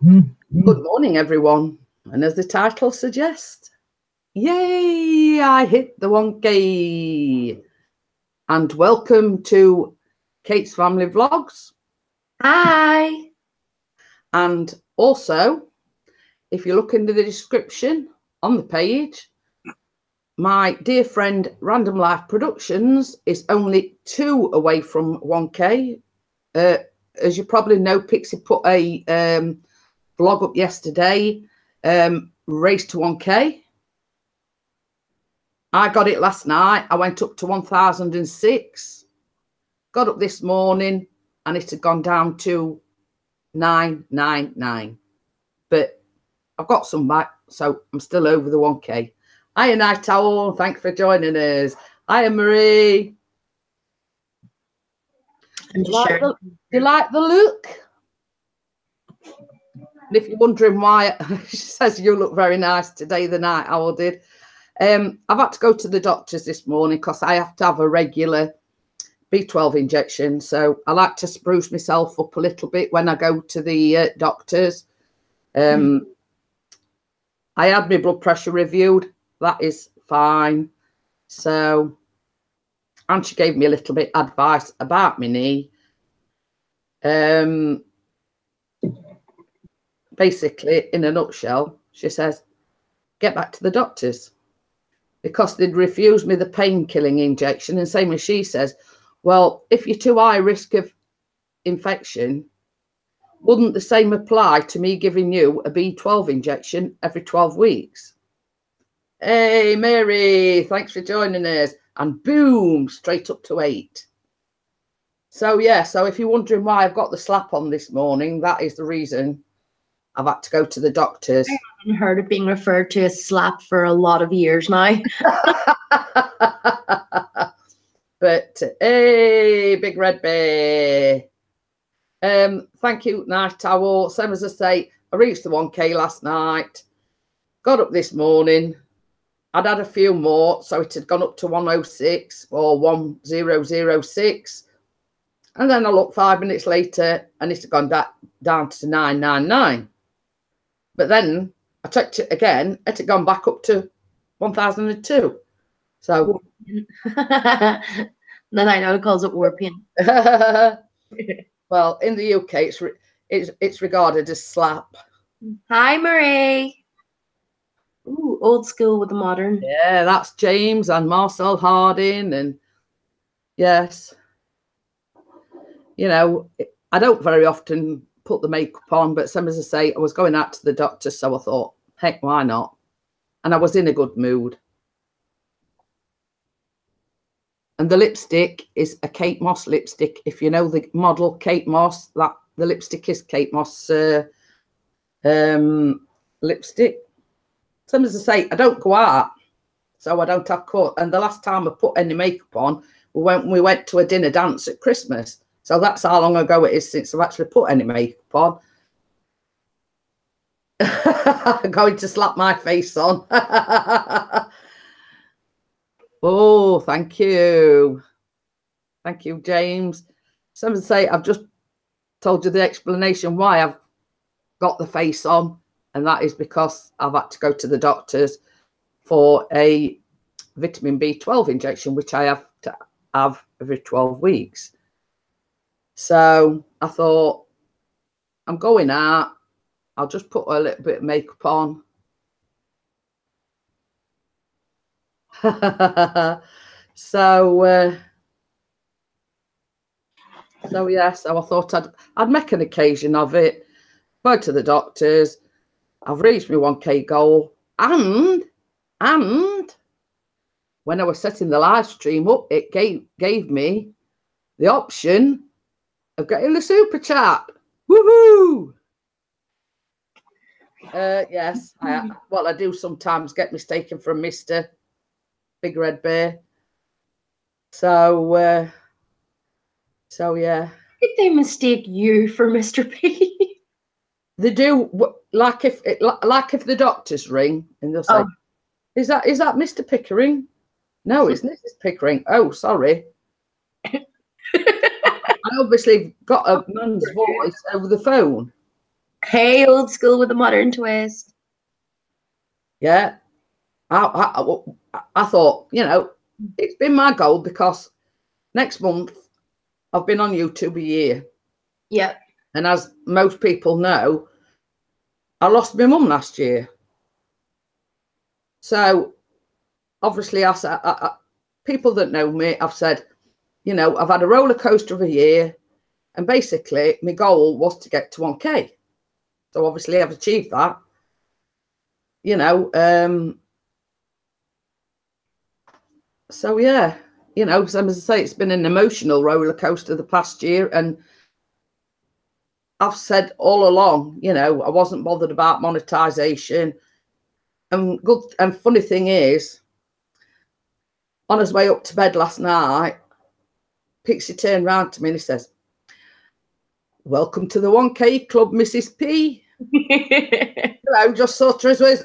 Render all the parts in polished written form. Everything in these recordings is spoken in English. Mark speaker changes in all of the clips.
Speaker 1: Good morning, everyone. And as the title suggests, yay, I hit the 1K. And welcome to Kate's Family Vlogs.
Speaker 2: Hi.
Speaker 1: And also, if you look into the description on the page, my dear friend Random Life Productions is only 2 away from 1K. As you probably know, Pixie put a vlog up yesterday, race to 1K. I got it last night. I went up to 1006, got up this morning, and it had gone down to 999. But I've got some back, so I'm still over the 1K. Hiya, Night Owl. Thanks for joining us. Hiya, Marie. You like the look? And if you're wondering why, she says you look very nice today, the Night Owl did. I've had to go to the doctors this morning because I have to have a regular B12 injection. So I like to spruce myself up a little bit when I go to the doctors. I had my blood pressure reviewed. That is fine. So, and she gave me a little bit of advice about my knee. Basically, in a nutshell, she says, get back to the doctors, because they'd refused me the pain-killing injection. And same as she says, well, if you're too high risk of infection, wouldn't the same apply to me giving you a B12 injection every 12 weeks? Hey, Mary, thanks for joining us. And boom, straight up to 8. So, yeah, so if you're wondering why I've got the slap on this morning, that is the reason I've had to go to the doctors.
Speaker 2: I haven't heard it being referred to as slap for a lot of years now.
Speaker 1: But, hey, Big Red Bear. Thank you, Night Owl. Same as I say, I reached the 1K last night, got up this morning. I'd had a few more, so it had gone up to 106 or 1006. And then I looked 5 minutes later and it had gone down to 999. But then I checked it again, it had gone back up to 1002. So
Speaker 2: The Night Owl calls it warping.
Speaker 1: well, in the UK, it's regarded as slap.
Speaker 2: Hi, Marie. Ooh, old school with the modern.
Speaker 1: Yeah, that's James and Marcel Harding, and yes, you know, I don't very often put the makeup on, but same as I say, I was going out to the doctor, so I thought, heck, why not? And I was in a good mood. And the lipstick is a Kate Moss lipstick. If you know the model Kate Moss, that the lipstick is Kate Moss lipstick. Same as I say, I don't go out, so I don't have cut. And the last time I put any makeup on, we went to a dinner dance at Christmas. So that's how long ago it is since I've actually put any makeup on. I'm going to slap my face on. Oh, thank you. Thank you, James. Some would say I've just told you the explanation why I've got the face on, and that is because I've had to go to the doctors for a vitamin B12 injection, which I have to have every 12 weeks. So I thought, I'm going out, I'll just put a little bit of makeup on. So yeah, so I thought I'd make an occasion of it, go to the doctors. I've reached my 1K goal, and when I was setting the live stream up, it gave me the option of getting the super chat. Woohoo! Yes, I do sometimes get mistaken for Mr. Big Red Bear. So yeah.
Speaker 2: Did they mistake you for Mr. P?
Speaker 1: They do, like if the doctors ring and they'll say, oh, is that Mr. Pickering? No, it's Mrs. Pickering. Oh, sorry. I obviously got a man's voice over the phone.
Speaker 2: Hey, old school with a modern twist.
Speaker 1: Yeah. I thought, it's been my goal because next month I've been on YouTube a year.
Speaker 2: Yeah.
Speaker 1: And as most people know, I lost my mum last year. So obviously, people that know me, I've said, I've had a roller coaster of a year. And basically, my goal was to get to 1K. So obviously, I've achieved that. So yeah, as I say, it's been an emotional roller coaster the past year, and I've said all along, I wasn't bothered about monetization. And good and funny thing is, on his way up to bed last night, Pixie turned round to me and he says, "Welcome to the 1K club, Mrs. P." Just sort of as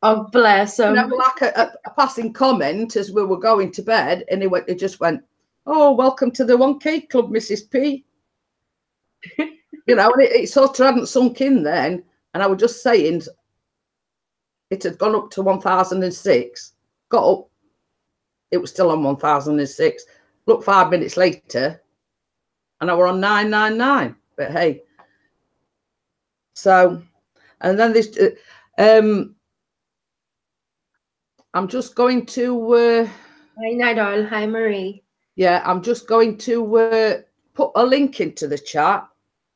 Speaker 2: Oh, bless him.
Speaker 1: Like a passing comment as we were going to bed, and he just went, "Oh, welcome to the 1K club, Mrs. P." And it sort of hadn't sunk in then, and I was just saying it had gone up to 1006, got up, it was still on 1006. Look, 5 minutes later, and I were on 999. But hey, so, and then this, I'm just going to.
Speaker 2: Hi, Nidal. Hi, Marie.
Speaker 1: Yeah, I'm just going to put a link into the chat,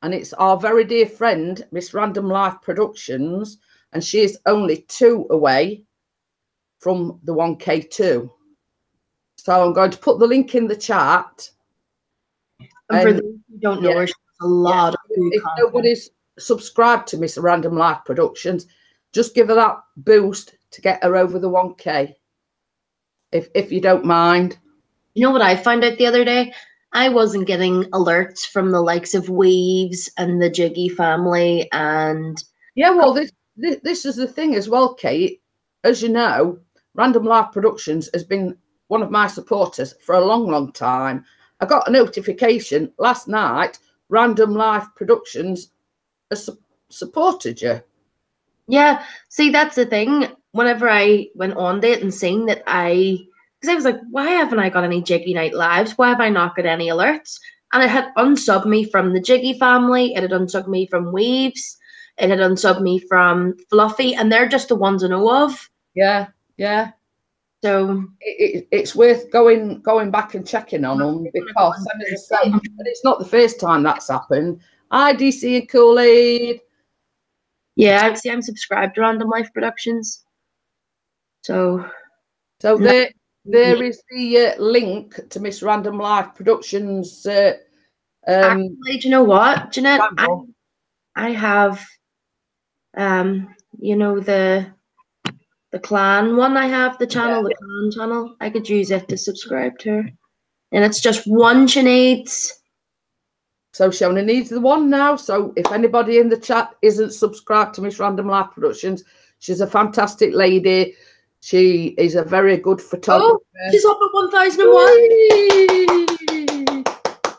Speaker 1: and it's our very dear friend, Miss Random Life Productions, and she is only 2 away from the 1K2. So I'm going to put the link in the chat.
Speaker 2: And for those who don't know her, she's a lot of good
Speaker 1: if
Speaker 2: content.
Speaker 1: nobody's subscribed to Miss Random Life Productions, just give her that boost to get her over the 1K, if you don't mind.
Speaker 2: You know what I found out the other day? I wasn't getting alerts from the likes of Weaves and the Jiggy family, and
Speaker 1: yeah, well, this is the thing as well, Kate. As you know, Random Life Productions has been one of my supporters for a long, long time. I got a notification last night. Random Life Productions has supported you.
Speaker 2: Yeah, see, that's the thing. Whenever I went on it and seen that because I was like, why haven't I got any Jiggy Night Lives? Why have I not got any alerts? And it had unsubbed me from the Jiggy family. It had unsubbed me from Weaves. It had unsubbed me from Fluffy, and they're just the ones I know of.
Speaker 1: Yeah, yeah.
Speaker 2: So
Speaker 1: it's worth going back and checking on them, because, as I say, and it's not the first time that's happened. Hi, DC and Kool-Aid.
Speaker 2: yeah, see, I'm subscribed to Random Life Productions. So
Speaker 1: there is the link to Miss Random Life Productions.
Speaker 2: Actually, do you know what, Jeanette? I have, the clan one. I have the channel, the clan channel. I could use it to subscribe to her, and it's just one she needs.
Speaker 1: So she only needs the one now. So if anybody in the chat isn't subscribed to Miss Random Life Productions, she's a fantastic lady. She is a very good photographer.
Speaker 2: Oh, she's up at 1001.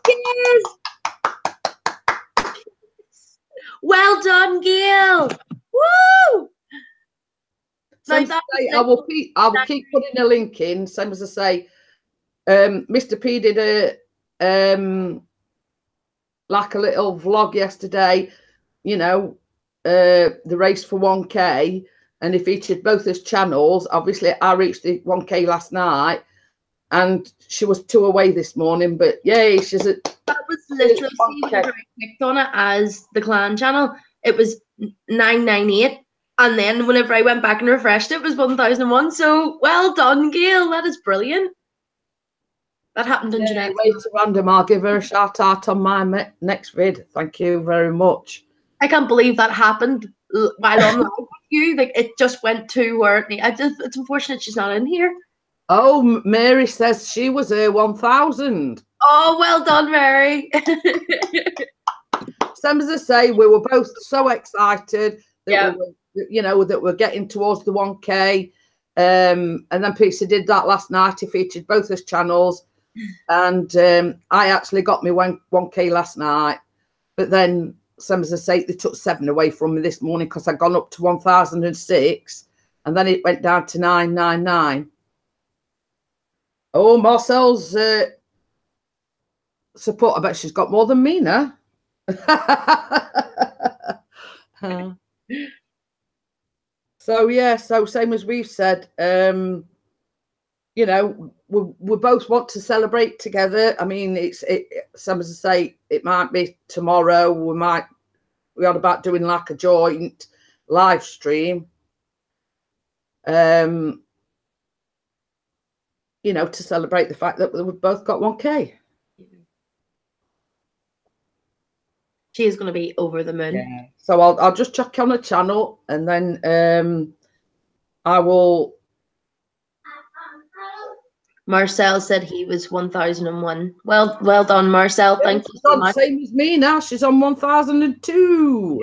Speaker 2: Yes. Well done, Gail. Woo!
Speaker 1: I will keep putting a link in. Same as I say, Mr. P did a like a little vlog yesterday, the race for 1K, and he featured both his channels. Obviously, I reached the 1K last night, and she was 2 away this morning. But yay, she's at.
Speaker 2: That was literally, whenever I clicked on it as the clan channel, it was 998. And then whenever I went back and refreshed it was 1001. So well done, Gail. That is brilliant. That happened in Jeanette.
Speaker 1: Way to Random. I'll give her a shout out on my next vid. Thank you very much.
Speaker 2: I can't believe that happened while on live with you. Like, it just went to where it's unfortunate she's not in here.
Speaker 1: Oh, Mary says she was here 1000.
Speaker 2: Oh, well done, Mary.
Speaker 1: Same as I say, we were both so excited that that we're getting towards the 1K. And then Pizza did that last night. He featured both his channels, and I actually got me 1K last night. But then some as I say, they took 7 away from me this morning because I'd gone up to 1,006 and then it went down to 999. Oh, Marcel's support. I bet she's got more than me now. So yeah, so same as we've said, you know, we both want to celebrate together. I mean, some as I say, it might be tomorrow. We are about doing like a joint live stream. You know, to celebrate the fact that we've both got 1K.
Speaker 2: She is going to be over the moon.
Speaker 1: Yeah. So I'll just check on the channel and then I will.
Speaker 2: Marcel said he was 1,001. Well done, Marcel. Thank you so much.
Speaker 1: Same as me now. She's on 1,002.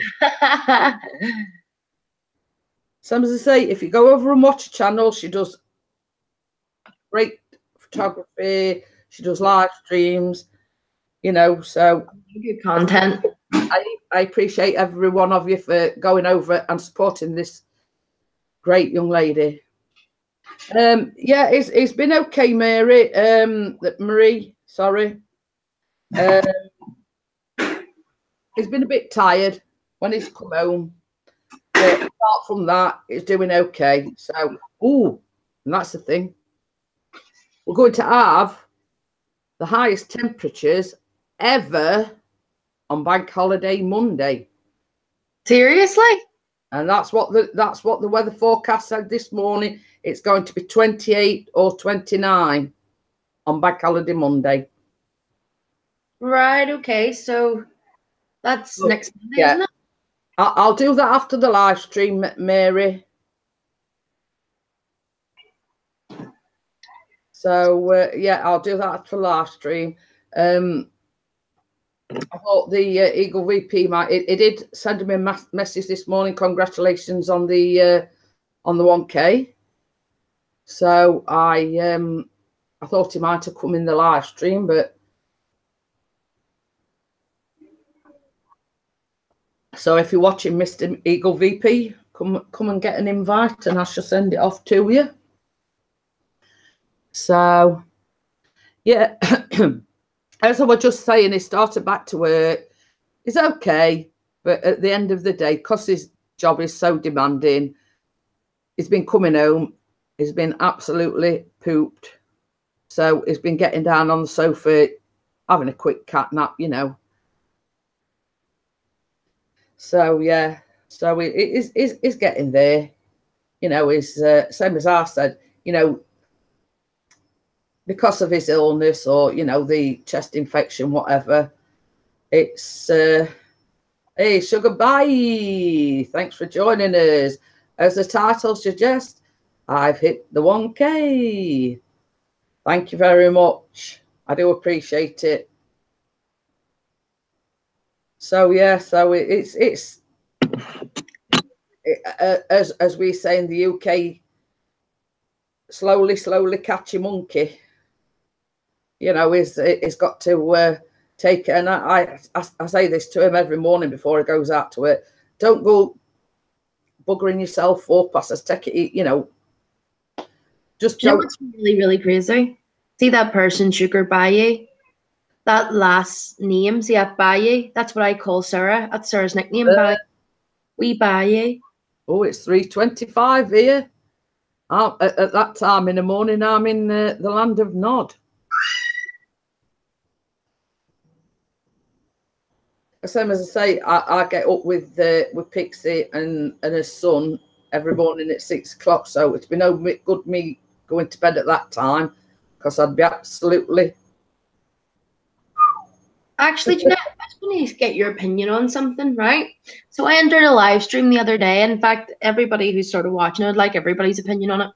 Speaker 1: Some as I say, if you go over and watch a channel, she does great photography. She does live streams. You know, so
Speaker 2: good content.
Speaker 1: I appreciate every one of you for going over and supporting this great young lady. Yeah, it's been okay, Mary. Marie, sorry. He's been a bit tired when he's come home. But apart from that, he's doing okay. So, and that's the thing. We're going to have the highest temperatures ever on Bank Holiday Monday.
Speaker 2: Seriously?
Speaker 1: And that's what the weather forecast said this morning. It's going to be 28 or 29 on Bank Holiday Monday.
Speaker 2: Right. Okay. So that's next Monday, isn't it?
Speaker 1: I'll do that after the live stream, Mary. So yeah, I'll do that after the live stream. I thought the Eagle VP it did send me a message this morning. Congratulations on the 1K. So I thought he might have come in the live stream, but so if you're watching, Mr. Eagle VP, come and get an invite, and I shall send it off to you. So yeah. As I was just saying, he started back to work. It's okay, but at the end of the day, because his job is so demanding, he's been coming home. He's been absolutely pooped. So he's been getting down on the sofa, having a quick cat nap, you know. So, yeah. So he's getting there. You know, he's same as I said, you know, because of his illness or, you know, the chest infection, whatever, it's, hey, Sugar Bye, thanks for joining us. As the title suggests, I've hit the 1K. Thank you very much. I do appreciate it. So, yeah, so it's as we say in the UK, slowly catch a monkey. You know, he's got to take it. And I say this to him every morning before he goes out to it. Don't go buggering yourself up. I says, take it, you know. Just
Speaker 2: you know what's really, really crazy? See that person, Sugar Baye? That last name, see that Baye? That's what I call Sarah. That's Sarah's nickname, Baye. We Baye.
Speaker 1: Oh, it's 3:25 here. At that time in the morning, I'm in the land of Nod. Same as I say, I get up with Pixie and her son every morning at 6 o'clock. So it's been no good me going to bed at that time because I'd be absolutely.
Speaker 2: Actually, do you know, I just want to get your opinion on something, right? So I entered a live stream the other day. In fact, everybody who's sort of watching it, I'd like everybody's opinion on it.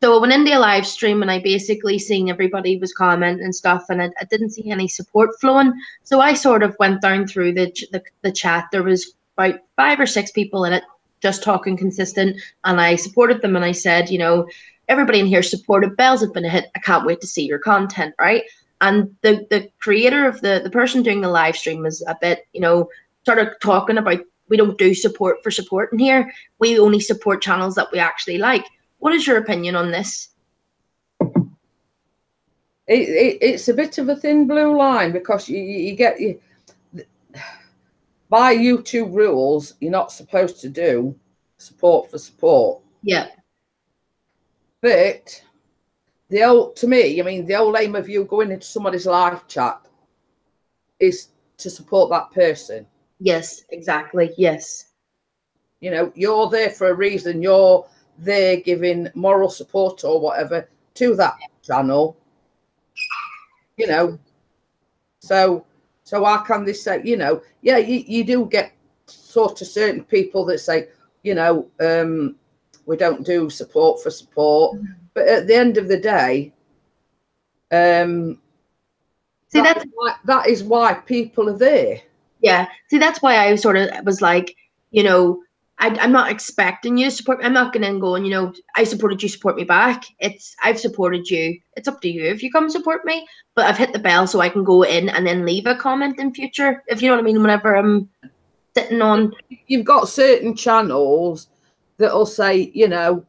Speaker 2: So I went into a live stream and I basically seen everybody was commenting and stuff, and I didn't see any support flowing. So I sort of went down through the chat. There was about 5 or 6 people in it just talking consistent, and I supported them and I said, you know, everybody in here supported. Bells have been a hit. I can't wait to see your content, right? And the creator of the person doing the live stream was a bit, you know, started talking about we don't do support for support in here. We only support channels that we actually like. What is your opinion on this?
Speaker 1: It's a bit of a thin blue line, because you get by YouTube rules, you're not supposed to do support for support.
Speaker 2: Yeah.
Speaker 1: But to me, I mean, the whole aim of you going into somebody's live chat is to support that person.
Speaker 2: Yes, exactly. Yes.
Speaker 1: You know, you're there for a reason. You're there giving moral support or whatever to that channel. You know, so how can they say, you know, yeah, you do get sort of certain people that say, you know, we don't do support for support. Mm-hmm. But at the end of the day,
Speaker 2: see,
Speaker 1: that is why people are there.
Speaker 2: Yeah. See, that's why I sort of was like, you know, I'm not expecting you to support. I'm not going to go and, you know, I supported you, support me back. I've supported you. It's up to you if you come support me. But I've hit the bell so I can go in and then leave a comment in future, if you know what I mean, whenever I'm sitting on.
Speaker 1: You've got certain channels that'll say, you know,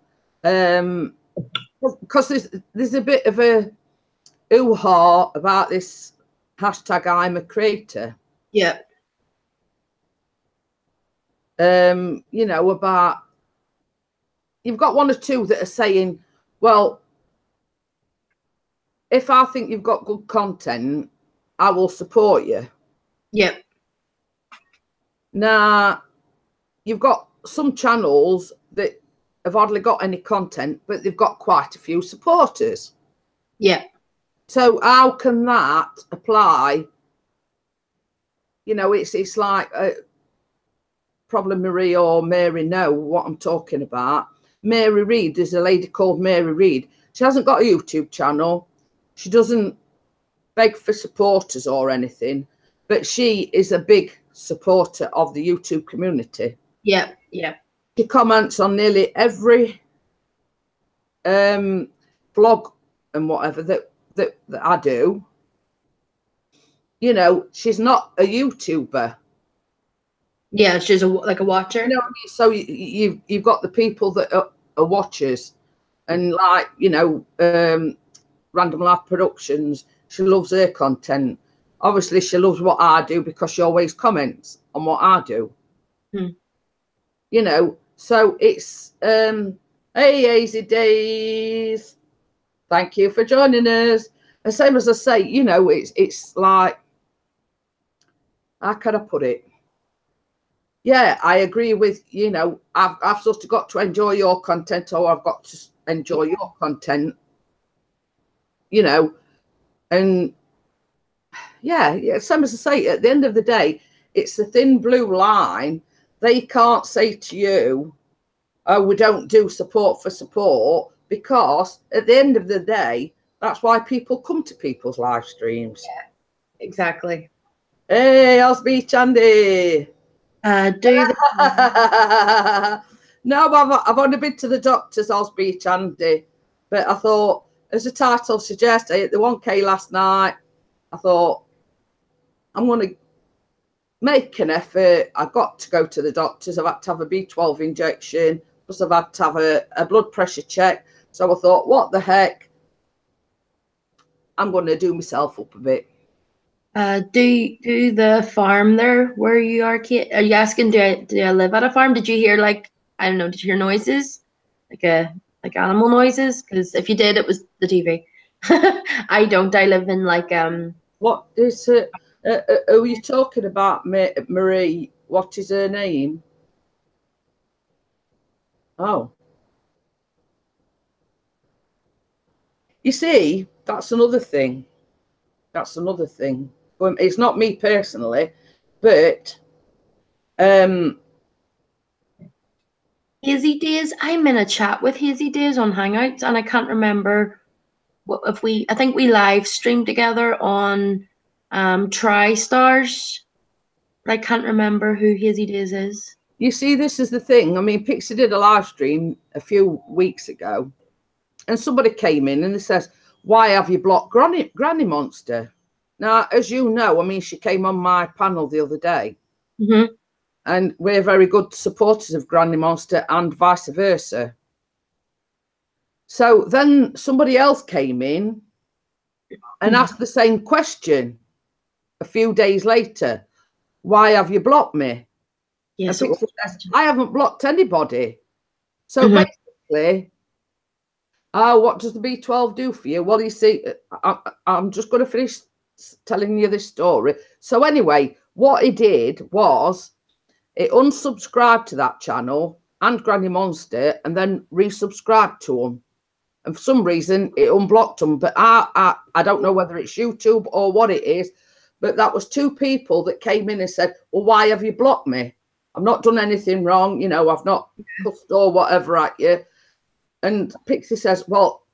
Speaker 1: because there's a bit of a hoo-ha about this hashtag I'm a creator.
Speaker 2: Yeah.
Speaker 1: You know, about, you've got one or two that are saying, well, if I think you've got good content, I will support you.
Speaker 2: Yeah.
Speaker 1: Now, you've got some channels that have hardly got any content, but they've got quite a few supporters.
Speaker 2: Yeah.
Speaker 1: So how can that apply? You know, it's like probably Marie or Mary know what I'm talking about. Mary Reid, there's a lady called Mary Reid. She hasn't got a YouTube channel. She doesn't beg for supporters or anything, but she is a big supporter of the YouTube community.
Speaker 2: Yeah, yeah.
Speaker 1: She comments on nearly every blog and whatever that I do. You know, she's not a YouTuber.
Speaker 2: Yeah, she's like a watcher.
Speaker 1: You know what I mean? So you've got the people that are watchers, and like, you know, Random Life Productions. She loves her content. Obviously, she loves what I do because she always comments on what I do. You know, so it's hey, Easy Days. Thank you for joining us. And same as I say, you know, it's like, how can I put it? Yeah, I agree with, you know, I've sort of got to enjoy your content, or I've got to enjoy your content, you know, and yeah, same as I say, at the end of the day, it's the thin blue line. They can't say to you, oh, we don't do support for support, because at the end of the day, that's why people come to people's live streams.
Speaker 2: Yeah, exactly.
Speaker 1: Hey, Osby Chandy.
Speaker 2: Do
Speaker 1: No, I've only been to the doctors, Osby Chandy, but I thought, as the title suggests, I hit the 1K last night. I thought, I'm going to make an effort. I've got to go to the doctors. I've had to have a B12 injection, plus I've had to have a blood pressure check. So I thought, what the heck? I'm going to do myself up a bit.
Speaker 2: Do the farm there where you are, Kate? Are you asking, do I live at a farm? Did you hear, like, I don't know, did you hear noises? Like animal noises? Because if you did, it was the TV. I don't. I live in like
Speaker 1: What is it? Are you talking about Marie? What is her name? Oh. You see, that's another thing. That's another thing. It's not me personally, but
Speaker 2: Hazy Days. I'm in a chat with Hazy Days on Hangouts, and I can't remember what if I think we live streamed together on TriStars, but I can't remember who Hazy Days is.
Speaker 1: You see, this is the thing. I mean, Pixie did a live stream a few weeks ago, and somebody came in and they says, why have you blocked Granny Monster? Now, as you know, I mean, she came on my panel the other day.
Speaker 2: Mm-hmm.
Speaker 1: And we're very good supporters of Granny Monster and vice versa. So then somebody else came in and asked the same question a few days later. Why have you blocked me?
Speaker 2: Yeah,
Speaker 1: And
Speaker 2: so
Speaker 1: Pixie says, I haven't blocked anybody. So
Speaker 2: Mhm.
Speaker 1: basically, what does the B12 do for you? Well, you see, I'm just going to finish telling you this story. So anyway, what he did was it unsubscribed to that channel and Granny Monster and then resubscribed to them. And for some reason, it unblocked them. But I don't know whether it's YouTube or what it is. But that was two people that came in and said, well, why have you blocked me? I've not done anything wrong. You know, I've not cussed or whatever at you. And Pixie says, well,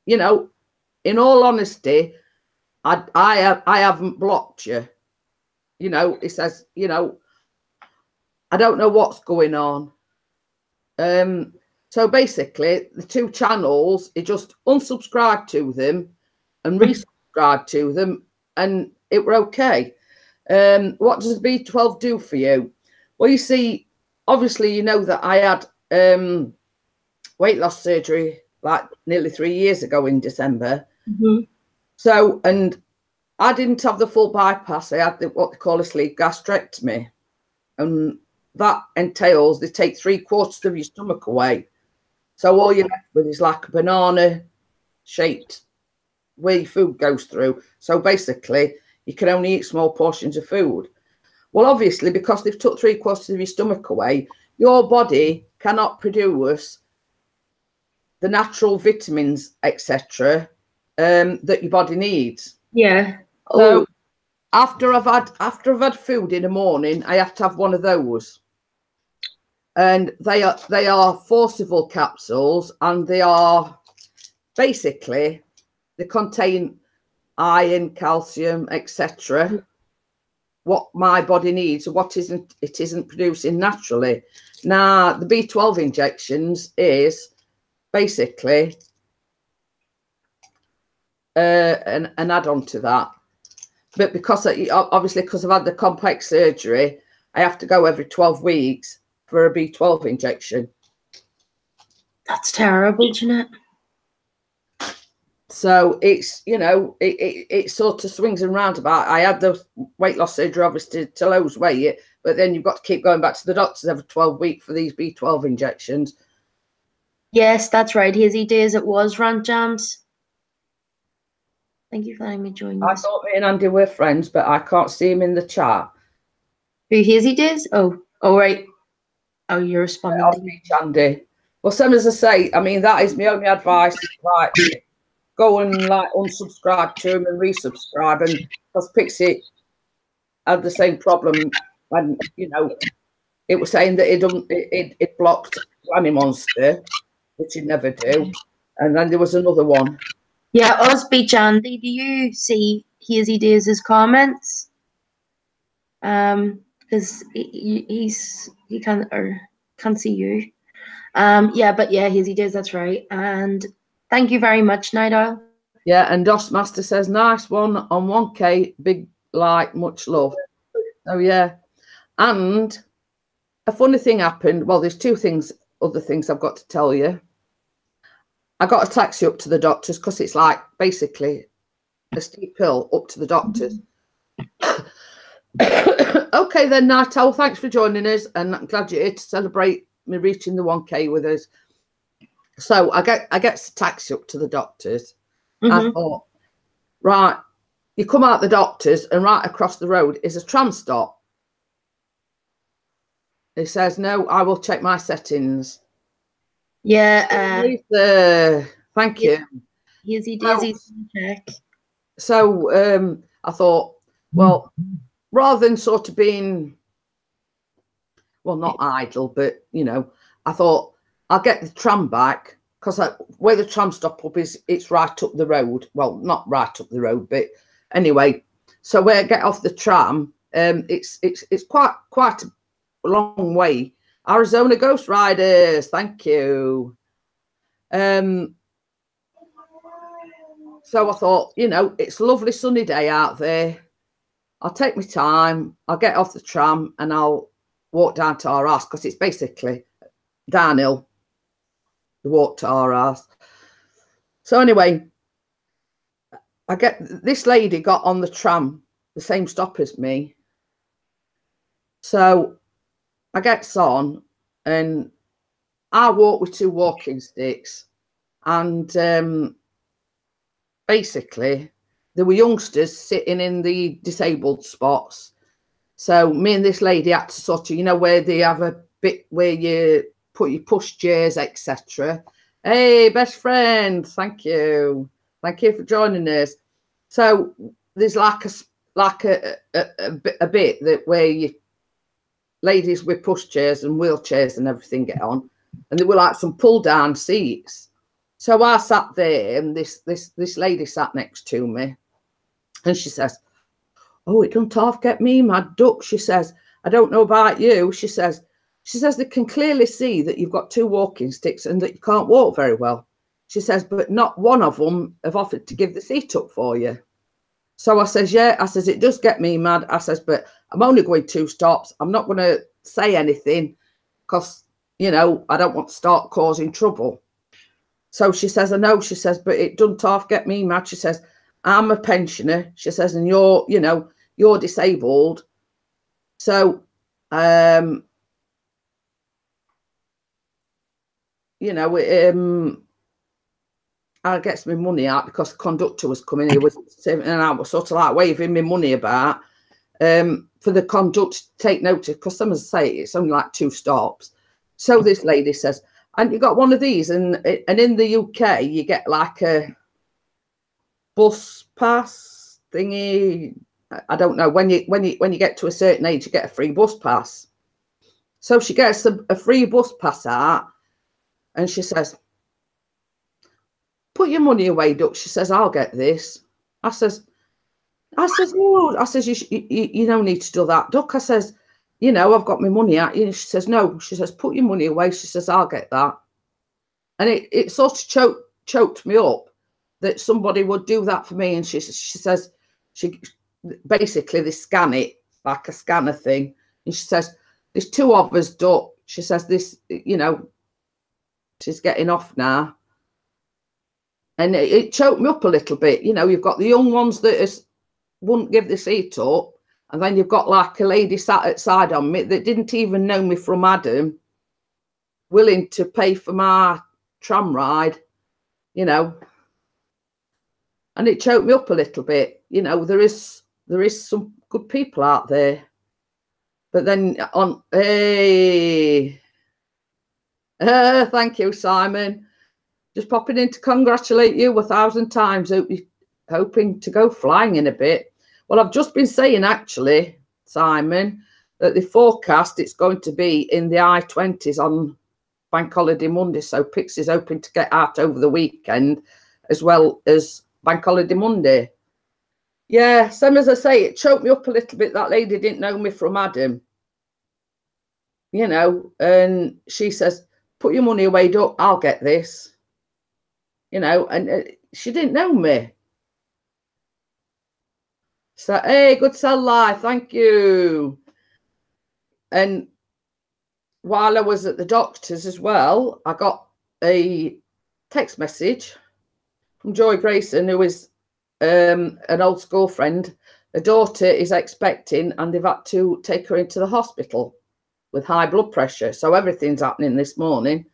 Speaker 1: you know, in all honesty, I haven't blocked you. You know, he says, you know, I don't know what's going on. So basically, the two channels, it just unsubscribed to them and resubscribed to them, and it were okay. What does B12 do for you? Well, you see, obviously, you know that I had weight loss surgery like nearly 3 years ago in December.
Speaker 2: Mm-hmm.
Speaker 1: So, and I didn't have the full bypass. I had what they call a sleeve gastrectomy. And that entails they take 3/4 of your stomach away. So all you're left with is like a banana shaped where your food goes through. So basically, you can only eat small portions of food. Well, obviously, because they've took 3/4 of your stomach away, your body cannot produce the natural vitamins, etc., that your body needs.
Speaker 2: Yeah.
Speaker 1: So
Speaker 2: Oh,
Speaker 1: after I've had food in the morning, I have to have one of those. And they are forcible capsules, and they are basically they contain iron, calcium, etc. What my body needs, what isn't producing naturally. Now the B12 injections is basically an add-on to that. But because obviously because I've had the complex surgery, I have to go every 12 weeks for a B12 injection.
Speaker 2: that's terrible, Jeanette.
Speaker 1: So it's, you know, it sort of swings and roundabouts. I had the weight loss surgery obviously to lose weight, but then you've got to keep going back to the doctors every 12 weeks for these B12 injections.
Speaker 2: Yes, that's right. Hazy days it was, Rant Jams. Thank you for letting me join you.
Speaker 1: I thought me and Andy were friends, but I can't see him in the chat.
Speaker 2: Who, Hazy days? Oh, right. Oh, you're responding
Speaker 1: I'll
Speaker 2: to me.
Speaker 1: reach Andy. Well, same as I say, I mean, that is my only advice. Like, go and like unsubscribe to him and resubscribe. And because Pixie had the same problem, and you know, it was saying that it blocked Granny Monster, which it never do. And then there was another one.
Speaker 2: Yeah, us Beach Andy, do you see Hazy Days' comments? Because he can't see you. Yeah, but yeah, Hazy Days, that's right. And thank you very much, Night Owl.
Speaker 1: Yeah, and DOS Master says, nice one on 1K, big like, much love. Oh yeah. And a funny thing happened. Well, there's other things I've got to tell you. I got a taxi up to the doctors because it's like basically a steep hill up to the doctors. Okay then, Night Owl, thanks for joining us, and I'm glad you're here to celebrate me reaching the 1K with us. So I get a taxi up to the doctors. I thought, right, you come out the doctors and right across the road is a tram stop. He says, no, I will check my settings.
Speaker 2: Yeah.
Speaker 1: Thank you.
Speaker 2: Hazy Days, check.
Speaker 1: So I thought, well, rather than sort of being, well, not idle, but, you know, I thought I'll get the tram back because where the tram stop up is, it's right up the road. Well, not right up the road, but anyway. So where I get off the tram, it's quite a long way. Arizona Ghost Riders, thank you. So I thought, you know, it's a lovely sunny day out there. I'll take my time. I'll get off the tram and I'll walk down to our house because it's basically downhill to walk to our house. So anyway, this lady got on the tram, the same stop as me. So I gets on and I walk with 2 walking sticks, and basically there were youngsters sitting in the disabled spots. So me and this lady had to sort of, you know, where they have a bit where you put your push chairs, etc. Hey, best friend, thank you for joining us. So there's like a bit that where you ladies with push chairs and wheelchairs and everything get on, and there were like some pull down seats. So I sat there, and this lady sat next to me, and she says, "Oh, it don't half get me, my duck." She says, "I don't know about you." She says they can clearly see that you've got 2 walking sticks and that you can't walk very well. She says, but not one of them have offered to give the seat up for you. So I says, yeah, I says, it does get me mad. I says, but I'm only going 2 stops. I'm not going to say anything because, you know, I don't want to start causing trouble. So she says, I know. She says, but it doesn't half get me mad. She says, I'm a pensioner. She says, and you're, you know, you're disabled. So, you know, I gets my money out because the conductor was coming. He was and I was sort of like waving my money about for the conductor to take notice, because some say it's only like 2 stops. So this lady says, and you got one of these, and in the UK you get like a bus pass thingy. I don't know, when you get to a certain age you get a free bus pass. So she gets a free bus pass out, and she says, put your money away, duck. She says, I'll get this. I says, no. I says, you don't need to do that, duck. I says, you know, I've got my money out. She says, no. She says, put your money away. She says, I'll get that. And it sort of choked me up that somebody would do that for me. And she says, basically they scan it like a scanner thing. And she says, there's 2 of us, duck. She says, this, you know, she's getting off now. And it choked me up a little bit. You know, you've got the young ones that wouldn't give the seat up. And then you've got like a lady sat outside on me that didn't even know me from Adam, willing to pay for my tram ride, you know. And it choked me up a little bit. You know, there is some good people out there. But then thank you, Simon. Just popping in to congratulate you 1,000 times. Hoping to go flying in a bit. Well, I've just been saying, actually, Simon, that the forecast, it's going to be in the high 20s on Bank Holiday Monday. So Pixie's hoping to get out over the weekend as well as Bank Holiday Monday. Yeah, same as I say, it choked me up a little bit. That lady didn't know me from Adam. You know, and she says, put your money away, duck, I'll get this. You know, and she didn't know me. So, hey, good sell live, thank you. And while I was at the doctor's as well, I got a text message from Joy Grayson, who is an old school friend. Her daughter is expecting, and they've had to take her into the hospital with high blood pressure. So everything's happening this morning.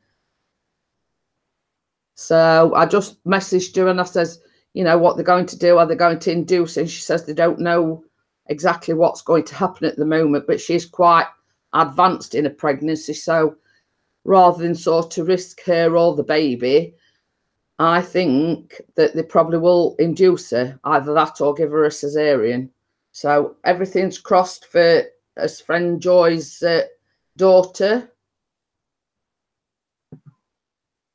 Speaker 1: So I just messaged her and I says, you know, what they're going to do, are they going to induce? And she says they don't know exactly what's going to happen at the moment, but she's quite advanced in a pregnancy. So rather than sort of risk her or the baby, I think that they probably will induce her, either that or give her a cesarean. So everything's crossed for his friend Joy's daughter.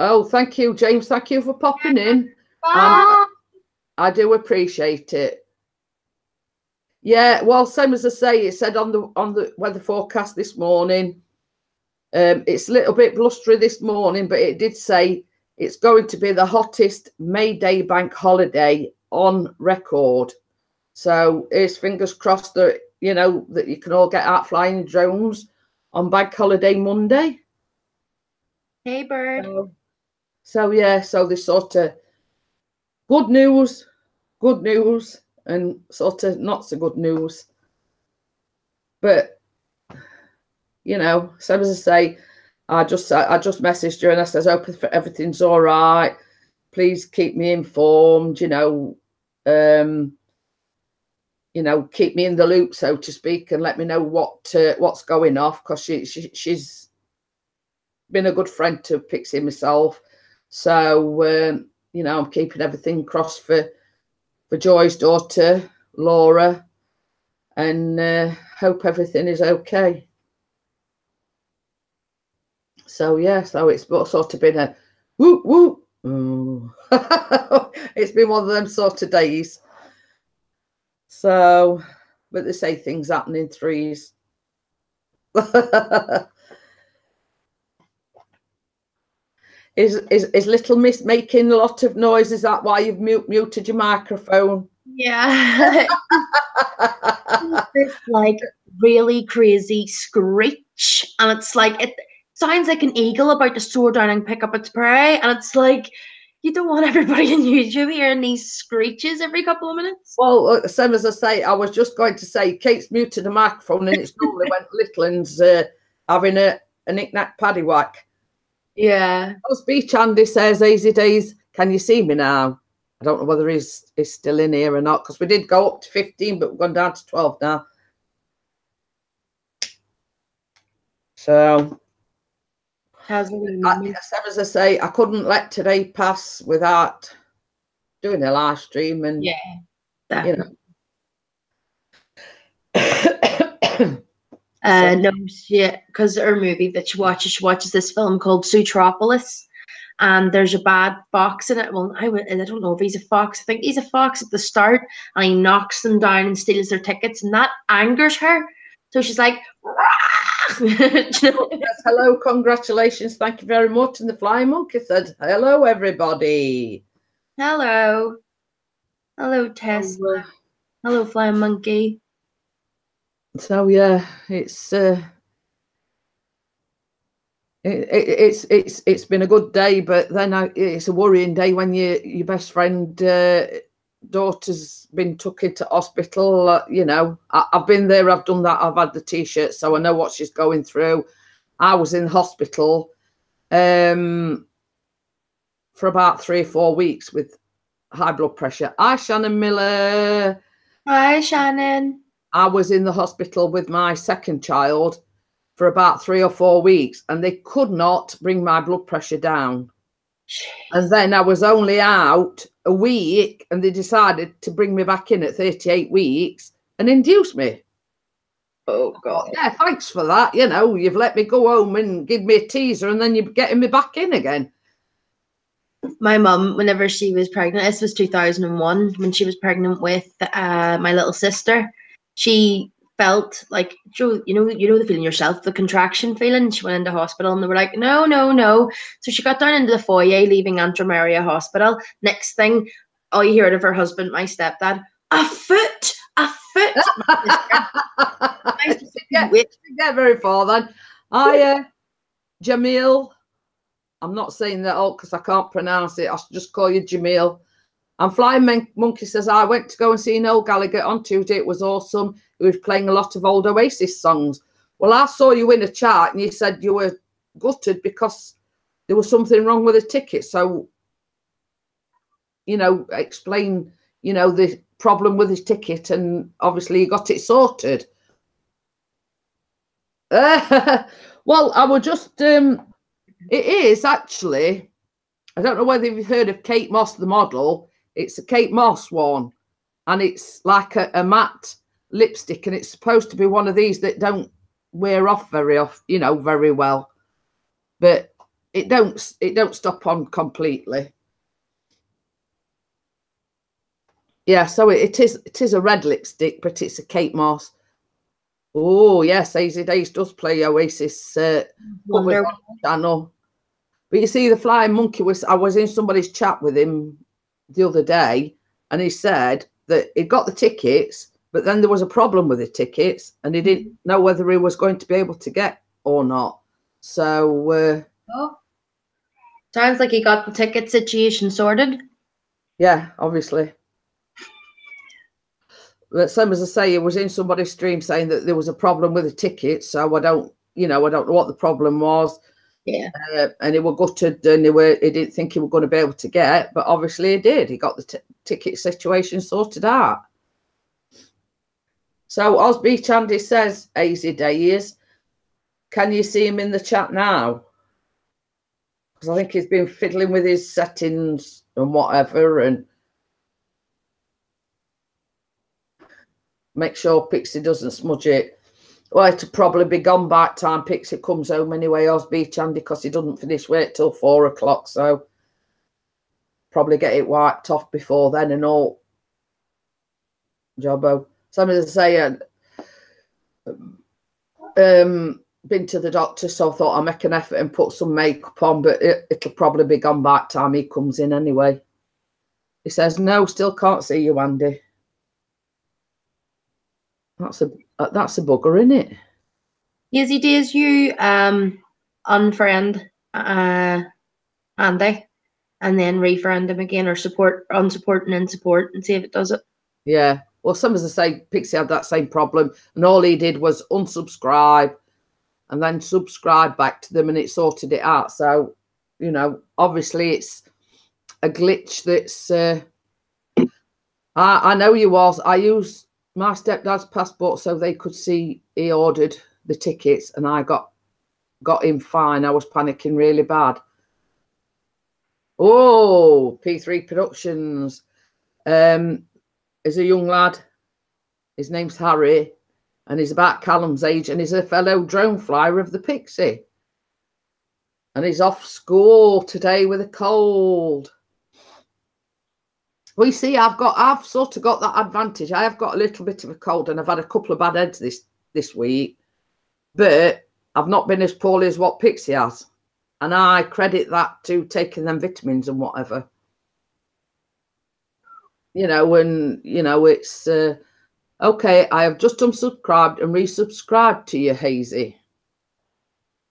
Speaker 1: Oh, thank you, James. Thank you for popping in. I do appreciate it. Yeah, well, same as I say, it said on the weather forecast this morning. It's a little bit blustery this morning, but it did say it's going to be the hottest May Day bank holiday on record. So here's fingers crossed that, you know, that you can all get out flying drones on Bank Holiday Monday.
Speaker 2: Hey, bird.
Speaker 1: So yeah, so there's sort of good news, and sort of not so good news. But, you know, so as I say, I just messaged her and I says, hope everything's all right. Please keep me informed, you know, keep me in the loop, so to speak, and let me know what's going off, because she's been a good friend to Pixie and myself. So, you know, I'm keeping everything crossed for Joy's daughter, Laura, and hope everything is okay. So yeah, so it's sort of been a whoop whoop. It's been one of them sort of days. So, but they say things happen in threes. Is little miss making a lot of noise? Is that why you've muted your microphone?
Speaker 2: Yeah. This like really crazy screech, and it's like it sounds like an eagle about to soar down and pick up its prey, and it's like you don't want everybody in YouTube hearing these screeches every couple of minutes.
Speaker 1: Well, same as I say, I was just going to say, Kate's muted the microphone, and it's normally when Little's having a knick-knack paddywhack.
Speaker 2: Yeah.
Speaker 1: Oh, Beach Andy says, easy days, can you see me now? I don't know whether he's still in here or not, because we did go up to 15, but we've gone down to 12 now. So,
Speaker 2: as
Speaker 1: I say, I couldn't let today pass without doing a live stream, and
Speaker 2: yeah, definitely.
Speaker 1: You
Speaker 2: know. No, yeah, because her movie that she watches this film called Zootropolis, and there's a bad fox in it. Well, I don't know if he's a fox. I think he's a fox at the start, and he knocks them down and steals their tickets, and that angers her. So she's like,
Speaker 1: yes, hello, congratulations, thank you very much. And the flying monkey said, hello, everybody.
Speaker 2: Hello, Tess. Hello, flying monkey.
Speaker 1: So yeah, it's been a good day, but then it's a worrying day when your best friend daughter's been took into hospital. You know, I've been there, I've done that, I've had the t-shirt, so I know what she's going through. I was in hospital for about 3 or 4 weeks with high blood pressure. Hi, Shannon Miller.
Speaker 2: Hi, Shannon.
Speaker 1: I was in the hospital with my second child for about 3 or 4 weeks, and they could not bring my blood pressure down. Jeez. And then I was only out a week, and they decided to bring me back in at 38 weeks and induce me.
Speaker 2: Oh God.
Speaker 1: Yeah, thanks for that. You know, you've let me go home and give me a teaser, and then you're getting me back in again.
Speaker 2: My mum, whenever she was pregnant, this was 2001, when she was pregnant with my little sister, she felt like, Joe, you know the feeling yourself, the contraction feeling. She went into hospital and they were like, no. So she got down into the foyer, leaving Aunt Maria Hospital. Next thing, all you heard of her husband, my stepdad, a foot.
Speaker 1: Get very far then. Jamil. I'm not saying that all because I can't pronounce it. I should just call you Jamil. And Flying Monkey says, I went to go and see Noel Gallagher on Tuesday. It was awesome. He was playing a lot of old Oasis songs. Well, I saw you in a chat and you said you were gutted because there was something wrong with the ticket. So, you know, explain, you know, the problem with his ticket, and obviously you got it sorted. Well, I would just... it is actually, I don't know whether you've heard of Kate Moss, the model. It's a Kate Moss one, and it's like a matte lipstick, and it's supposed to be one of these that don't wear off very well, but it don't stop on completely. Yeah, so it is a red lipstick, but it's a Kate Moss. Oh yes, Easy Days does play Oasis channel. But you see, the Flying Monkey I was in somebody's chat with him the other day, and he said that he got the tickets, but then there was a problem with the tickets, and he didn't know whether he was going to be able to get or not. So,
Speaker 2: sounds like he got the ticket situation sorted.
Speaker 1: yeah, obviously. But same as I say, it was in somebody's stream saying that there was a problem with the tickets. So I don't know what the problem was.
Speaker 2: Yeah.
Speaker 1: And he was gutted, and he didn't think he was going to be able to get, but obviously he did. He got the ticket situation sorted out. So Oz Beach Andy says, "Easy days." Can you see him in the chat now? Because I think he's been fiddling with his settings and whatever, and make sure Pixie doesn't smudge it. Well, it'll probably be gone by the time Pixie comes home anyway, Oz Beach Andy, because he doesn't finish work till 4 o'clock. So probably get it wiped off before then and all. Jobbo. Some as I say, been to the doctor, so I thought I'll make an effort and put some makeup on, but it'll probably be gone by the time he comes in anyway. He says, "No, still can't see you, Andy." That's a bugger, isn't it?
Speaker 2: Easy days, you unfriend Andy and then refriend him again, or unsupport and then support, and see if it does it.
Speaker 1: Yeah. Well, some as I say, Pixie had that same problem, and all he did was unsubscribe and then subscribe back to them, and it sorted it out. So, obviously it's a glitch that's I know you was. I used my stepdad's passport so they could see he ordered the tickets, and I got him fine. I was panicking really bad. Oh, P3 Productions. Is a young lad. His name's Harry, and he's about Callum's age, and he's a fellow drone flyer of the Pixie. And he's off school today with a cold. Well, you see, I've sort of got that advantage. I have got a little bit of a cold, and I've had a couple of bad heads this week, but I've not been as poorly as what Pixie has. And I credit that to taking them vitamins and whatever. It's okay. I have just unsubscribed and resubscribed to you, Hazy.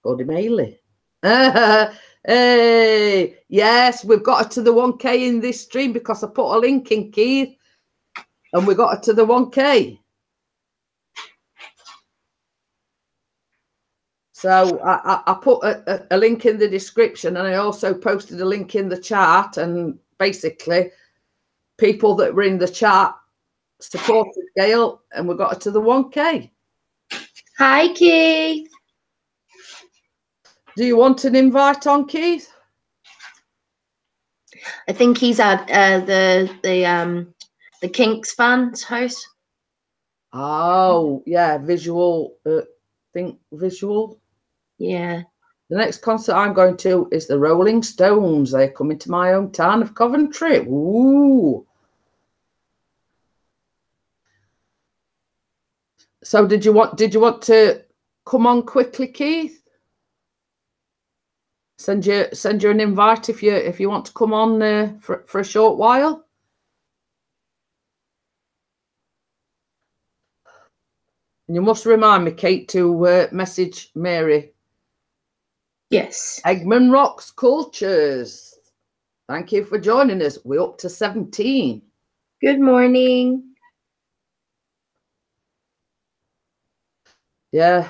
Speaker 1: Go to Mailey. Hey, yes, we've got her to the 1K in this stream because I put a link in, Keith, and we got her to the 1K. So I put a link in the description, and I also posted a link in the chat, and basically people that were in the chat supported Gail, and we got her to the 1K.
Speaker 2: Hi, Keith.
Speaker 1: Do you want an invite on, Keith?
Speaker 2: I think he's at the Kinks fans' house.
Speaker 1: Oh, yeah, visual. Think visual.
Speaker 2: Yeah.
Speaker 1: The next concert I'm going to is the Rolling Stones. They're coming to my hometown of Coventry. Ooh. So did you want to come on quickly, Keith? Send you an invite if you want to come on for a short while. And you must remind me, Kate, to message Mary.
Speaker 2: Yes.
Speaker 1: Eggman Rocks Cultures. Thank you for joining us. We're up to 17.
Speaker 2: Good morning.
Speaker 1: Yeah.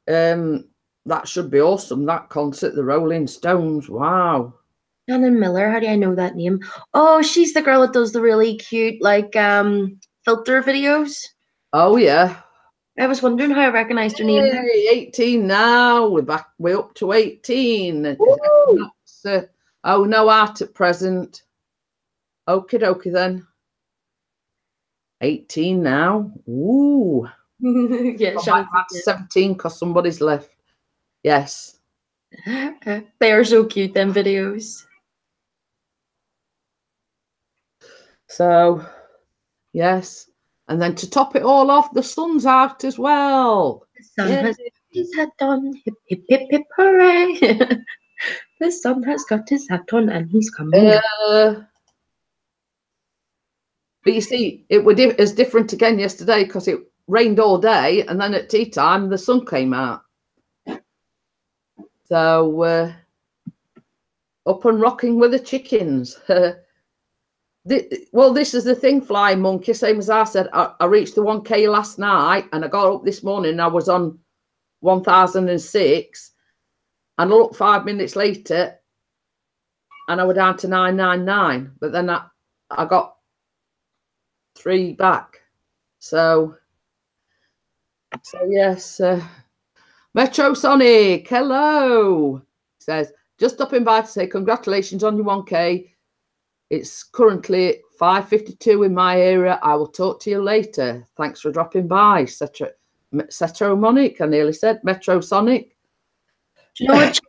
Speaker 1: That should be awesome, that concert, the Rolling Stones. Wow.
Speaker 2: Shannon Miller, how do I know that name? Oh, she's the girl that does the really cute, filter videos.
Speaker 1: Oh, yeah.
Speaker 2: I was wondering how I recognised her name there.
Speaker 1: 18 now. We're up to 18. Oh, no art at present. Okie dokie then. 18 now. Ooh.
Speaker 2: Yeah,
Speaker 1: that's 17 because somebody's left. Yes.
Speaker 2: They are so cute, them videos.
Speaker 1: So, yes. And then to top it all off, the sun's out as well.
Speaker 2: The sun has got his hat on. Hip, hip, hip, hip, hooray. The sun has got his hat on and he's coming out.
Speaker 1: But you see, it was different again yesterday because it rained all day, and then at tea time the sun came out. So up and rocking with the chickens. Well, this is the thing, Flying Monkey. Same as I said, I reached the 1K last night, and I got up this morning and I was on 1006, and I looked 5 minutes later and I was down to 999, but then I got 3 back. So yes. Metro Sonic, hello. Says, just stopping by to say congratulations on your 1K. It's currently 5:52 in my area. I will talk to you later. Thanks for dropping by. Cetro Monic, I nearly said Metro Sonic.
Speaker 2: Do you know what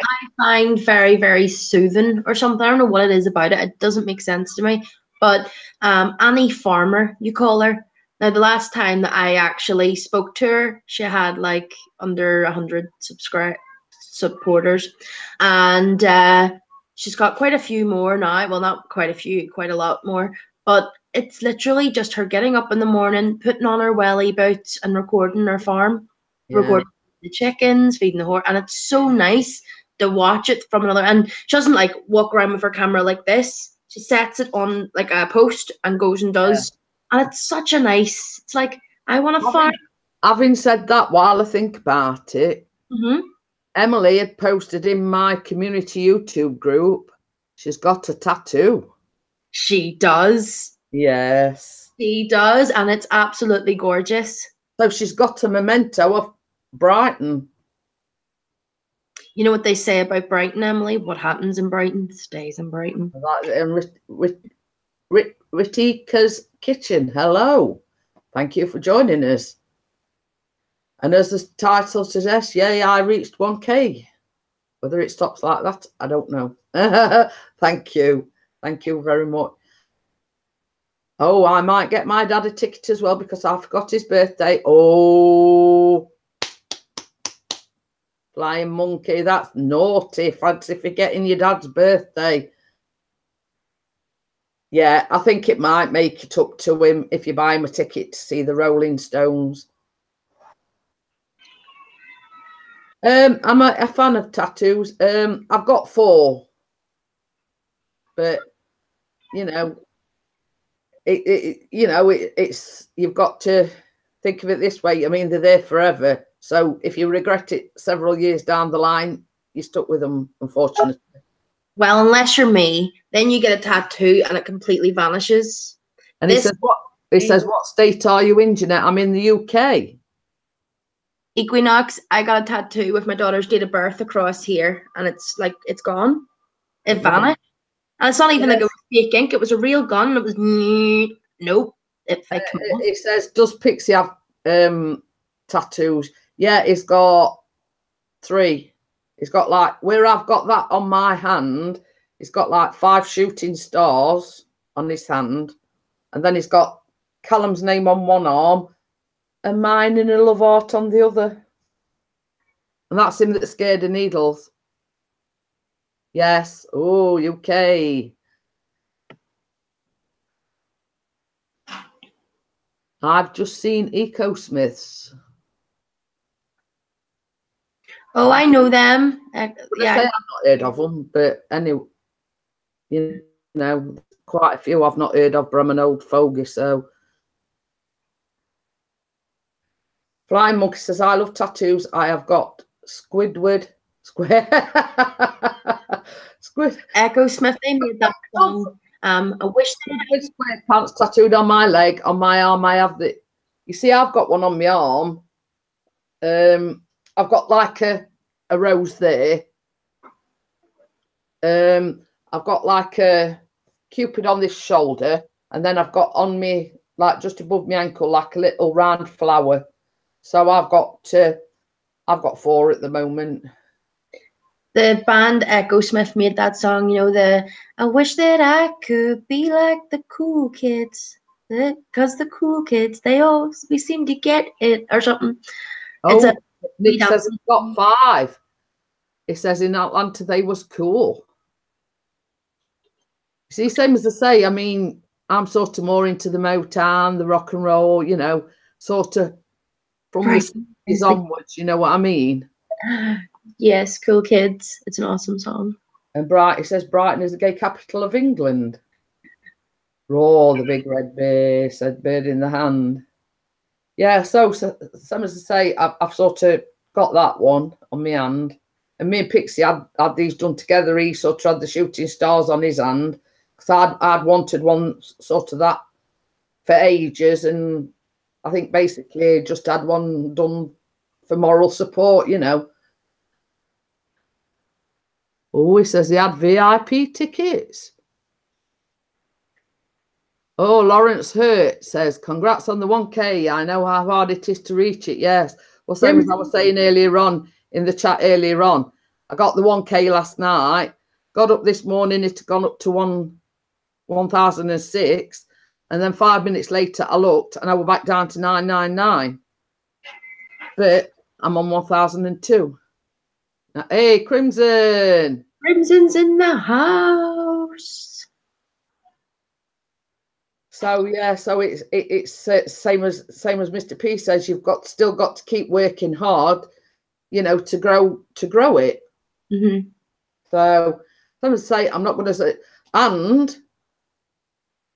Speaker 2: I find very, very soothing or something? I don't know what it is about it. It doesn't make sense to me. But Annie Farmer, you call her. Now, the last time that I actually spoke to her, she had like under 100 supporters. And she's got quite a few more now. Well, not quite a few, quite a lot more. But it's literally just her getting up in the morning, putting on her welly boots and recording her farm. Yeah. Recording the chickens, feeding the horse. And it's so nice to watch it from another. And she doesn't like walk around with her camera like this. She sets it on like a post and goes and does. Yeah. And it's such a nice, it's like, I want to farm.
Speaker 1: Having said that, while I think about it, Emily had posted in my community YouTube group, she's got a tattoo.
Speaker 2: She does.
Speaker 1: Yes.
Speaker 2: She does, and it's absolutely gorgeous.
Speaker 1: So she's got a memento of Brighton.
Speaker 2: You know what they say about Brighton, Emily? What happens in Brighton stays in Brighton.
Speaker 1: And Ritika's Kitchen, hello. Thank you for joining us. And as the title suggests, yay, I reached 1K. Whether it stops like that, I don't know. Thank you. Thank you very much. Oh, I might get my dad a ticket as well because I forgot his birthday. Oh, Flying Monkey, that's naughty. Fancy forgetting your dad's birthday. Yeah, I think it might make it up to him if you buy him a ticket to see the Rolling Stones. I'm a fan of tattoos. I've got 4, but you know, it's you've got to think of it this way. I mean, they're there forever. So if you regret it several years down the line, you're stuck with them, unfortunately.
Speaker 2: Well, unless you're me, then you get a tattoo and it completely vanishes.
Speaker 1: And it says what? It says, what state are you in, Jeanette? I'm in the UK.
Speaker 2: Equinox, I got a tattoo with my daughter's date of birth across here, and it's like, it's gone. It vanished. And it's not even like it was fake ink. It was a real gun. It was, nope.
Speaker 1: It says, does Pixie have tattoos? Yeah, it's got 3. It's got like, where I've got that on my hand, it's got like 5 shooting stars on his hand. And then he's got Callum's name on one arm and mine in a love heart on the other. And that's him that's scared of needles. Yes. Oh, UK. I've just seen Ecosmiths.
Speaker 2: Oh, I know them.
Speaker 1: Yeah, I've not heard of them, but anyway, you know, quite a few I've not heard of, but I'm an old fogey, so. Flying Monkey says, I love tattoos. I have got Squidward.
Speaker 2: Echo Smith, they made that song. I wish they had
Speaker 1: square pants tattooed on my leg, on my arm. I have the, you see, I've got one on my arm. I've got like a rose there. I've got like a Cupid on this shoulder, and then I've got on me, like just above my ankle, like a little round flower. So I've got 4 at the moment.
Speaker 2: The band Echo Smith made that song, you know, I wish that I could be like the cool kids, because the cool kids, we seem to get it, or something.
Speaker 1: Oh, Nick says he's got 5. It says in Atlanta they was cool. See, same as I say, I mean, I'm sort of more into the Motown, the rock and roll, you know, sort of from
Speaker 2: Right.
Speaker 1: the 60s onwards, you know what I mean?
Speaker 2: Yes, Cool Kids. It's an awesome song.
Speaker 1: And it says Brighton is the gay capital of England. Roar the big red bear, said bird in the hand. Yeah, so some as I say, I've sort of got that one on my hand. And me and Pixie had these done together. He sort of had the shooting stars on his hand. Because I'd wanted one sort of that for ages. And I think basically just had one done for moral support, you know. Oh, he says he had VIP tickets. Oh, Lawrence Hurt says, congrats on the 1K. I know how hard it is to reach it. Yes. Well, same as I was saying earlier on in the chat earlier on. I got the 1K last night. Got up this morning. It had gone up to 1,006. And then 5 minutes later, I looked and I was back down to 999. But I'm on 1,002. Now, hey, Crimson.
Speaker 2: Crimson's in the house.
Speaker 1: So yeah, so it's same as Mr. P says. You've still got to keep working hard, you know, to grow it.
Speaker 2: Mm-hmm.
Speaker 1: So let me say, I'm not going to say. And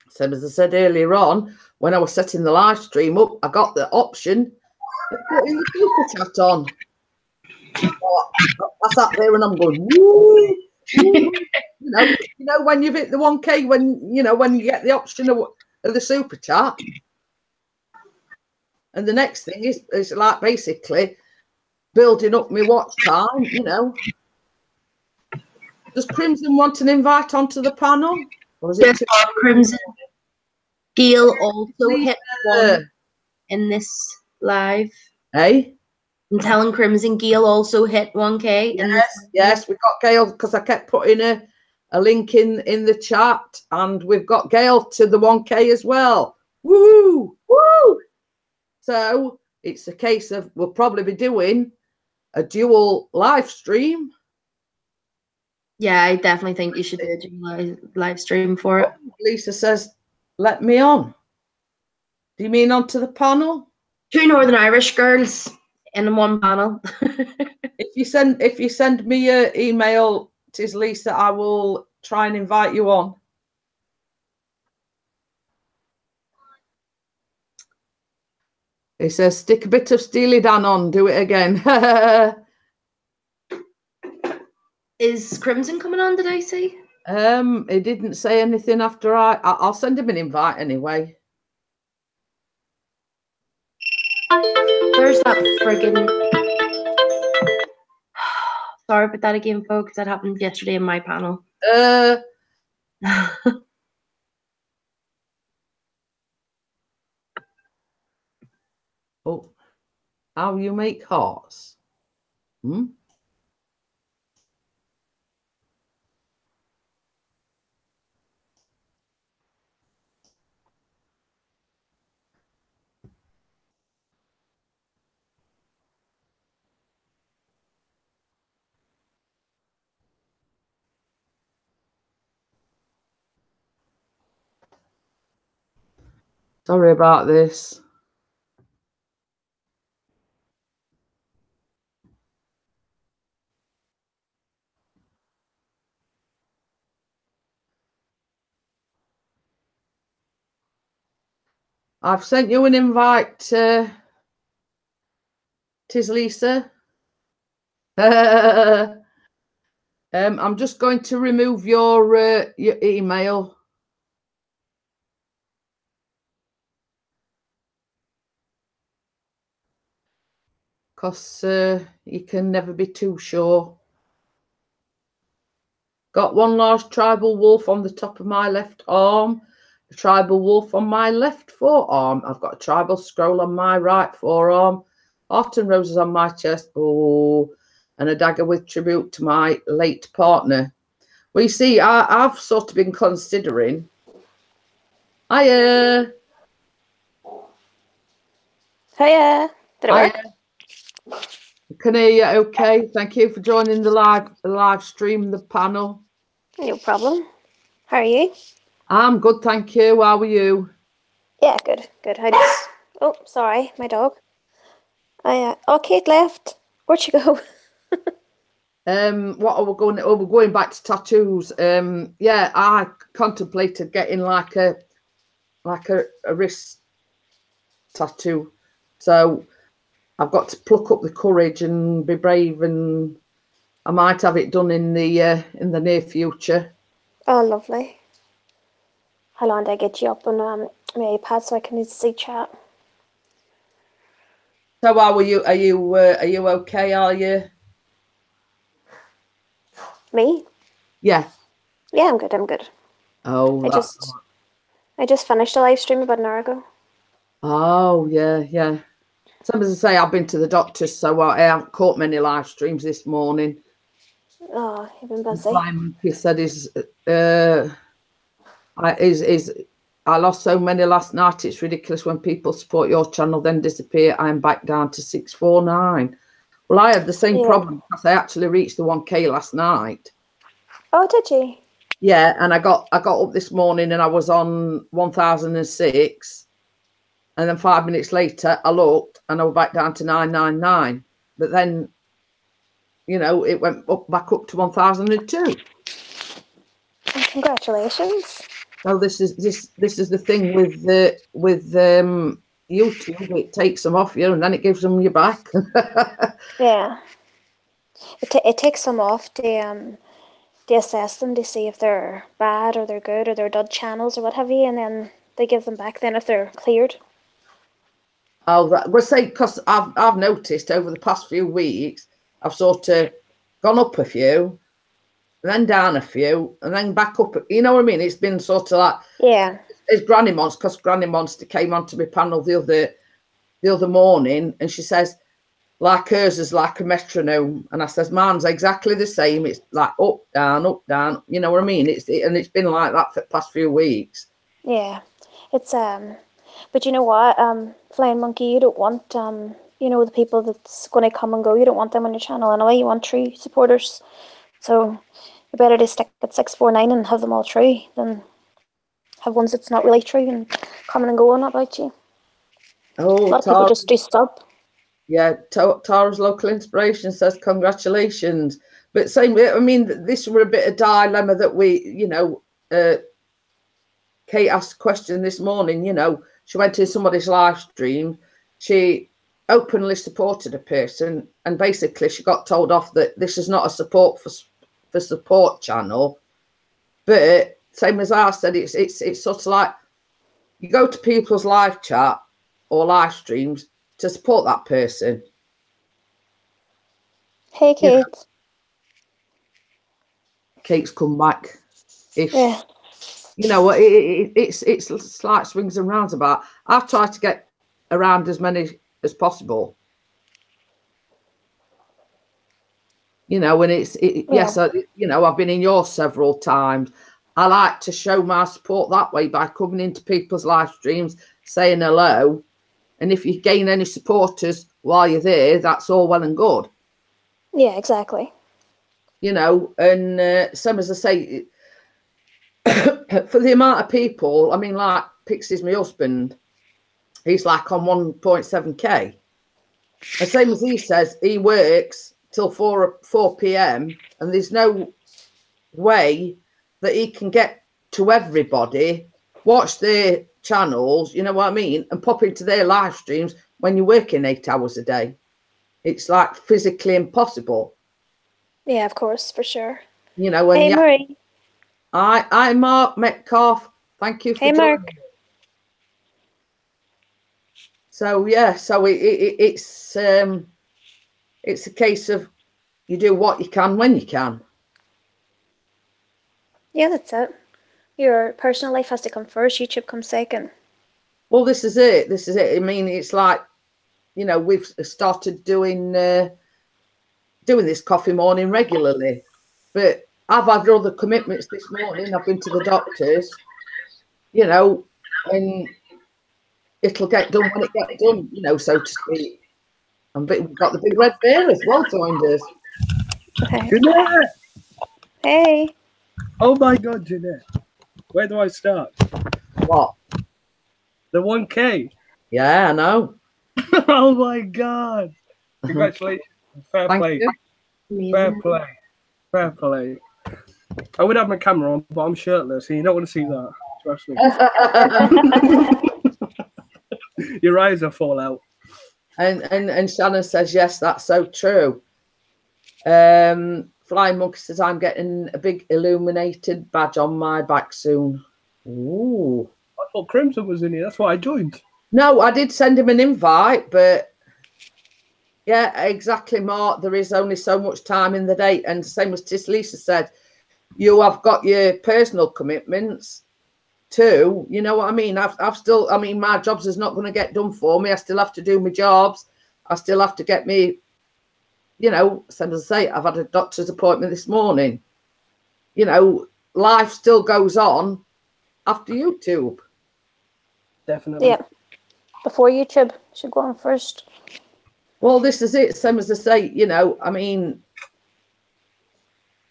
Speaker 1: same as I said earlier on, when I was setting the live stream up, I got the option of putting the super chat on. I sat there and I'm going, woo, woo. You know, when you've hit the 1K, when you get the option of the super chat. And the next thing is like basically building up my watch time, you know. Does Crimson want an invite onto the panel? Or is it
Speaker 2: Crimson? Gail also hit one in this live.
Speaker 1: Hey?
Speaker 2: I'm telling Crimson Gail also hit 1K.
Speaker 1: Yes, we got Gail because I kept putting a link in the chat, and we've got Gail to the 1K as well. Woo! Woo! So it's a case of we'll probably be doing a dual live stream.
Speaker 2: Yeah, I definitely think you should do a dual live stream for it.
Speaker 1: Lisa says, let me on. Do you mean onto the panel?
Speaker 2: 2 Northern Irish girls in one panel.
Speaker 1: If you send me your email, tis Lisa, I will try and invite you on. It says, stick a bit of Steely Dan on, do it again.
Speaker 2: Is Crimson coming on, did I see?
Speaker 1: He didn't say anything after I'll send him an invite anyway.
Speaker 2: There's that friggin'... Sorry about that again, folks. That happened yesterday in my panel.
Speaker 1: Oh, how you make hearts? Sorry about this. I've sent you an invite, tis Lisa. I'm just going to remove your email. Because you can never be too sure. Got one large tribal wolf on the top of my left arm, a tribal wolf on my left forearm. I've got a tribal scroll on my right forearm, heart and roses on my chest. Oh, and a dagger with tribute to my late partner. Well, you see, I've sort of been considering. Hiya.
Speaker 3: Hiya. Did it work?
Speaker 1: Can hear you okay. Thank you for joining the live stream, the panel.
Speaker 3: No problem. How are you?
Speaker 1: I'm good, thank you. How are you?
Speaker 3: Yeah, good, good. I just. Oh, sorry, my dog. Oh, Kate left. Where'd she go?
Speaker 1: What are we going? Oh, we're going back to tattoos. Yeah, I contemplated getting like a wrist tattoo. So I've got to pluck up the courage and be brave, and I might have it done in the near future.
Speaker 3: Oh, lovely. How long did I get you up on my iPad so I can see chat?
Speaker 1: So how are you? Are you okay? Are you?
Speaker 3: Me?
Speaker 1: Yeah.
Speaker 3: Yeah, I'm good. I'm good.
Speaker 1: Oh,
Speaker 3: I just I just finished a live stream about an hour ago.
Speaker 1: oh, yeah, yeah. Some as I say, I've been to the doctors, so I haven't caught many live streams this morning.
Speaker 3: Oh, you've been busy.
Speaker 1: Simon, he said I lost so many last night. It's ridiculous when people support your channel then disappear. I'm back down to 649. Well, I had the same
Speaker 3: Yeah.
Speaker 1: problem because I actually reached the 1K last night.
Speaker 3: Oh, did you?
Speaker 1: Yeah, and I got up this morning and I was on 1006, and then 5 minutes later I looked and I was back down to 999. But then, it went back up to 1002.
Speaker 3: Oh, congratulations.
Speaker 1: So this is the thing with YouTube. It takes them off you and then it gives them you back.
Speaker 3: Yeah. It takes some off to assess them to see if they're bad or they're good or they're dud channels or what have you, and then they give them back then if they're cleared.
Speaker 1: Oh, we'll say because I've noticed over the past few weeks I've sort of gone up a few, then down a few, and then back up. You know what I mean? It's been sort of like it's Granny Monster, because Granny Monster came onto my panel the other morning, and she says like hers is like a metronome, and I says mine's exactly the same. It's like up down. You know what I mean? And it's been like that for the past few weeks.
Speaker 3: Yeah, it's but you know what, Flying Monkey, you don't want the people that's going to come and go. You don't want them on your channel anyway. You want true supporters. So you better to stick at 649 and have them all true than have ones that's not really true and coming and going about you.
Speaker 1: Oh,
Speaker 3: a lot of people just do sub.
Speaker 1: Yeah, Tara's local inspiration says congratulations. But same, I mean, this were a bit of dilemma that Kate asked a question this morning. She went to somebody's live stream. She openly supported a person, and basically she got told off that this is not a support for support channel. But same as I said, it's sort of like you go to people's live chat or live streams to support that person.
Speaker 3: Hey, Kate.
Speaker 1: Kate's come back.
Speaker 3: Yeah.
Speaker 1: It's like swings and roundabouts. I've tried to get around as many as possible. And yes, I've been in yours several times. I like to show my support that way by coming into people's live streams, saying hello. And if you gain any supporters while you're there, that's all well and good.
Speaker 3: Yeah, exactly.
Speaker 1: And some, as I say, for the amount of people, I mean, like Pixie's my husband, he's like on 1.7K. The same as he says, he works till 4 p.m. and there's no way that he can get to everybody, watch their channels, you know what I mean, and pop into their live streams when you're working 8 hours a day. It's like physically impossible.
Speaker 3: Yeah, of course, for sure.
Speaker 1: And
Speaker 3: hey, Marie.
Speaker 1: I Mark Metcalf. Thank you for joining.
Speaker 3: Mark.
Speaker 1: So yeah, so it's a case of you do what you can when you can.
Speaker 3: Yeah, that's it. Your personal life has to come first. YouTube comes second.
Speaker 1: Well, this is it. I mean, it's like, we've started doing this coffee morning regularly, but I've had other commitments this morning. I've been to the doctors, and it'll get done when it gets done, so to speak. And we've got the big red bear as well joined us.
Speaker 3: Okay.
Speaker 4: Jeanette!
Speaker 3: Hey.
Speaker 4: Oh my God, Jeanette. Where do I start?
Speaker 1: What?
Speaker 4: The 1K.
Speaker 1: Yeah, I know.
Speaker 4: Oh my God! Congratulations. Fair
Speaker 1: Thank
Speaker 4: play.
Speaker 1: you.
Speaker 4: Fair
Speaker 2: Amazing.
Speaker 4: play. Fair play. I would have my camera on, but I'm shirtless, and you don't want to see that. Trust me. Your eyes will fall out.
Speaker 1: And Shannon says, yes, that's so true. Flying Monkey says, I'm getting a big illuminated badge on my back soon. Ooh.
Speaker 4: I thought Crimson was in here. That's why I joined.
Speaker 1: No, I did send him an invite, but yeah, exactly, Mark. There is only so much time in the day. And same as Lisa said, you have got your personal commitments too. You know what I mean? I've still, I mean, my jobs is not going to get done for me. I still have to do my jobs. I still have to get me, you know, same as I say, I've had a doctor's appointment this morning. You know, life still goes on after YouTube.
Speaker 4: Definitely.
Speaker 3: Yeah. Before YouTube should go on first.
Speaker 1: Well, this is it. Same as I say, you know, I mean,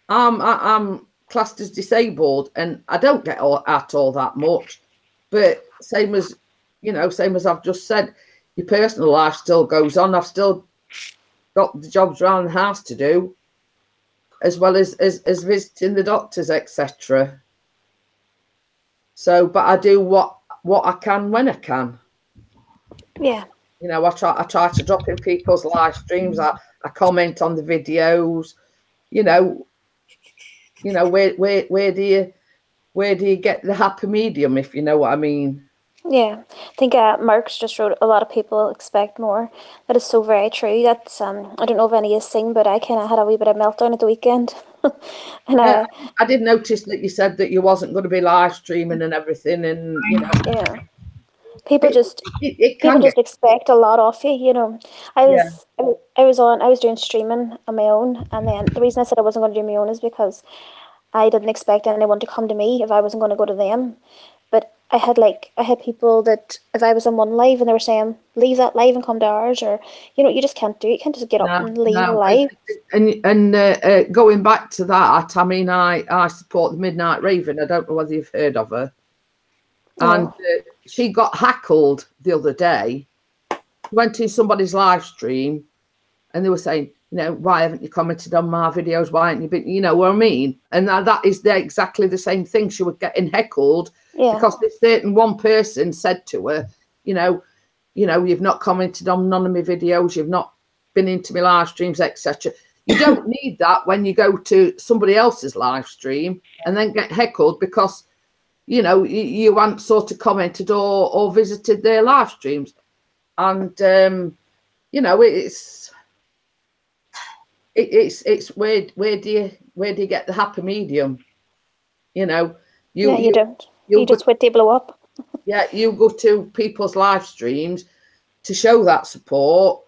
Speaker 1: I'm classed as disabled and I don't get at all that much. But same as, you know, same as I've just said, your personal life still goes on. I've still got the jobs around the house to do, as well as visiting the doctors, etc. So, but I do what I can when I can.
Speaker 3: Yeah.
Speaker 1: You know, I try to drop in people's live streams. I comment on the videos. You know, where do you get the happy medium, if you know what I mean?
Speaker 3: Yeah, I think Mark's just wrote, a lot of people expect more. That is so very true. That's I don't know if any of you sing, but I kind of had a wee bit of meltdown at the weekend. And
Speaker 1: Yeah, I did notice that you said that you wasn't going to be live streaming and everything, and you know,
Speaker 3: yeah, people just
Speaker 1: it
Speaker 3: people
Speaker 1: can get,
Speaker 3: just expect a lot of you. You know, I
Speaker 1: yeah.
Speaker 3: was doing streaming on my own, and then the reason I said I wasn't going to do my own is because I didn't expect anyone to come to me if I wasn't going to go to them. But I had people that if I was on one live and they were saying leave that live and come to ours, or you know, you just can't do it. You can't just get up and leave a live.
Speaker 1: And going back to that, I mean, I support the Midnight Raven. I don't know whether you've heard of her.
Speaker 3: No.
Speaker 1: And she got heckled the other day. Went in somebody's live stream, and they were saying, you know, why haven't you commented on my videos? Why haven't you been, you know what I mean? And that is exactly the same thing. She was getting heckled because this certain one person said to her, you know, you've not commented on none of my videos, you've not been into my live streams, etc. You don't need that when you go to somebody else's live stream and then get heckled because, you know, you haven't sort of commented or visited their live streams. And you know, it's where do you get the happy medium? You know,
Speaker 3: you don't. You just wait till blow up.
Speaker 1: Yeah, you go to people's live streams to show that support.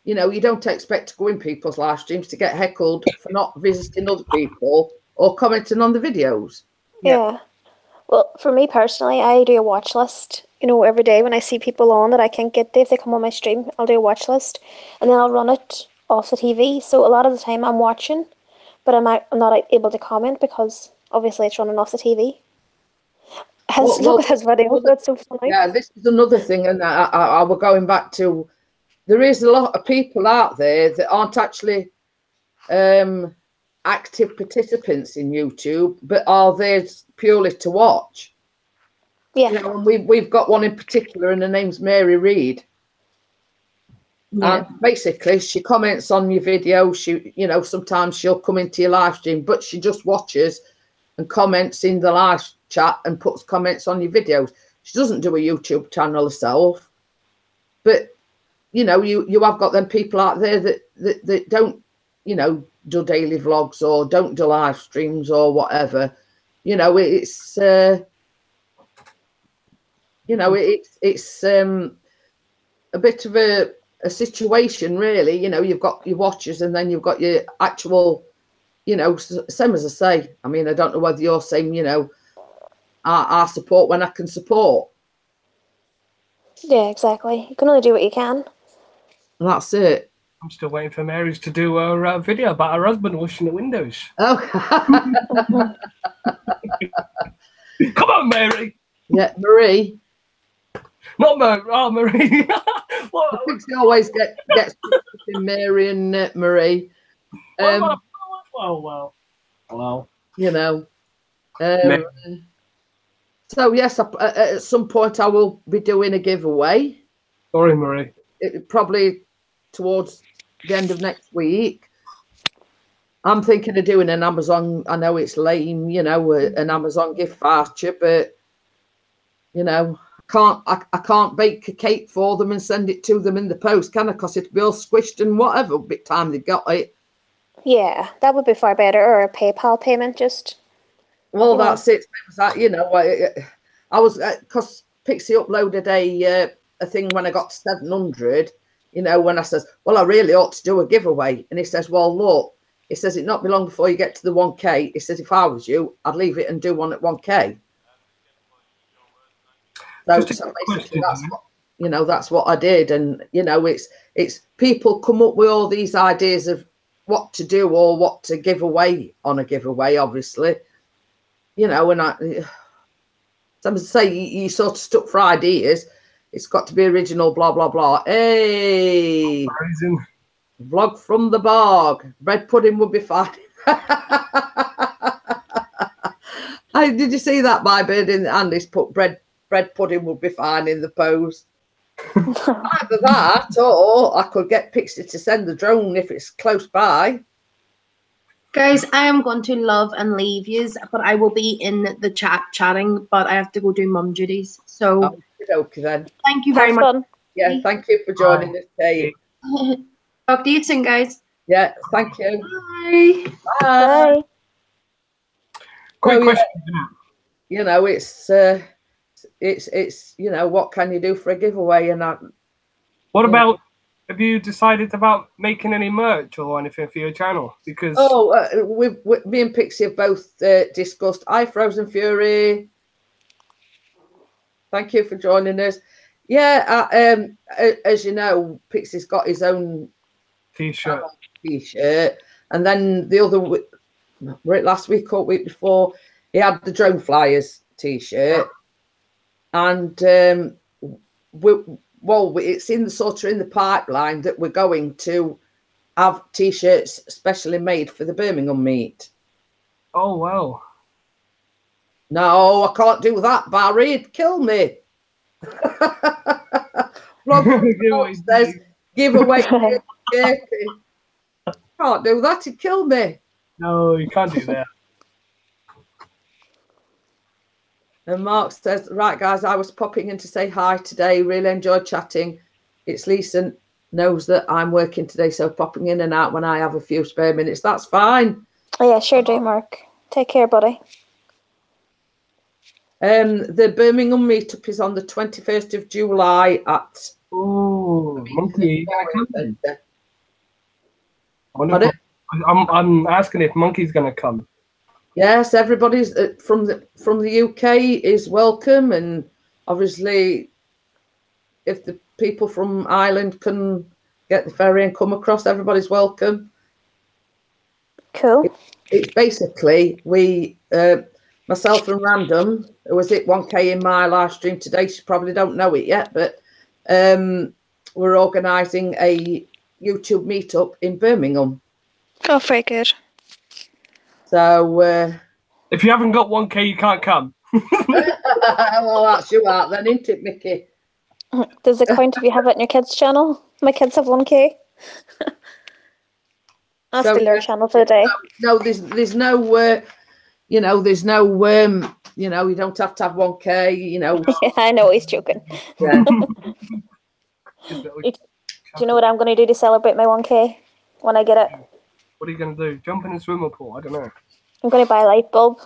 Speaker 1: You know, you don't expect to go in people's live streams to get heckled for not visiting other people or commenting on the videos.
Speaker 3: Yeah. Well, for me personally, I do a watch list. You know, every day when I see people on that I can't get to, if they come on my stream, I'll do a watch list, and then I'll run it off the TV. So a lot of the time I'm watching, but I'm not able to comment because obviously it's running off the TV. Look at his video. That's so funny.
Speaker 1: Yeah, this is another thing, and I were going back to. There is a lot of people out there that aren't actually active participants in YouTube, but are there purely to watch.
Speaker 3: Yeah.
Speaker 1: You know, and we've got one in particular, and her name's Mary Reed. Yeah. And basically, she comments on your video. She, you know, sometimes she'll come into your live stream, but she just watches and comments in the live chat and puts comments on your videos. She doesn't do a YouTube channel herself, but you know, you have got them people out there that don't, you know, do daily vlogs or don't do live streams or whatever. You know, it's you know, it's a bit of a situation, really. You know, you've got your watchers and then you've got your actual, you know, same as I say. I mean, I don't know whether you're saying, you know, I support when I can support.
Speaker 3: Yeah, exactly. You can only do what you can.
Speaker 1: And that's it.
Speaker 4: I'm still waiting for Mary's to do a video about her husband washing the windows.
Speaker 1: Oh.
Speaker 4: Come on, Mary.
Speaker 1: Yeah, Marie.
Speaker 4: Not Mary. Oh, Marie.
Speaker 1: I think she always gets between Mary and Marie.
Speaker 4: Well.
Speaker 1: You know. So yes, at some point I will be doing a giveaway.
Speaker 4: Sorry, Marie.
Speaker 1: Probably towards the end of next week. I'm thinking of doing an Amazon. I know it's lame, you know, an Amazon gift voucher, but you know, I can't bake a cake for them and send it to them in the post, can I? Because it'll be all squished and whatever by the time they got it.
Speaker 3: Yeah, that would be far better, or a PayPal payment, just.
Speaker 1: Well, that's it. You know, I was because Pixie uploaded a thing when I got to 700. You know, when I says, well, I really ought to do a giveaway, and he says, well, look, he says it not be long before you get to the 1K. He says if I was you, I'd leave it and do one at 1K. So basically, that's what, you know, that's what I did, and you know, it's people come up with all these ideas of what to do or what to give away on a giveaway, obviously. You know, and some say you sort of stuck for ideas. It's got to be original, blah, blah, blah. Hey, vlog from the bog. Bread pudding would be fine. Did you see that, my bird in Andy's put bread pudding would be fine in the post. Either that or I could get Pixie to send the drone if it's close by.
Speaker 2: Guys, I am going to love and leave yous, but I will be in the chat chatting, but I have to go do mum duties. So
Speaker 1: okay then.
Speaker 2: Thank you very much.
Speaker 1: Yeah, thank you for joining us, Kate.
Speaker 2: Talk to you soon, guys.
Speaker 1: Yeah, thank you.
Speaker 2: Bye.
Speaker 3: Bye.
Speaker 4: Quick question.
Speaker 1: You know, it's you know, what can you do for a giveaway? And
Speaker 4: what about, have you decided about making any merch or anything for your channel? Because
Speaker 1: me and Pixie have both discussed. Frozen Fury. Thank you for joining us. Yeah, as you know, Pixie's got his own
Speaker 4: t-shirt,
Speaker 1: and then the other last week or week before, he had the Drone Flyers t-shirt, and it's in the pipeline that we're going to have t-shirts specially made for the Birmingham meet.
Speaker 4: Oh wow!
Speaker 1: No, I can't do that, Barry. It'd kill me. Says giveaway. Can't do that. It'd kill me.
Speaker 4: No, you can't do that.
Speaker 1: And Mark says, right, guys, I was popping in to say hi today. Really enjoyed chatting. It's Lisa knows that I'm working today, so popping in and out when I have a few spare minutes. That's fine.
Speaker 3: Oh, yeah, sure do, Mark. Take care, buddy.
Speaker 1: The Birmingham meetup is on the 21st of July at
Speaker 4: Monkey. I'm asking if Monkey's going to come.
Speaker 1: Yes, everybody's from the UK is welcome, and obviously, if the people from Ireland can get the ferry and come across, everybody's welcome.
Speaker 3: Cool.
Speaker 1: It's basically myself and Random, who was at 1K in my live stream today. She probably don't know it yet, but we're organising a YouTube meetup in Birmingham.
Speaker 3: Oh, very good.
Speaker 1: So
Speaker 4: if you haven't got 1K, you can't come.
Speaker 1: Well, that's you out then, isn't it, Mickey?
Speaker 3: Does it count if you have it on your kids' channel? My kids have 1K. That's the their channel for the day.
Speaker 1: No, there's no you know, there's no you know, you don't have to have 1K, you know.
Speaker 3: Yeah, I know, he's joking.
Speaker 1: Yeah.
Speaker 3: Do you know what I'm going to do to celebrate my 1K when I get it?
Speaker 4: What are you going to do? Jump in a swimming pool? I don't know.
Speaker 3: I'm going to buy a light bulb.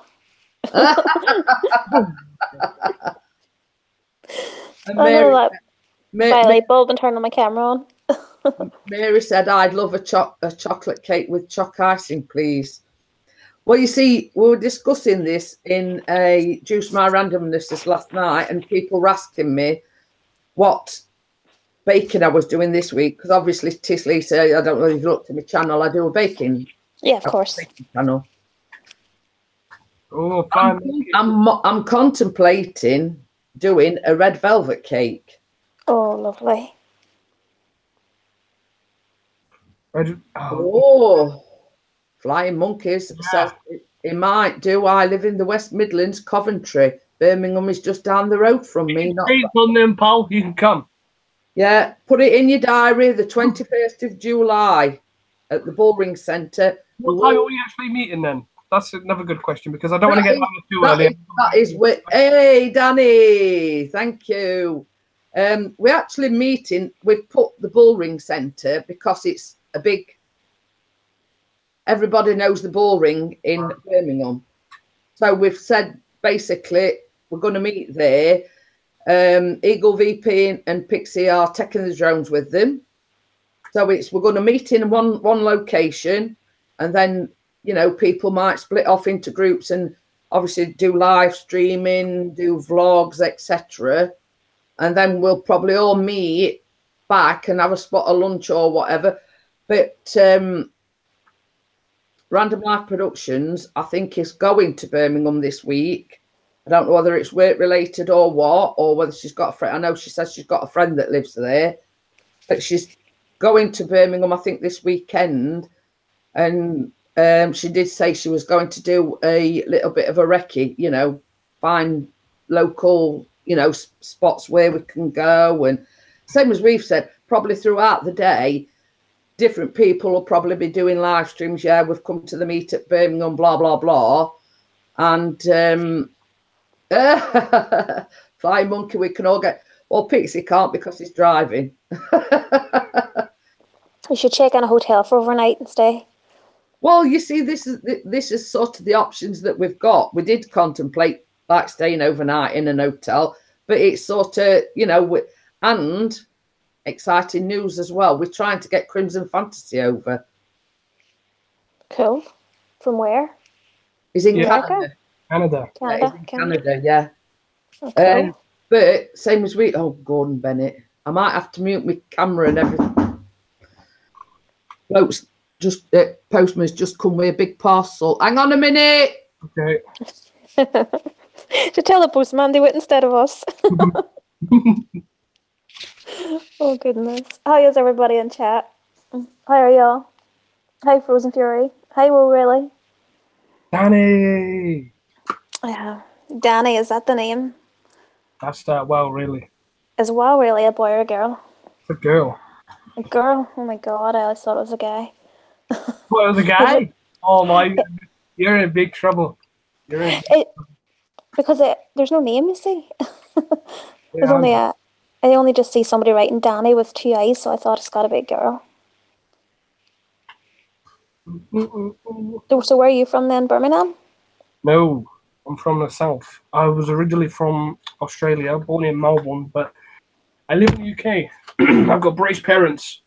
Speaker 3: Buy a light bulb and turn on my camera on.
Speaker 1: Mary said, I'd love a chocolate cake with choc icing, please. Well, you see, we were discussing this in a Juice My Randomness this last night, and people were asking me what baking I was doing this week, because obviously Tis Lisa, I don't know if you looked at my channel, I do a baking.
Speaker 3: Yeah, of course.
Speaker 1: Channel.
Speaker 4: Oh, fine.
Speaker 1: I'm contemplating doing a red velvet cake.
Speaker 3: Oh, lovely.
Speaker 1: Oh, Flying Monkeys says it might do. I live in the West Midlands, Coventry. Birmingham is just down the road from me. Not
Speaker 4: on them, pal. You can come.
Speaker 1: Yeah, put it in your diary, the 21st of July at the Bullring Centre.
Speaker 4: What time are we actually meeting then? That's another good question because I don't want to get too early.
Speaker 1: That is hey, Danny, thank you. We're actually meeting. We've put the Bullring Centre because it's a big. Everybody knows the Bullring in Birmingham, so we've said basically we're going to meet there. Eagle VP and Pixie are taking the drones with them, so we're going to meet in one location, and then people might split off into groups and obviously do live streaming, do vlogs, etc. And then we'll probably all meet back and have a spot of lunch or whatever. But Random Life Productions, I think, is going to Birmingham this week. I don't know whether it's work related or what, or whether she's got a friend. I know she says she's got a friend that lives there, but she's going to Birmingham, I think, this weekend. And she did say she was going to do a little bit of a recce, find local, spots where we can go. And same as we've said, probably throughout the day, different people will probably be doing live streams. Yeah, we've come to the meet at Birmingham, blah, blah, blah. And Flying Monkey, we can all get. Well, Pixie can't because he's driving.
Speaker 3: You should check on a hotel for overnight and stay.
Speaker 1: Well, you see, this is sort of the options that we've got. We did contemplate like staying overnight in an hotel, but it's sort of and exciting news as well. We're trying to get Crimson Fantasy over.
Speaker 3: Cool. From where?
Speaker 1: He's in
Speaker 3: America?
Speaker 1: Canada.
Speaker 3: Canada,
Speaker 1: yeah.
Speaker 3: Okay.
Speaker 1: But same as we. Oh, Gordon Bennett. I might have to mute my camera and everything. Folks, postman's just come with a big parcel. Hang on a minute.
Speaker 4: Okay.
Speaker 3: To tell the postman do it instead of us. Oh goodness. How is everybody in chat? How are y'all? Hi Frozen Fury. Hi Will Really.
Speaker 4: Danny.
Speaker 3: Yeah. Danny, is that the name?
Speaker 4: That's that. Well, really.
Speaker 3: Is Wow really a boy or a girl?
Speaker 4: It's a girl.
Speaker 3: A girl? Oh my god, I always thought it was a guy.
Speaker 4: What, it was a guy? Oh my, you're in big trouble.
Speaker 3: Because there's no name, you see. There's
Speaker 4: Yeah,
Speaker 3: only I only just see somebody writing Danny with 2 eyes, so I thought it's got to be a girl. So where are you from then, Birmingham?
Speaker 4: No, I'm from the south. I was originally from Australia, born in Melbourne, but I live in the UK. I've got British parents.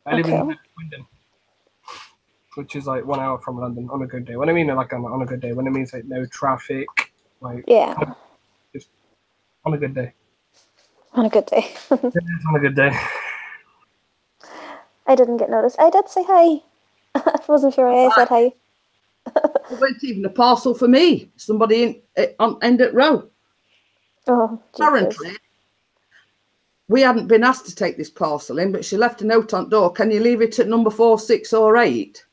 Speaker 4: I live in Swindon, which is like 1 hour from London on a good day. When I mean like on a good day, when it means like no traffic, like just on a good day.
Speaker 3: On a good day.
Speaker 4: It is on a good day.
Speaker 3: I didn't get noticed. I did say hi. I wasn't sure I said hi.
Speaker 1: It wasn't even a parcel for me. Somebody on end at row.
Speaker 3: Oh,
Speaker 1: apparently, we hadn't been asked to take this parcel in, but she left a note on the door. Can you leave it at number 4, 6, or 8?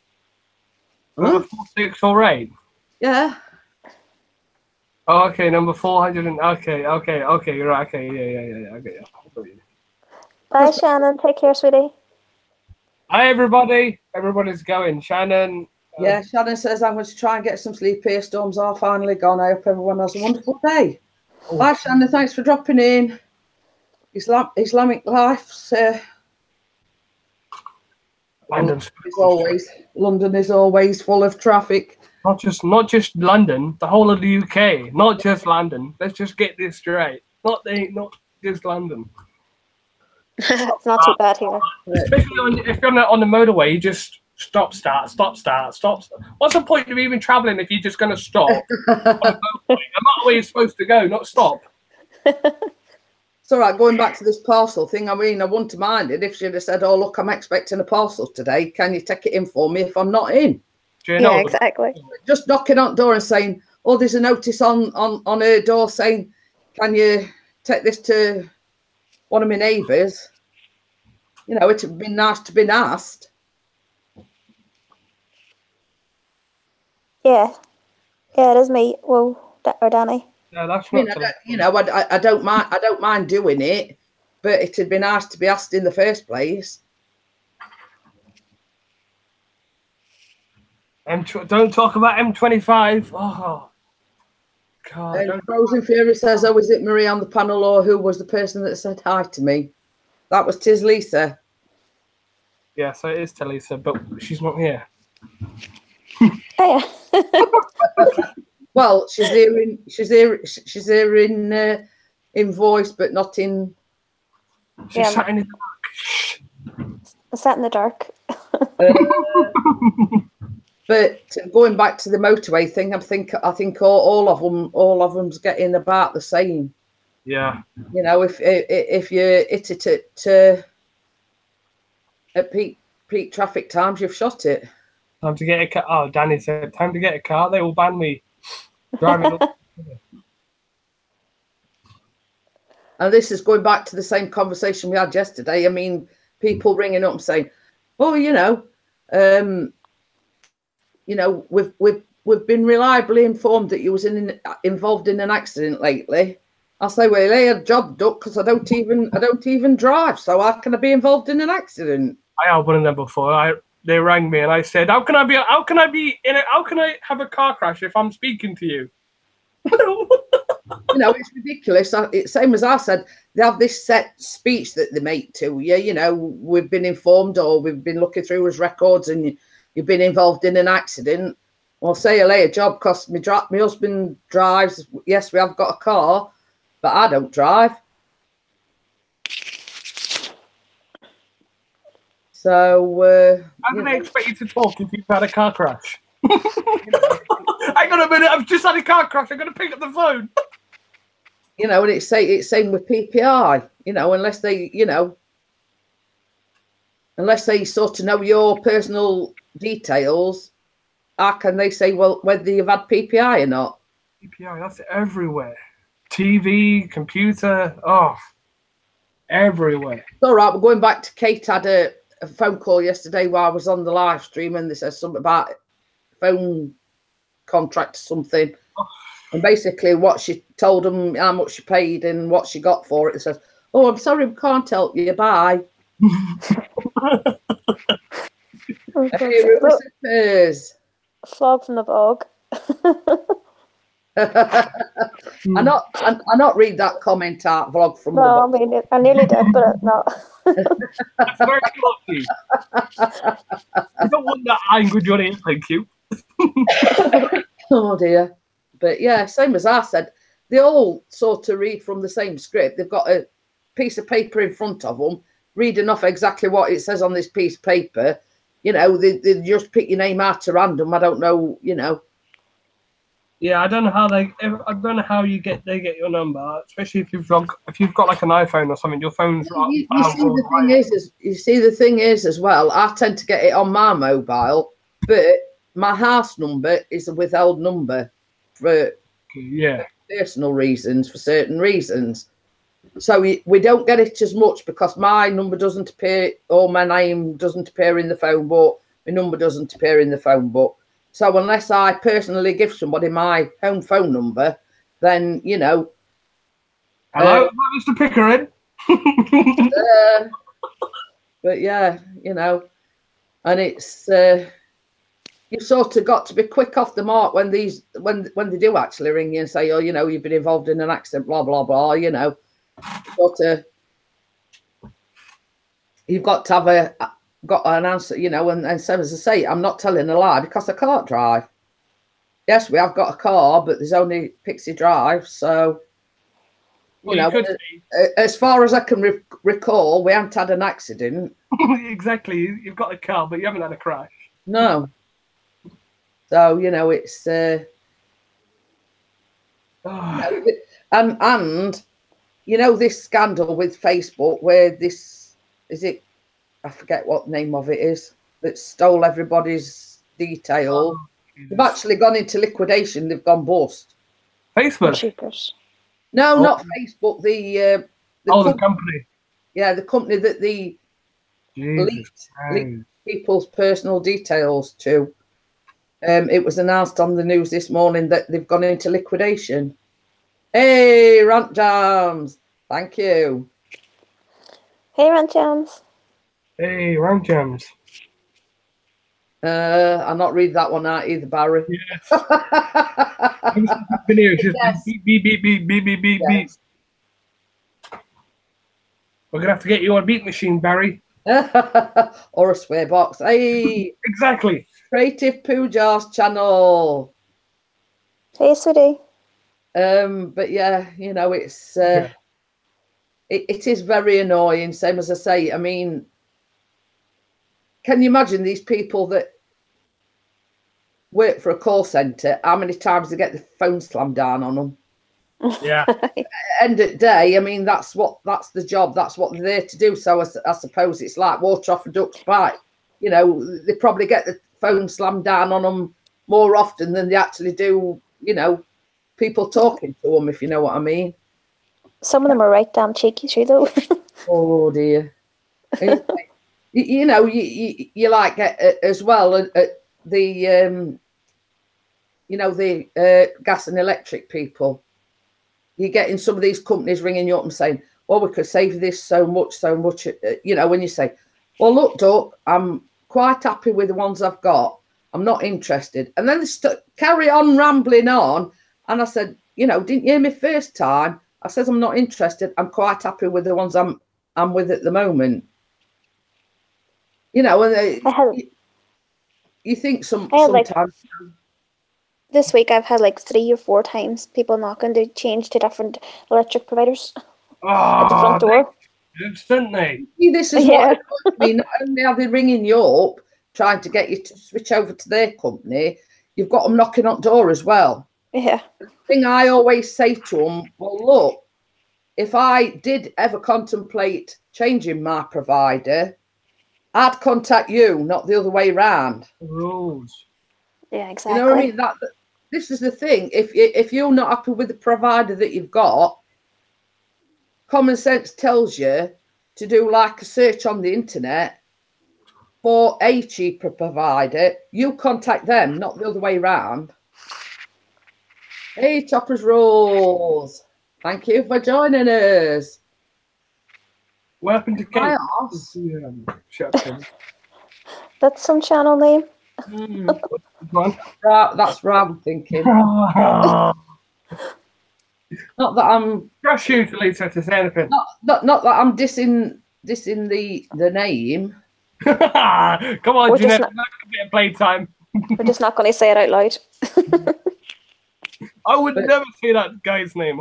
Speaker 4: Number 4, 6, or 8?
Speaker 1: Yeah.
Speaker 4: Oh, okay, number 400 and okay, you're right. Okay, yeah. Okay, yeah.
Speaker 3: Bye, Shannon. Take care, sweetie.
Speaker 4: Hi, everybody. Everybody's going. Shannon.
Speaker 1: Yeah, Shannon says I'm going to try and get some sleep here. Storms are finally gone. I hope everyone has a wonderful day. Oh. Bye, Shannon. Thanks for dropping in. Islamic Life's London is always full of traffic.
Speaker 4: Not just London, the whole of the UK. Not just London. Let's just get this straight. Not just London.
Speaker 3: It's not too bad here.
Speaker 4: Especially if you're on the motorway, you just stop, start. What's the point of even travelling if you're just going to stop? I'm not where you're supposed to go, not stop.
Speaker 1: It's all right, going back to this parcel thing, I mean, I wouldn't have minded if she'd have said, oh, look, I'm expecting a parcel today. Can you take it in for me if I'm not in?
Speaker 3: Yeah, exactly.
Speaker 1: Just knocking on the door and saying, or there's a notice on her door saying, can you take this to one of my neighbours? You know, it'd be nice to be asked.
Speaker 3: Yeah. Yeah, it is me. Whoa, or Danny.
Speaker 4: No, that's not.
Speaker 1: I don't mind. I don't mind doing it, but it'd be nice to be asked in the first place.
Speaker 4: Don't talk about M25. Oh, God.
Speaker 1: And Frozen Fury says, "Oh, is it Marie on the panel, or who was the person that said hi to me?" That was Tis Lisa.
Speaker 4: Yeah, so it is Talisa, but she's not here.
Speaker 3: Oh, yeah.
Speaker 1: Well, she's there in voice, but not in.
Speaker 4: She's sat in the dark.
Speaker 3: I sat in the dark.
Speaker 1: But going back to the motorway thing, I think all of them's getting about the same.
Speaker 4: Yeah.
Speaker 1: You know, if you hit it at peak traffic times, you've shot it.
Speaker 4: Time to get a car. Oh, Danny said, time to get a car. They will ban me driving up.
Speaker 1: And this is going back to the same conversation we had yesterday. I mean, people ringing up and saying, "Oh, we've been reliably informed that you was involved in an accident lately." I'll say, "Well, I had a job duck because I don't even drive, so how can I be involved in an accident?"
Speaker 4: I had one of them before. They rang me and I said, how can I have a car crash if I'm speaking to you?
Speaker 1: You know, it's ridiculous. It's same as I said. They have this set speech that they make to you. You know, we've been informed, or we've been looking through his records, and you've been involved in an accident. Well, say I lay a job because my husband drives. Yes, we have got a car, but I don't drive. So
Speaker 4: how can I expect you to talk if you've had a car crash? Hang on a minute, I've just had a car crash. I'm going to pick up the phone.
Speaker 1: You know, and it's same with PPI. You know, unless they sort of know your personal details, how can they say, well, whether you've had PPI or not?
Speaker 4: PPI, that's everywhere. TV, computer, everywhere.
Speaker 1: It's all right. We're going back to Kate. Had a phone call yesterday while I was on the live stream, and they said something about phone contract or something. And basically what she told them, how much she paid and what she got for it, says, "Oh, I'm sorry, we can't help you, bye."
Speaker 3: Flog from the bog.
Speaker 1: I not read that comment out, vlog from the bog.
Speaker 3: I mean, I nearly did, but no.
Speaker 4: That's very lucky. I don't want that angry Johnny, thank you.
Speaker 1: Oh dear. But yeah, same as I said, they all sort of read from the same script. They've got a piece of paper in front of them, reading off exactly what it says on this piece of paper. You know, they just pick your name out at random. I don't know, you know.
Speaker 4: Yeah, I don't know how they get your number, especially if you've got like an iPhone or something. Your phone's
Speaker 1: You see, the thing is as well, I tend to get it on my mobile, but my house number is a withheld number for personal reasons, for certain reasons. So we don't get it as much because my number doesn't appear, or my name doesn't appear in the phone book. My number doesn't appear in the phone book. So unless I personally give somebody my home phone number, then, you know.
Speaker 4: Hello, Mr. Pickering.
Speaker 1: But yeah, you know, and it's you've sort of got to be quick off the mark when they do actually ring you and say, "Oh, you know, you've been involved in an accident, blah blah blah." You know, you've got to have got an answer, you know. And so as I say, I'm not telling a lie because I can't drive. Yes, we have got a car, but there's only Pixie Drive, so. You know, as far as I can recall, we haven't had an accident.
Speaker 4: Exactly. You've got a car, but you haven't had a crash.
Speaker 1: No. So, you know, it's... and, you know, this scandal with Facebook where this... Is it... I forget what name of it is. That stole everybody's detail. They've actually gone into liquidation. They've gone bust.
Speaker 4: Facebook.
Speaker 3: Cheapers.
Speaker 1: No, not Facebook. The
Speaker 4: company.
Speaker 1: Yeah, the company that the leaked people's personal details to. It was announced on the news this morning that they've gone into liquidation. Hey, Rant Jams. Thank you.
Speaker 3: Hey, Rant Jams.
Speaker 4: Hey, Rant Jams.
Speaker 1: I'll not read that one out either, Barry.
Speaker 4: Yes. Just beep, beep, beep, beep, beep, beep, beep, beep. We're going to have to get you on a beat machine, Barry.
Speaker 1: Or a swear box. Hey.
Speaker 4: Exactly.
Speaker 1: Creative Poojar's channel.
Speaker 3: Hey, sweetie.
Speaker 1: But yeah, you know, it's it is very annoying. Same as I say. I mean, can you imagine these people that work for a call centre? How many times they get the phone slammed down on them?
Speaker 4: Yeah.
Speaker 1: End of the day, I mean, that's the job. That's what they're there to do. So I suppose it's like water off a duck's back. You know, they probably get the phone slammed down on them more often than they actually do, you know, people talking to them, if you know what I mean.
Speaker 3: Some of them are right damn cheeky too, though.
Speaker 1: Oh dear. You know, you like as well at the you know, the gas and electric people. You're getting some of these companies ringing you up and saying, well, we could save this so much, you know, when you say, well, look, Duck, I'm quite happy with the ones I've got. I'm not interested. And then they carry on rambling on. And I said, you know, didn't you hear me first time? I said, I'm not interested. I'm quite happy with the ones I'm with at the moment. You know, and you think sometimes.
Speaker 3: This week I've had like 3 or 4 times people knocking to change to different electric providers at the front door.
Speaker 4: Instantly.
Speaker 1: This is what I mean. Not only are they ringing you up, trying to get you to switch over to their company, you've got them knocking on the door as well.
Speaker 3: Yeah.
Speaker 1: The thing I always say to them, well, look, if I did ever contemplate changing my provider, I'd contact you, not the other way around.
Speaker 4: Rules.
Speaker 3: Yeah, exactly.
Speaker 1: You know what I mean? This is the thing. If you're not happy with the provider that you've got, common sense tells you to do like a search on the internet for a cheaper provider. You contact them, not the other way around. Hey, Choppers Rolls. Thank you for joining us.
Speaker 4: What happened to Kate?
Speaker 1: That's
Speaker 3: some channel name.
Speaker 1: That's what I'm thinking. Not that I'm
Speaker 4: just usually to say anything.
Speaker 1: Not that I'm dissing the name.
Speaker 4: Come on, Jeanette, that could be a playtime.
Speaker 3: We're just not going to say it out loud.
Speaker 4: I would never say that guy's name.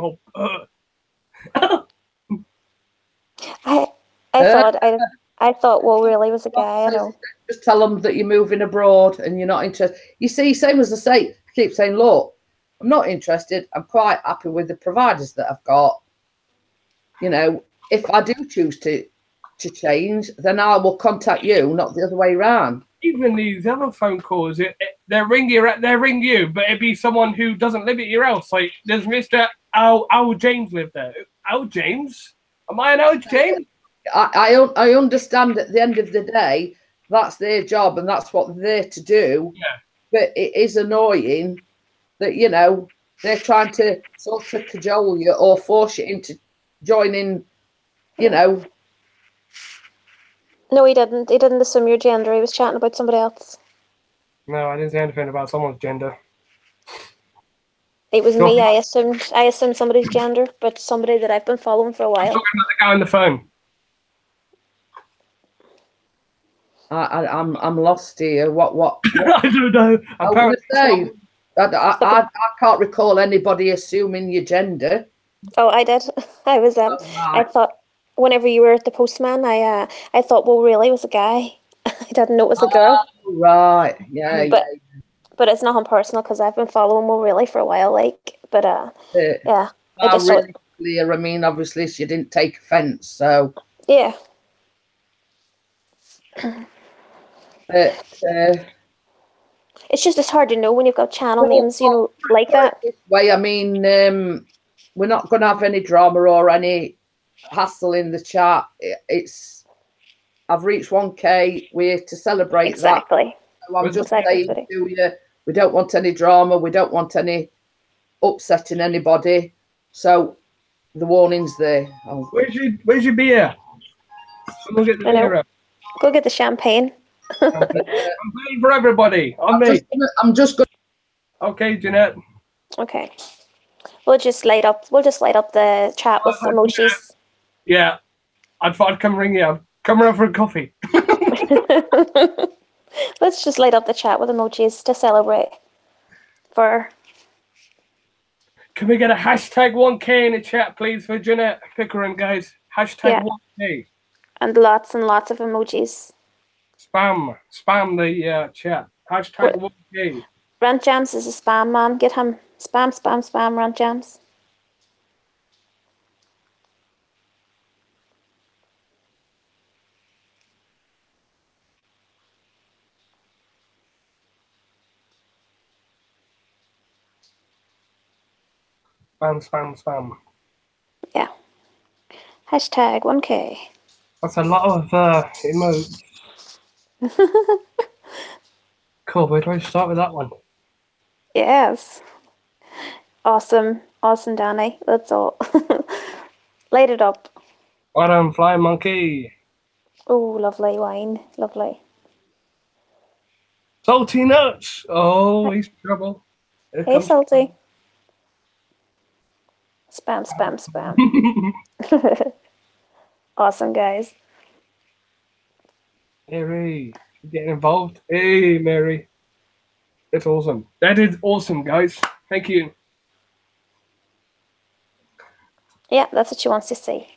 Speaker 3: I thought, well, really was a guy. I know.
Speaker 1: Just tell them that you're moving abroad and you're not interested. You see, same as I say, I keep saying, look, I'm not interested. I'm quite happy with the providers that I've got. You know, if I do choose to change, then I will contact you, not the other way around.
Speaker 4: Even these other phone calls, they ring you, but it'd be someone who doesn't live at your house. Like, there's Mr. Al James live there. Al James? Am I an Al James?
Speaker 1: I understand at the end of the day, that's their job and that's what they're there to do.
Speaker 4: Yeah.
Speaker 1: But it is annoying that, you know, they're trying to sort of cajole you or force you into joining, you know.
Speaker 3: No, he didn't. He didn't assume your gender. He was chatting about somebody else.
Speaker 4: No, I didn't say anything about someone's gender.
Speaker 3: It was me. I assumed somebody's gender, but somebody that I've been following for a while.
Speaker 4: I'm talking about the guy on the phone.
Speaker 1: I'm lost here. What?
Speaker 4: I don't know.
Speaker 1: I can't recall anybody assuming your gender.
Speaker 3: Oh, I did. I was I thought whenever you were at the postman, I thought, well, really, it was a guy. I didn't know it was a girl.
Speaker 1: Right. Yeah.
Speaker 3: But it's nothing personal because I've been following Will really for a while. Like, but yeah. I just
Speaker 1: really clear. I mean, obviously, she didn't take offence, so
Speaker 3: yeah.
Speaker 1: But
Speaker 3: It's just it's hard to know when you've got channel names, you know, like that.
Speaker 1: This way, I mean, we're not going to have any drama or any hassle in the chat. I've reached 1K. We're here to celebrate
Speaker 3: Exactly.
Speaker 1: that. So I'm just saying to you, we don't want any drama. We don't want any upsetting anybody. So the warning's there. Oh.
Speaker 4: Where's your beer? We'll get the beer up.
Speaker 3: Go get the champagne.
Speaker 4: Champagne for everybody.
Speaker 1: I'm just going.
Speaker 4: Okay, Jeanette.
Speaker 3: Okay. We'll just light up the chat with emojis.
Speaker 4: Yeah. I thought I'd come ring you up. Come around for a coffee.
Speaker 3: Let's just light up the chat with emojis to celebrate.
Speaker 4: Can we get a hashtag 1K in the chat, please, for Jeanette Pickering, guys? Hashtag 1K.
Speaker 3: And lots of emojis.
Speaker 4: Spam the chat. Hashtag 1K.
Speaker 3: Rant Jams is a spam man. Get him. Spam, Rant Jams.
Speaker 4: Spam.
Speaker 3: Yeah. Hashtag 1K.
Speaker 4: That's a lot of emotes. Cool, where do I start with that one?
Speaker 3: Yes. Awesome, Danny. That's all. Light it up.
Speaker 4: Well done, Flying Monkey.
Speaker 3: Oh, lovely wine. Lovely.
Speaker 4: Salty nuts. Oh, he's in trouble.
Speaker 3: Hey, Salty. Spam. Awesome, guys.
Speaker 4: Mary, you getting involved? Hey, Mary. It's awesome. That is awesome, guys. Thank you.
Speaker 3: Yeah, that's what she wants to see.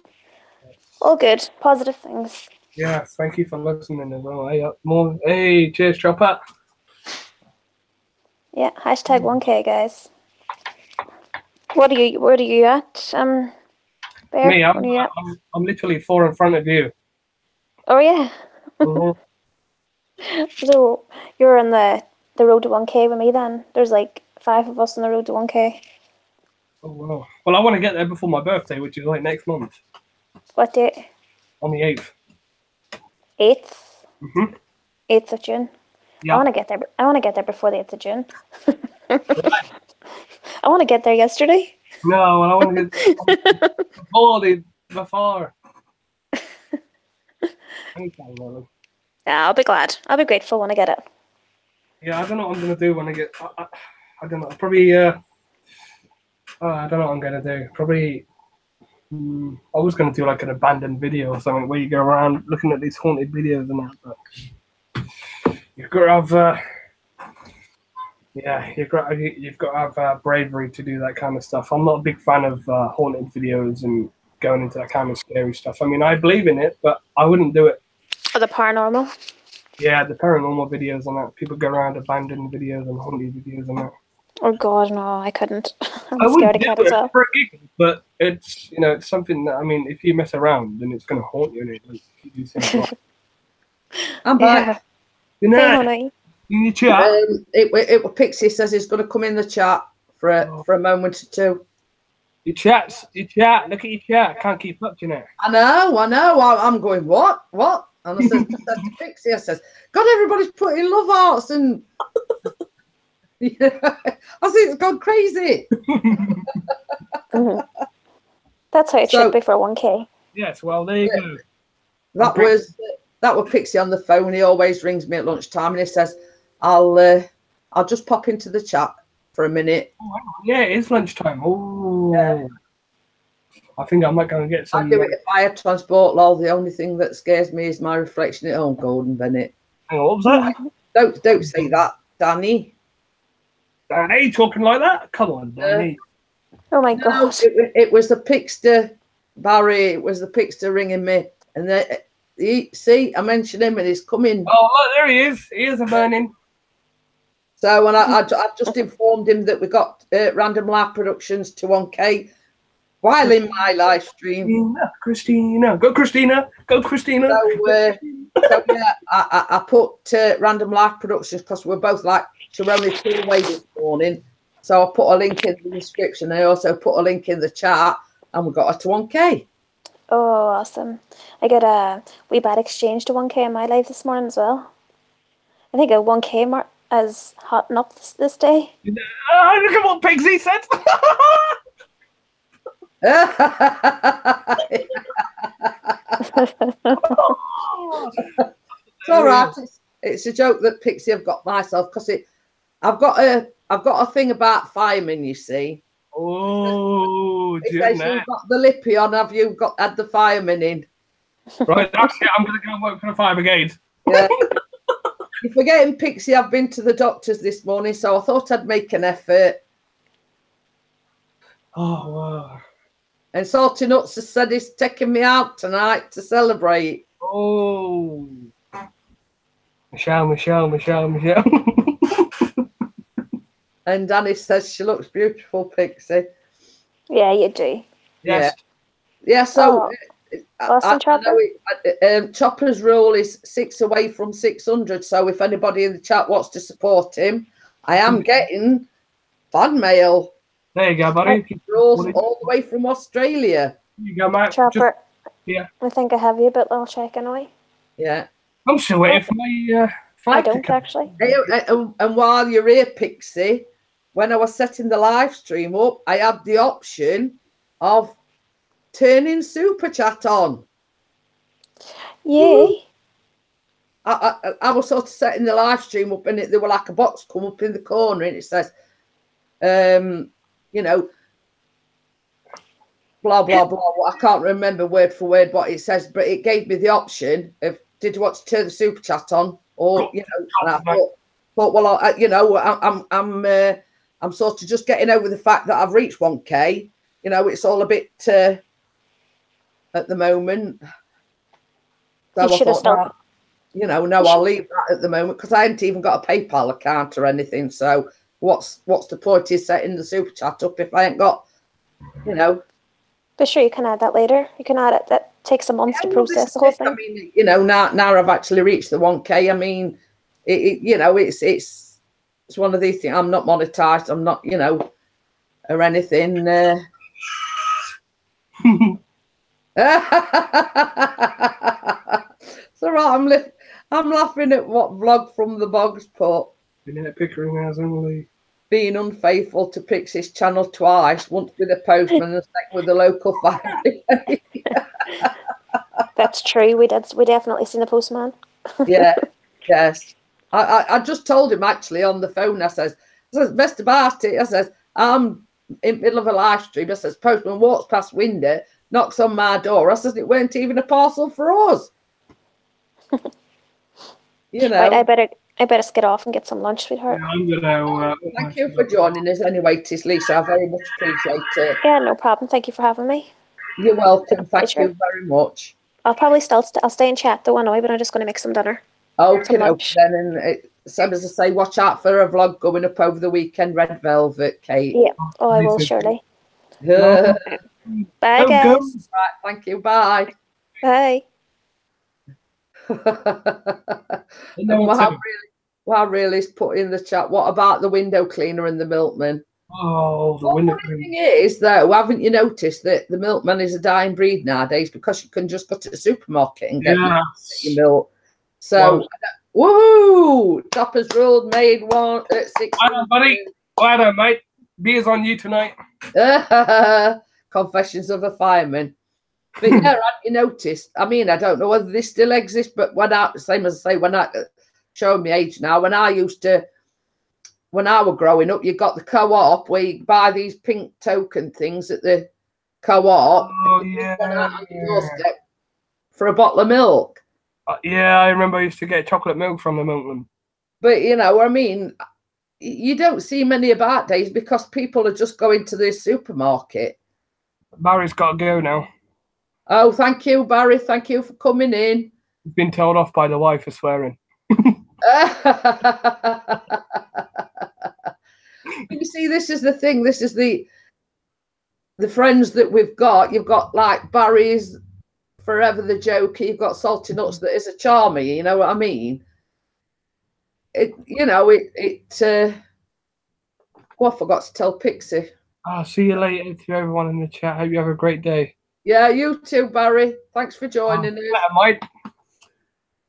Speaker 3: All good. Positive things.
Speaker 4: Yeah, thank you for listening as well. Hey, cheers, Chopper.
Speaker 3: Yeah, hashtag 1K, guys. Where are you at? Bear?
Speaker 4: Me, I'm literally 4 in front of you.
Speaker 3: Oh yeah.
Speaker 4: Mm-hmm.
Speaker 3: So you're on the road to 1K with me then? There's like 5 of us on the road to 1K.
Speaker 4: Oh wow. Well, I want to get there before my birthday, which is like next month.
Speaker 3: What date?
Speaker 4: On the 8th.
Speaker 3: 8th?
Speaker 4: Mm-hmm.
Speaker 3: 8th of June.
Speaker 4: Yeah.
Speaker 3: I want to get there before the 8th of June. I want to get there yesterday.
Speaker 4: No, I want to get before. Anytime, really.
Speaker 3: Yeah, I'll be glad. I'll be grateful when I get it.
Speaker 4: Yeah, I don't know what I'm going to do when I get... I don't know. Probably... I don't know what I'm going to do. Probably... I was going to do like an abandoned video or something where you go around looking at these haunted videos and that, but you've got to have... you've got to have bravery to do that kind of stuff. I'm not a big fan of haunted videos and going into that kind of scary stuff. I mean, I believe in it, but I wouldn't do it.
Speaker 3: Or the paranormal?
Speaker 4: Yeah, the paranormal videos and that. People go around abandoned videos and haunted videos and that.
Speaker 3: Oh God, no, I couldn't. I'm
Speaker 4: I
Speaker 3: scared
Speaker 4: would
Speaker 3: of
Speaker 4: do
Speaker 3: cats as well.
Speaker 4: it for a gig, but it's it's something that, I mean, if you mess around, then it's going to haunt you. Like, if you do things wrong.
Speaker 1: I'm back.
Speaker 4: You
Speaker 3: Hey,
Speaker 4: know,
Speaker 3: honey.
Speaker 4: in your chat.
Speaker 1: It Pixie says he's going to come in the chat for a moment or two.
Speaker 4: Your chat. Look at your chat. I can't keep up, you know.
Speaker 1: I know. I'm going, what? And I says to Pixie, I says, God, everybody's putting love hearts and yeah. I think it's gone crazy.
Speaker 3: That's how it should be for 1K.
Speaker 4: Yes, well, there you go.
Speaker 1: That was Pixie on the phone. He always rings me at lunchtime and he says, I'll just pop into the chat for a minute.
Speaker 4: Oh, yeah, it is lunchtime. Oh, yeah. I think I might go and get some.
Speaker 1: I do it if I have transport law. The only thing that scares me is my reflection at home, Gordon Bennett.
Speaker 4: Hang on, what was that?
Speaker 1: Don't say that, Danny.
Speaker 4: Danny talking like that? Come on, Danny.
Speaker 3: Oh my God.
Speaker 1: It was the Pixter, Barry. It was the Pixter ringing me, and see, I mentioned him, and he's coming.
Speaker 4: Oh, look, there he is. He is a burning.
Speaker 1: So, and I've just informed him that we got Random Live Productions to 1K. while in my live stream.
Speaker 4: Christina, go Christina, go Christina.
Speaker 1: So yeah, I put Random Life Productions because we're both like, she were only 2 away this morning. So I put a link in the description. I also put a link in the chat, and we got her to 1K.
Speaker 3: Oh, awesome. I got a wee bad exchange to 1K in my life this morning as well. I think a 1K mark is hotting up this day.
Speaker 4: Look at what Pigsy said.
Speaker 1: It's all right. It's a joke that Pixie have got myself because I've got a thing about firemen. You see.
Speaker 4: Oh,
Speaker 1: it says you've got the lippy on. Have you had the fireman in?
Speaker 4: Right, that's it. I'm going to go and work for the fire brigade.
Speaker 1: Yeah. You're forgetting, Pixie. I've been to the doctors this morning, so I thought I'd make an effort.
Speaker 4: Oh wow.
Speaker 1: And Salty Nuts has said he's taking me out tonight to celebrate.
Speaker 4: Oh. Michelle.
Speaker 1: And Danny says she looks beautiful, Pixie.
Speaker 3: Yeah, you do.
Speaker 4: Yes.
Speaker 1: Yeah, so
Speaker 3: Awesome, Chopper.
Speaker 1: Chopper's rule is 6 away from 600. So if anybody in the chat wants to support him, I am getting fan mail.
Speaker 4: There you go, buddy.
Speaker 1: Rules all the way from Australia.
Speaker 4: You go, mate.
Speaker 3: Chopper.
Speaker 4: Yeah.
Speaker 3: I think I have you, but I'll check anyway.
Speaker 1: Yeah.
Speaker 4: I'm still waiting for my flag.
Speaker 3: I don't actually.
Speaker 1: And while you're here, Pixie, when I was setting the live stream up, I had the option of turning super chat on.
Speaker 3: Yay.
Speaker 1: I was sort of setting the live stream up, and there were like a box come up in the corner, and it says, you know, blah blah blah. I can't remember word for word what it says, but it gave me the option of, did you want to turn the super chat on, or you know? And I thought well, you know, I'm sort of just getting over the fact that I've reached 1K. You know, it's all a bit at the moment. So
Speaker 3: You should have stopped.
Speaker 1: You know, no, I'll leave that at the moment because I haven't even got a PayPal account or anything. So what's the point is setting the super chat up if I ain't got, you know?
Speaker 3: But sure, you can add that later. You can add it. That takes a month to process the whole thing.
Speaker 1: I mean, you know, now I've actually reached the 1K. I mean, you know, it's one of these things. I'm not monetized. I'm not, you know, or anything. So right, I'm laughing at what Vlog from the Bogs put.
Speaker 4: Pickering has only
Speaker 1: Being unfaithful to Pixie's channel twice, once with a postman and second with the local fire.
Speaker 3: That's true. We definitely seen the postman.
Speaker 1: Yeah, yes. I just told him actually on the phone. I says best about it. I says I'm in the middle of a live stream. I says postman walks past window, knocks on my door. I says it weren't even a parcel for us. You know.
Speaker 3: Right, I better skid off and get some lunch, sweetheart.
Speaker 4: Yeah, I'm gonna.
Speaker 1: Thank you for joining us anyway, Tis Lisa. I very much appreciate it.
Speaker 3: Yeah, no problem. Thank you for having me.
Speaker 1: You're welcome. Thank you very much.
Speaker 3: I'll probably I'll stay in chat though anyway, but I'm just going to make some dinner.
Speaker 1: Okay, then. And so as I say, watch out for a vlog going up over the weekend. Red Velvet, Kate.
Speaker 3: Yeah. Oh, I will surely.
Speaker 1: Bye,
Speaker 3: guys.
Speaker 1: Right, thank you. Bye.
Speaker 3: Bye.
Speaker 1: Really's put in the chat, what about the window cleaner and the milkman?
Speaker 4: Oh, the window cleaner.
Speaker 1: The thing is, though, haven't you noticed that the milkman is a dying breed nowadays because you can just go to the supermarket and get your milk? So, woohoo! Chopper's ruled made one at 6.
Speaker 4: Well done, buddy. Well done, mate. Beer's on you tonight.
Speaker 1: Confessions of a Fireman. But yeah, you noticed. I mean, I don't know whether this still exists, but same as I say, when I showing my age now, when I were growing up, you got the co-op where you buy these pink token things at the co-op.
Speaker 4: Oh yeah.
Speaker 1: For a bottle of milk.
Speaker 4: Yeah, I remember I used to get chocolate milk from the milkman.
Speaker 1: But you know, I mean, you don't see many about days because people are just going to the supermarket.
Speaker 4: Barry's got to go now.
Speaker 1: Oh, thank you, Barry. Thank you for coming in.
Speaker 4: He's been told off by the wife for swearing.
Speaker 1: You see, this is the thing. This is the the friends that we've got, you've got like Barry's Forever the Joker, you've got Salty Nuts that is a charmer, you know what I mean? Well, I forgot to tell Pixie.
Speaker 4: I'll see you later to everyone in the chat. Hope you have a great day.
Speaker 1: Yeah, you too, Barry. Thanks for joining us.
Speaker 4: Mate.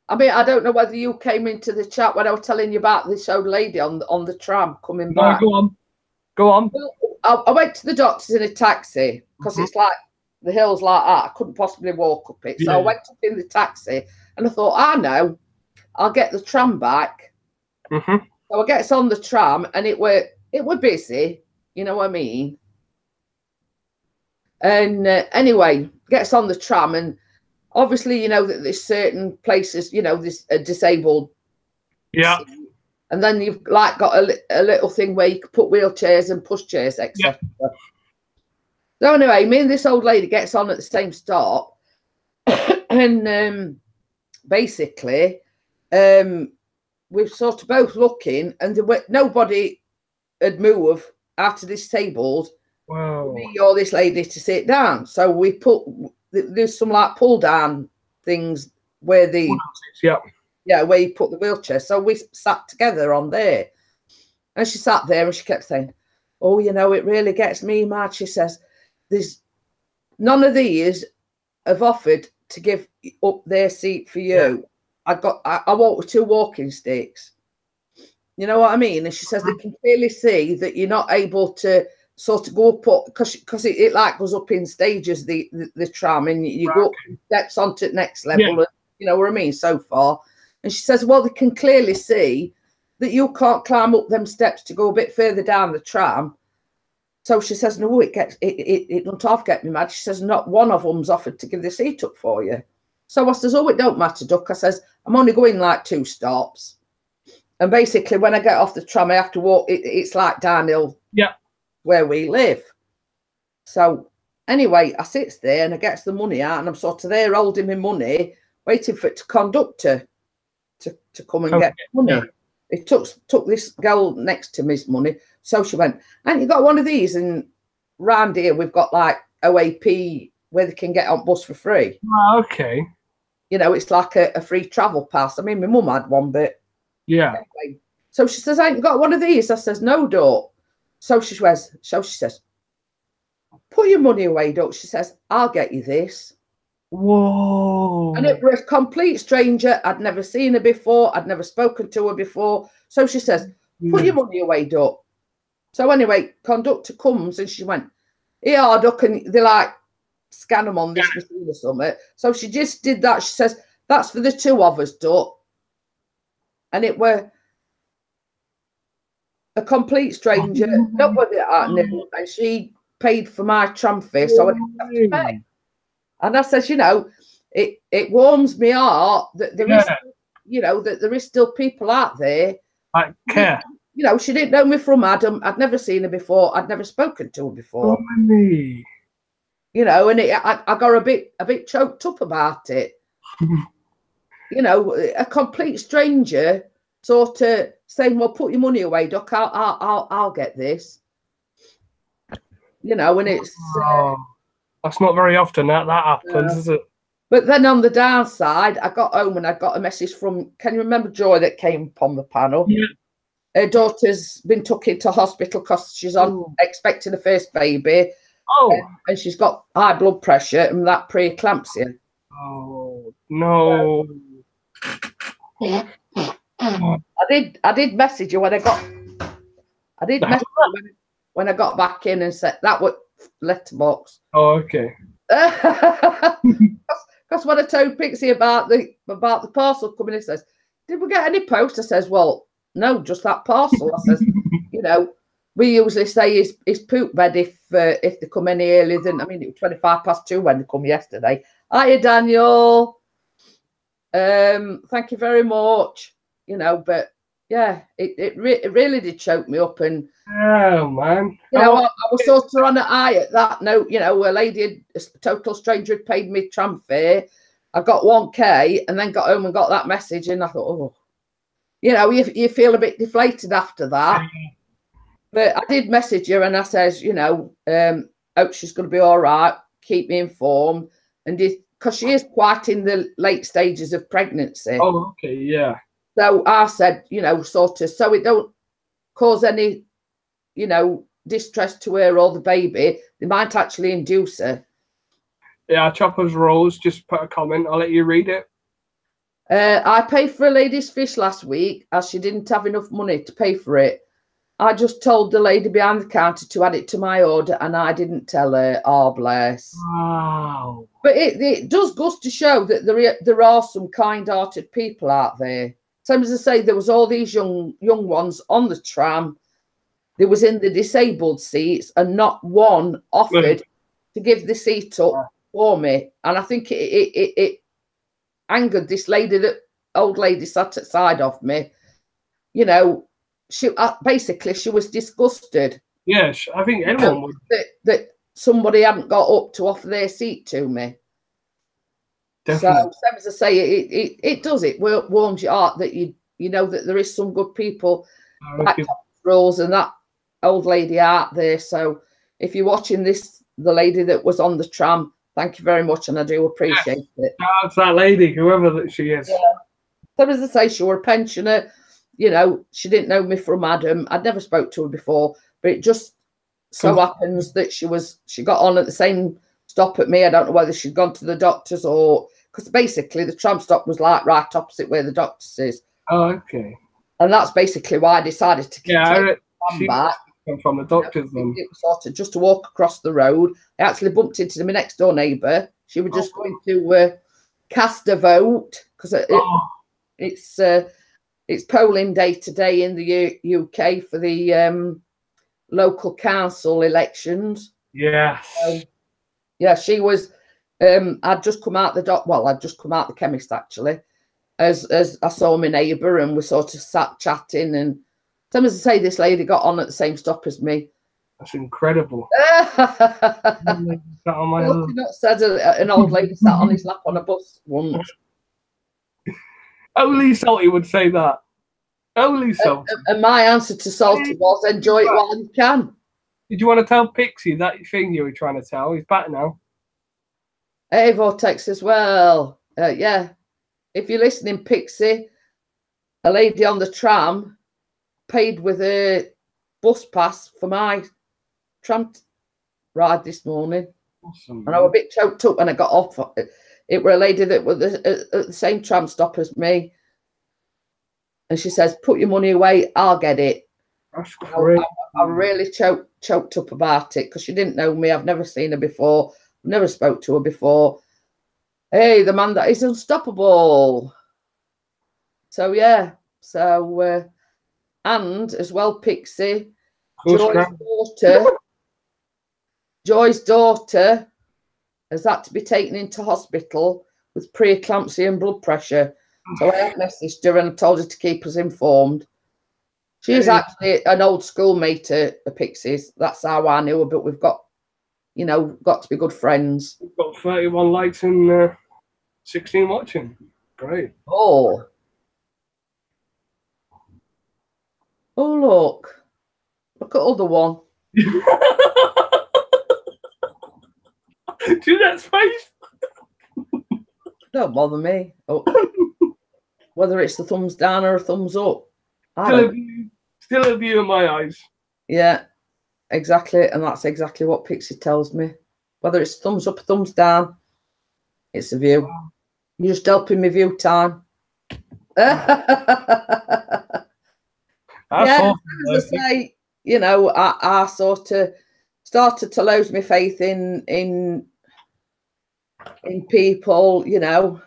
Speaker 1: I mean, I don't know whether you came into the chat when I was telling you about this old lady on the tram coming back.
Speaker 4: No, go on. Go on.
Speaker 1: I went to the doctor's in a taxi because it's like the hills like that. I couldn't possibly walk up it. So I went up in the taxi and I thought, I know, I'll get the tram back. So I gets on the tram and it were busy, you know what I mean? And anyway, gets on the tram and obviously, you know, that there's certain places, you know, this disabled.
Speaker 4: Yeah.
Speaker 1: And then you've like got a little thing where you can put wheelchairs and pushchairs, etc. Yeah. So anyway, me and this old lady gets on at the same stop. And basically, we're sort of both looking and nobody had moved after disabled.
Speaker 4: Wow.
Speaker 1: Me or this lady to sit down. So we there's some like pull down things where where you put the wheelchair. So we sat together on there, and she sat there and she kept saying, "Oh, you know, it really gets me mad." She says, "There's none of these have offered to give up their seat for you. Yeah. I walk with 2 walking sticks. You know what I mean?" And she says they can clearly see that you're not able to sort of go up because it like goes up in stages, the tram, and you go up steps onto the next level. And, you know what I mean? So far. And she says, well, they can clearly see that you can't climb up them steps to go a bit further down the tram. So she says, no, it don't half get me mad. She says, not one of them's offered to give the seat up for you. So I says, oh, it don't matter, Duck. I says, I'm only going like 2 stops. And basically, when I get off the tram, I have to walk. It's like downhill where we live. So anyway, I sits there and I gets the money out and I'm sort of there holding my money, waiting for it to conductor to come and get money. Yeah. It took this girl next to me's money. So she went, "Ain't you got one of these?" And round here we've got like OAP where they can get on bus for free.
Speaker 4: Oh, okay.
Speaker 1: You know, it's like a free travel pass. I mean, my mum had one, but anyway. So she says, "Ain't you got one of these?" I says, "No, Doc." So she says, "Put your money away, Doc." She says, "I'll get you this."
Speaker 4: Whoa.
Speaker 1: And it was a complete stranger. I'd never seen her before. I'd never spoken to her before. So she says, "Put your money away, Duck." So anyway, conductor comes and she went, "Yeah, Duck," and they like scan them on this machine or something. So she just did that. She says, "That's for the 2 of us, Duck." And it were a complete stranger, nobody I knew, and she paid for my tram fare, so I didn't have to pay. And I says, you know, it warms me heart that there is, you know, that there is still people out there.
Speaker 4: I care.
Speaker 1: You know, she didn't know me from Adam. I'd never seen her before. I'd never spoken to her before.
Speaker 4: You
Speaker 1: know, and I got a bit choked up about it. You know, a complete stranger sort of saying, "Well, put your money away, Doc. I'll get this." You know, and it's.
Speaker 4: That's not very often that happens, is it?
Speaker 1: But then on the downside, I got home and I got a message from, can you remember Joy that came upon the panel? Yeah. Her daughter's been took into hospital because she's expecting a first baby.
Speaker 4: Oh.
Speaker 1: And she's got high blood pressure and that preeclampsia.
Speaker 4: Oh, no.
Speaker 1: I did message you when I got when I got back in and said that was letterbox.
Speaker 4: Oh, okay.
Speaker 1: Because when I told Pixie about the parcel coming, he says, "Did we get any post?" I says, "Well, no, just that parcel." I says, "You know, we usually say his poop bed if they come any earlier than, I mean, it was 2:25 when they come yesterday." Hiya, Daniel. Thank you very much. You know, but yeah, it really did choke me up. And
Speaker 4: oh man,
Speaker 1: you know, I was sort of on an eye at that note. You know, a lady, a total stranger, had paid me tram fare. I got 1K and then got home and got that message, and I thought, oh, you know, you feel a bit deflated after that. But I did message her and I says, you know, hope she's going to be all right. Keep me informed. And because she is quite in the late stages of pregnancy.
Speaker 4: Oh, okay, yeah.
Speaker 1: So I said, you know, sort of, so it don't cause any, you know, distress to her or the baby. They might actually induce her.
Speaker 4: Yeah, Chopper's Rose just put a comment. I'll let you read it.
Speaker 1: I paid for a lady's fish last week as she didn't have enough money to pay for it. I just told the lady behind the counter to add it to my order and I didn't tell her. Oh, bless.
Speaker 4: Wow.
Speaker 1: But it does go to show that there are some kind-hearted people out there. Same as I say, there was all these young ones on the tram. There was in the disabled seats and not one offered to give the seat up for me. And I think it angered this lady, that old lady sat at side of me. You know, she basically she was disgusted.
Speaker 4: Yes, I think anyone would.
Speaker 1: That somebody hadn't got up to offer their seat to me.
Speaker 4: Definitely.
Speaker 1: So, same as I say, it does. It warms your heart that you know that there is some good people like Rose and that old lady out there. So, if you're watching this, the lady that was on the tram, thank you very much, and I do appreciate it.
Speaker 4: That's that lady, whoever that she is.
Speaker 1: Yeah. So as I say, she was a pensioner. You know, she didn't know me from Adam. I'd never spoke to her before, but it just so happens that she got on at the same stop at me. I don't know whether she'd gone to the doctor's or because basically the tram stop was like right opposite where the doctor's is.
Speaker 4: Oh, okay.
Speaker 1: And that's basically why I decided to take the tram back.
Speaker 4: From the doctor's then.
Speaker 1: It was sort of just to walk across the road. I actually bumped into my next door neighbour. She was just going to cast a vote because it's polling day today in the UK for the local council elections.
Speaker 4: Yes.
Speaker 1: Yeah, she was. I'd just come out I'd just come out the chemist actually, as I saw my neighbour and we sort of sat chatting. And same as I say, this lady got on at the same stop as me.
Speaker 4: That's incredible.
Speaker 1: Not said an old lady sat on his lap on a bus once.
Speaker 4: Only Salty would say that. Only Salty.
Speaker 1: And my answer to Salty was enjoy it while you can.
Speaker 4: Did you want to tell Pixie that thing you were trying to tell? He's back now.
Speaker 1: Hey, Vortex as well. Yeah. If you're listening, Pixie, a lady on the tram paid with a bus pass for my tram ride this morning.
Speaker 4: Awesome.
Speaker 1: And I was a bit choked up when I got off. It were a lady that was at the same tram stop as me. And she says, put your money away, I'll get it.
Speaker 4: That's great.
Speaker 1: I really choked up about it because she didn't know me. I've never seen her before. Never spoke to her before. Hey, the man that is unstoppable. So, yeah. So, and as well, Pixie, Joy's daughter has had to be taken into hospital with preeclampsia and blood pressure. So I have messaged her and told her to keep us informed. She is actually an old schoolmate of Pixie's. That's how I knew her, but we've got, you know, got to be good friends.
Speaker 4: We've got 31 likes and 16 watching. Great.
Speaker 1: Oh, look at other one.
Speaker 4: Do that space?
Speaker 1: Don't bother me. Oh. Whether it's the thumbs down or a thumbs up.
Speaker 4: Still a view in my eyes.
Speaker 1: Yeah, exactly. And that's exactly what Pixie tells me. Whether it's thumbs up or thumbs down, it's a view. You're just helping me view time. As I say, you know, I sort of started to lose my faith in people, you know.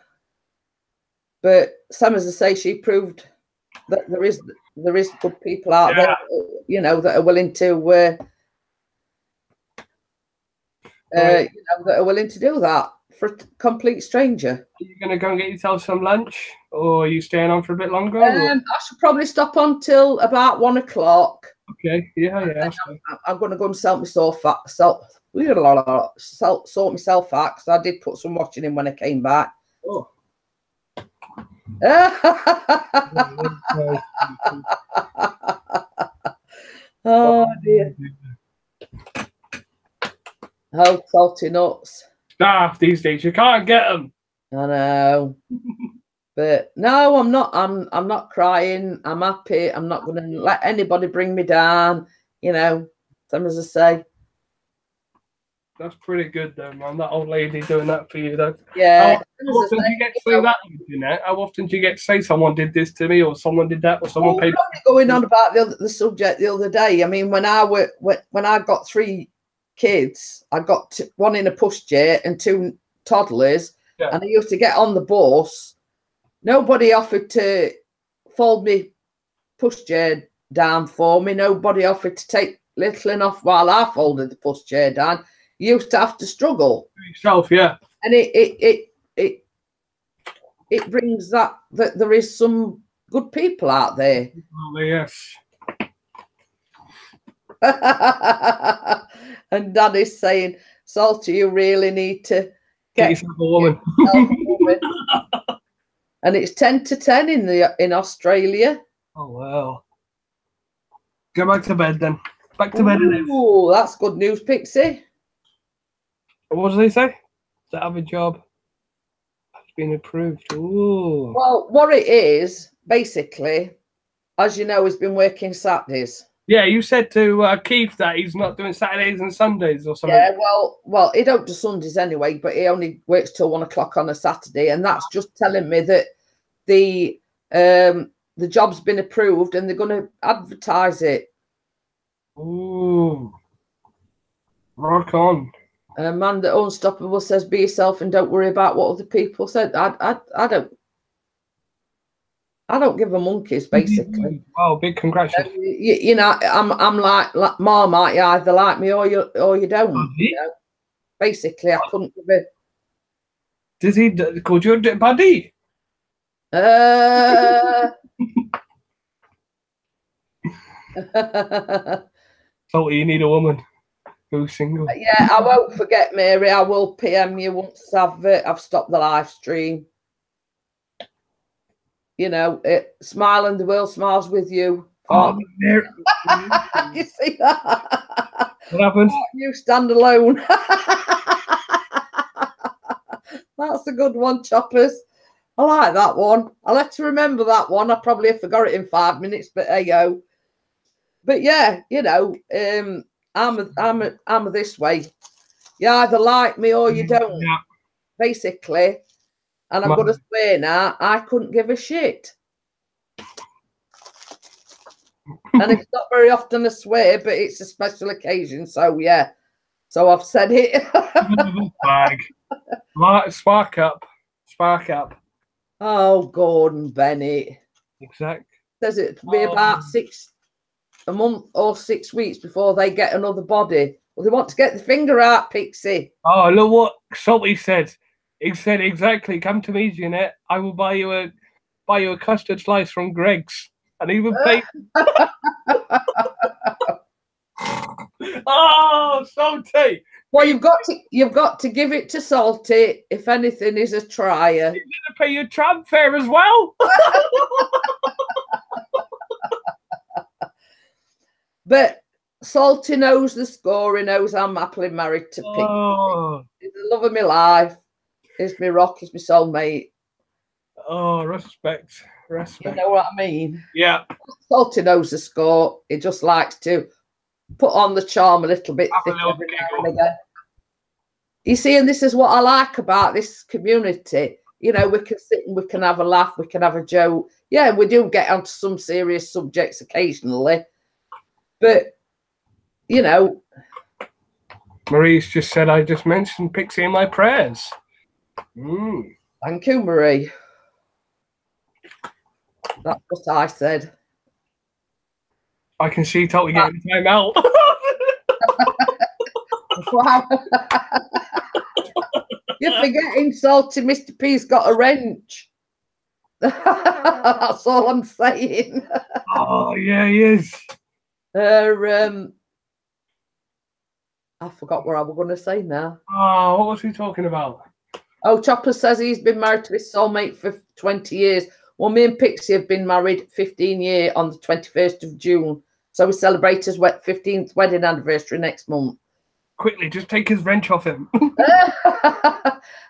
Speaker 1: But some, as I say, she proved that there is good people out there, you know, that are willing to, you know, that are willing to do that for a complete stranger.
Speaker 4: Are you going to go and get yourself some lunch, or are you staying on for a bit longer?
Speaker 1: I should probably stop on till about 1 o'clock.
Speaker 4: Okay, yeah.
Speaker 1: I'm going to go and sort myself out because I did put some watching in when I came back.
Speaker 4: Oh.
Speaker 1: Oh dear. Oh, salty nuts.
Speaker 4: Staff these days, you can't get them.
Speaker 1: I know. But no, I'm not. I'm not crying. I'm happy. I'm not going to let anybody bring me down. You know, same as I say.
Speaker 4: That's pretty good, though, man. That old lady doing that for you, though.
Speaker 1: Yeah.
Speaker 4: How often do you get to say that, Jeanette? How often do you get to say someone did this to me, or someone did that, or someone paid?
Speaker 1: Going on about the subject the other day. I mean, when I got 3 kids, I got one in a pushchair and 2 toddlers, and I used to get on the bus. Nobody offered to fold me pushchair down for me. Nobody offered to take littling off while I folded the pushchair down. You used to have to struggle
Speaker 4: yourself, yeah.
Speaker 1: And it brings that there is some good people out there.
Speaker 4: Oh, yes.
Speaker 1: And Dad is saying, Salty, you really need to
Speaker 4: get yourself a woman.
Speaker 1: And it's 10 to 10 in Australia.
Speaker 4: Oh wow. Go back to bed then. Back to bed.
Speaker 1: Oh, that's good news, Pixie.
Speaker 4: What did they say? To have a job has been approved. Ooh.
Speaker 1: Well, what it is, basically, as you know, he's been working Saturdays.
Speaker 4: Yeah, you said to Keith that he's not doing Saturdays and Sundays or something.
Speaker 1: Yeah, well, he don't do Sundays anyway, but he only works till 1 o'clock on a Saturday, and that's just telling me that the job's been approved and they're going to advertise it.
Speaker 4: Ooh, rock on.
Speaker 1: Amanda Unstoppable says, "Be yourself and don't worry about what other people said." I don't give a monkeys, basically.
Speaker 4: Oh, big congratulations.
Speaker 1: You know, I'm like Marmite. You either like me or you don't. You know? Basically, I couldn't give a.
Speaker 4: Does he call you a buddy? So you need a woman who's single.
Speaker 1: Yeah, I won't forget, Mary. I will PM you once I've stopped the live stream. You know, smile and the world smiles with you.
Speaker 4: Oh,
Speaker 1: you see that?
Speaker 4: What happened?
Speaker 1: You stand alone. That's a good one, Choppers. I like that one. I'll have to remember that one. I probably forgot it in 5 minutes, but hey yo. But yeah, you know, I'm this way. You either like me or you don't.
Speaker 4: Yeah.
Speaker 1: Basically. And I'm going to swear now, I couldn't give a shit. And it's not very often I swear, but it's a special occasion. So, yeah. So I've said it.
Speaker 4: Spark up. Spark up.
Speaker 1: Oh, Gordon Bennett.
Speaker 4: Exactly.
Speaker 1: Says it'll be about a month or 6 weeks before they get another body. Well, they want to get the finger out, Pixie.
Speaker 4: Oh, look what Salty said. He said exactly, come to me, Jeanette. I will buy you a custard slice from Greg's. And he would pay. Oh, Salty.
Speaker 1: Well, you've got to give it to Salty. If anything, is a trier.
Speaker 4: He's gonna pay you tram fare as well.
Speaker 1: But Salty knows the score. He knows I'm happily married to Pixie.
Speaker 4: Oh.
Speaker 1: He's the love of my life. He's my rock. He's my soulmate.
Speaker 4: Oh, respect.
Speaker 1: You know what I mean?
Speaker 4: Yeah.
Speaker 1: Salty knows the score. He just likes to put on the charm a little bit thick every now and again. You see, and this is what I like about this community. You know, we can sit and we can have a laugh, we can have a joke. Yeah, we do get onto some serious subjects occasionally. But, you know.
Speaker 4: Marie's just said I just mentioned Pixie in my prayers.
Speaker 1: Thank you, Marie. That's what I said.
Speaker 4: I can see Totally getting time out.
Speaker 1: Wow. You're forgetting Salty. Mr. P's got a wrench. That's all I'm saying.
Speaker 4: Oh, yeah, he is.
Speaker 1: I forgot what I was going to say now.
Speaker 4: Oh, what was he talking about?
Speaker 1: Oh, Chopper says he's been married to his soulmate for 20 years. Well, me and Pixie have been married 15 years on the 21st of June. So we celebrate his 15th wedding anniversary next month.
Speaker 4: quickly, just take his wrench off him.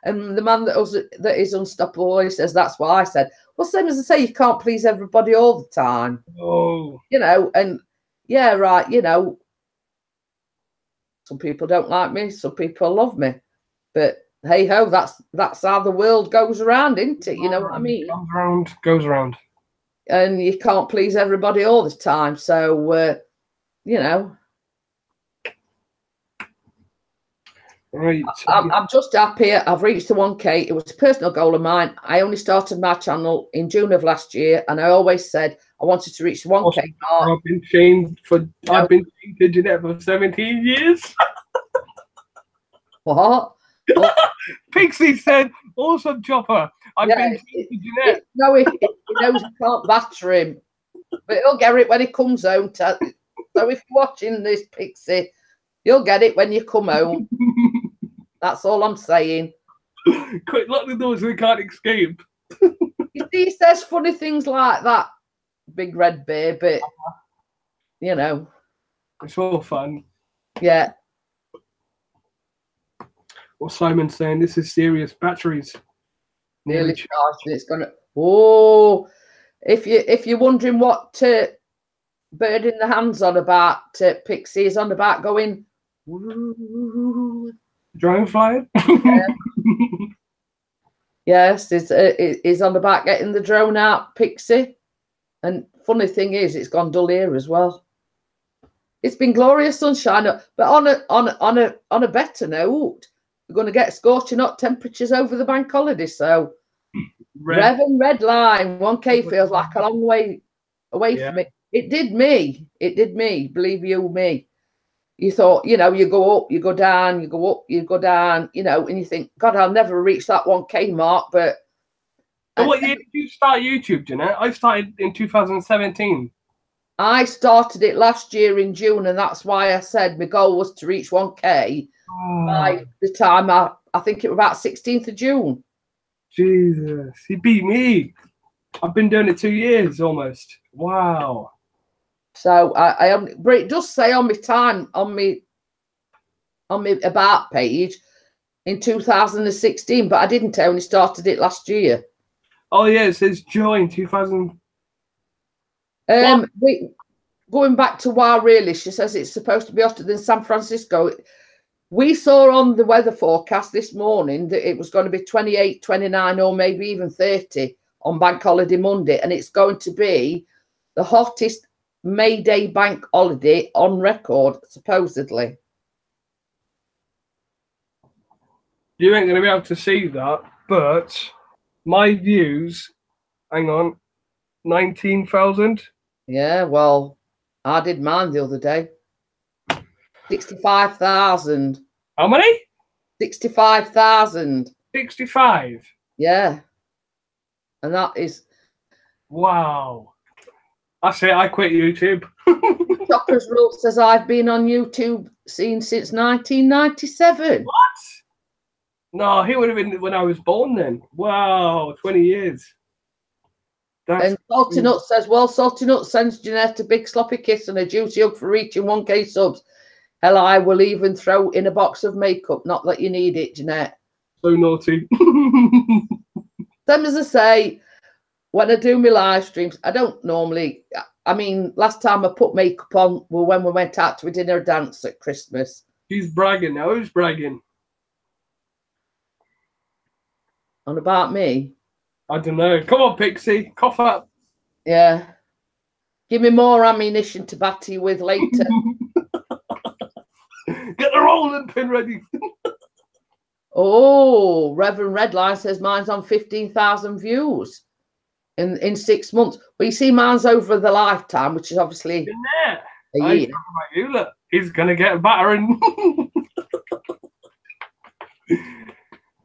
Speaker 1: And the man that is unstoppable, he says, that's what I said. Well, same as I say, you can't please everybody all the time.
Speaker 4: Oh.
Speaker 1: You know, and yeah, right, you know, some people don't like me, some people love me. But hey ho, that's how the world goes around, isn't it? You know what I mean?
Speaker 4: Comes around, goes around.
Speaker 1: And you can't please everybody all the time. So, you know.
Speaker 4: Right.
Speaker 1: I'm just happy I've reached the 1K. It was a personal goal of mine. I only started my channel in June of last year, and I always said I wanted to reach the 1K mark.
Speaker 4: I've been shamed for I've been shamed Jeanette for 17 years.
Speaker 1: What?
Speaker 4: Pixie said, awesome chopper. I've been shamed to Jeanette.
Speaker 1: No, he knows he can't batter him. But he'll get it when he comes home. So if you're watching this, Pixie, you'll get it when you come home. That's all I'm saying.
Speaker 4: Quick, lock the doors so we can't escape.
Speaker 1: You see, he says funny things like that, Big Red Bear, but, you know.
Speaker 4: It's all fun.
Speaker 1: Yeah.
Speaker 4: What Simon's saying, this is serious. Batteries.
Speaker 1: Nearly charged. It's gonna. Oh, if you're wondering what Bird in the Hand's on about, Pixie is on about going.
Speaker 4: Drone flying.
Speaker 1: Yes, is on about getting the drone out, Pixie. And funny thing is, it's gone dull here as well. It's been glorious sunshine, but on a better note, we're going to get scorching hot temperatures over the bank holiday. So, Rev and Red Line 1K feels like a long way away from it. It did me. It did me. Believe you me. You thought, you know, you go up, you go down, you go up, you go down, you know, and you think, God, I'll never reach that 1K mark. But
Speaker 4: what year did you start YouTube, Jeanette? I started in 2017.
Speaker 1: I started it last year in June, and that's why I said my goal was to reach 1K by the time I think it was about 16th of June.
Speaker 4: Jesus, he beat me. I've been doing it 2 years almost. Wow.
Speaker 1: So but it does say on my time on my about page in 2016, but I didn't. I only started it last year.
Speaker 4: Oh yeah, it says join 2000.
Speaker 1: Going back to why really, she says it's supposed to be hotter than San Francisco. We saw on the weather forecast this morning that it was going to be 28, 29, or maybe even 30 on Bank Holiday Monday, and it's going to be the hottest May Day bank holiday on record, supposedly.
Speaker 4: You ain't going to be able to see that, but my views, hang on, 19,000.
Speaker 1: Yeah, well, I did mine the other day. 65,000.
Speaker 4: How many?
Speaker 1: 65,000.
Speaker 4: 65.
Speaker 1: Yeah. And that is...
Speaker 4: Wow. That's it, I quit YouTube.
Speaker 1: Chopper's Rule says I've been on YouTube since 1997.
Speaker 4: What? No, he would have been when I was born then. Wow, 20 years.
Speaker 1: And Salty Nut says, well, Salty Nut sends Jeanette a big sloppy kiss and a juicy hug for reaching 1K subs. Hell, I will even throw in a box of makeup. Not that you need it, Jeanette.
Speaker 4: So naughty.
Speaker 1: Same as I say, when I do my live streams, I don't normally... I mean, last time I put makeup on was when we went out to a dinner dance at Christmas.
Speaker 4: He's bragging now. Who's bragging?
Speaker 1: On about me?
Speaker 4: I don't know. Come on, Pixie. Cough up.
Speaker 1: Yeah. Give me more ammunition to batter you with later.
Speaker 4: Get the rolling pin ready.
Speaker 1: Oh, Reverend Redline says mine's on 15,000 views in 6 months. Well, you see, mine's over the lifetime, which is obviously a year.
Speaker 4: You look, he's gonna get a battering.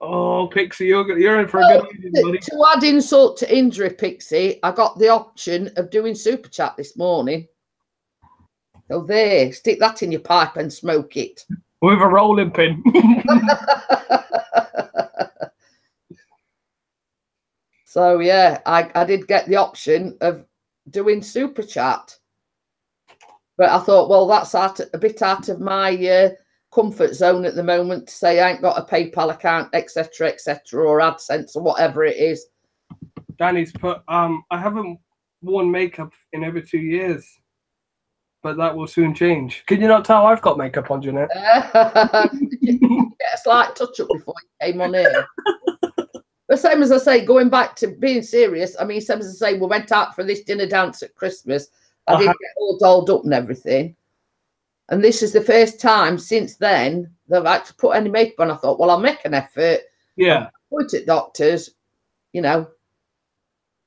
Speaker 4: Oh, Pixie, you're in for a good evening, buddy.
Speaker 1: To add insult to injury, Pixie, I got the option of doing super chat this morning. So there, stick that in your pipe and smoke it.
Speaker 4: With a rolling pin.
Speaker 1: So yeah, I did get the option of doing super chat, but I thought, well, that's a bit out of my comfort zone at the moment to say I ain't got a PayPal account, etc., or AdSense or whatever it is.
Speaker 4: Danny's put, I haven't worn makeup in over 2 years, but that will soon change. Can you not tell I've got makeup on, Jeanette?
Speaker 1: Did you get a slight touch up before you came on here? But same as I say, going back to being serious, I mean, same as I say, we went out for this dinner dance at Christmas. I did get all dolled up and everything. And this is the first time since then that I've actually put any makeup on. I thought, well, I'll make an effort.
Speaker 4: Yeah.
Speaker 1: Point at doctors, you know.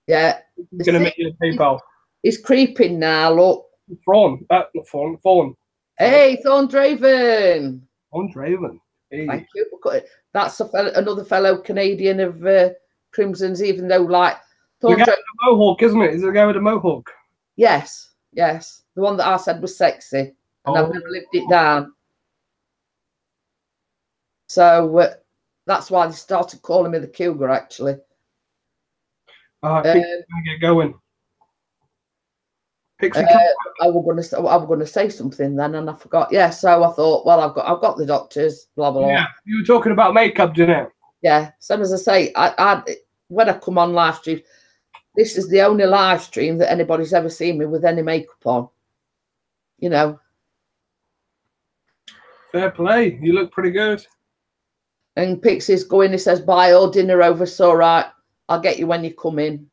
Speaker 1: Yeah.
Speaker 4: It's going to make you a PayPal.
Speaker 1: It's creeping now, look.
Speaker 4: Fawn. Not Fawn. Fawn.
Speaker 1: Hey, Thorn Draven.
Speaker 4: Thorn Draven. Hey.
Speaker 1: Thank you. That's another fellow Canadian of Crimson's, even though, like...
Speaker 4: The guy with the mohawk, isn't it? Is it the guy with the mohawk?
Speaker 1: Yes, yes. The one that I said was sexy. And I've never lived it down. So that's why they started calling me the Cougar, actually.
Speaker 4: I think we're gonna get going. Pixie,
Speaker 1: I was gonna say something then, and I forgot. Yeah, so I thought, well, I've got the doctors. Blah blah.
Speaker 4: Yeah, you were talking about makeup, Jeanette.
Speaker 1: Yeah, same as I say. I when I come on live stream, this is the only live stream that anybody's ever seen me with any makeup on. You know.
Speaker 4: Fair play. You look pretty good.
Speaker 1: And Pixie's going, he says, bye, all dinner over, so all right. I'll get you when you come in.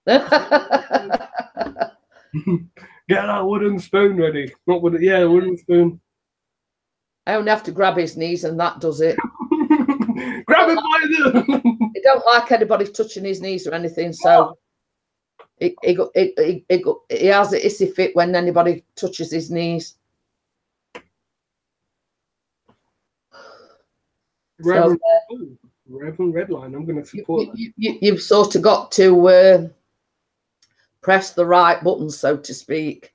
Speaker 4: Get that wooden spoon ready. Not wooden, yeah, wooden spoon.
Speaker 1: I only have to grab his knees and that does it.
Speaker 4: Grab him by them.
Speaker 1: He don't like anybody touching his knees or anything, so he has a hissy fit when anybody touches his knees.
Speaker 4: Reverend Redline, I'm going to support
Speaker 1: you've sort of got to press the right button, so to speak.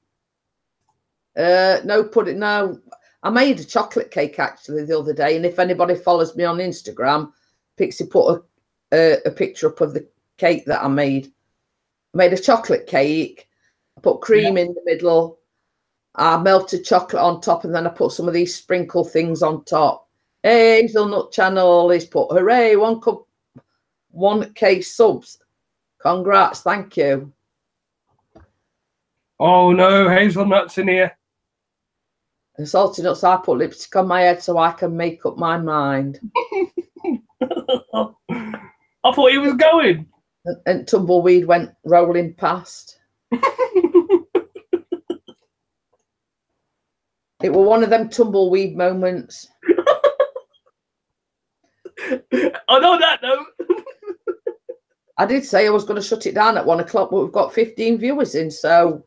Speaker 1: No, I made a chocolate cake actually the other day, and if anybody follows me on Instagram, Pixie put a picture up of the cake that I made. I made a chocolate cake, I put cream in the middle, I melted chocolate on top, and then I put some of these sprinkle things on top. Hey, Hazelnut Channel, he's put, hooray, 1K subs. Congrats, thank you.
Speaker 4: Oh no, hazelnuts in here.
Speaker 1: And salty nuts, I put lipstick on my head so I can make up my mind.
Speaker 4: I thought he was going.
Speaker 1: And tumbleweed went rolling past. It was one of them tumbleweed moments.
Speaker 4: I know that though.
Speaker 1: I did say I was going to shut it down at 1 o'clock, but we've got 15 viewers in, so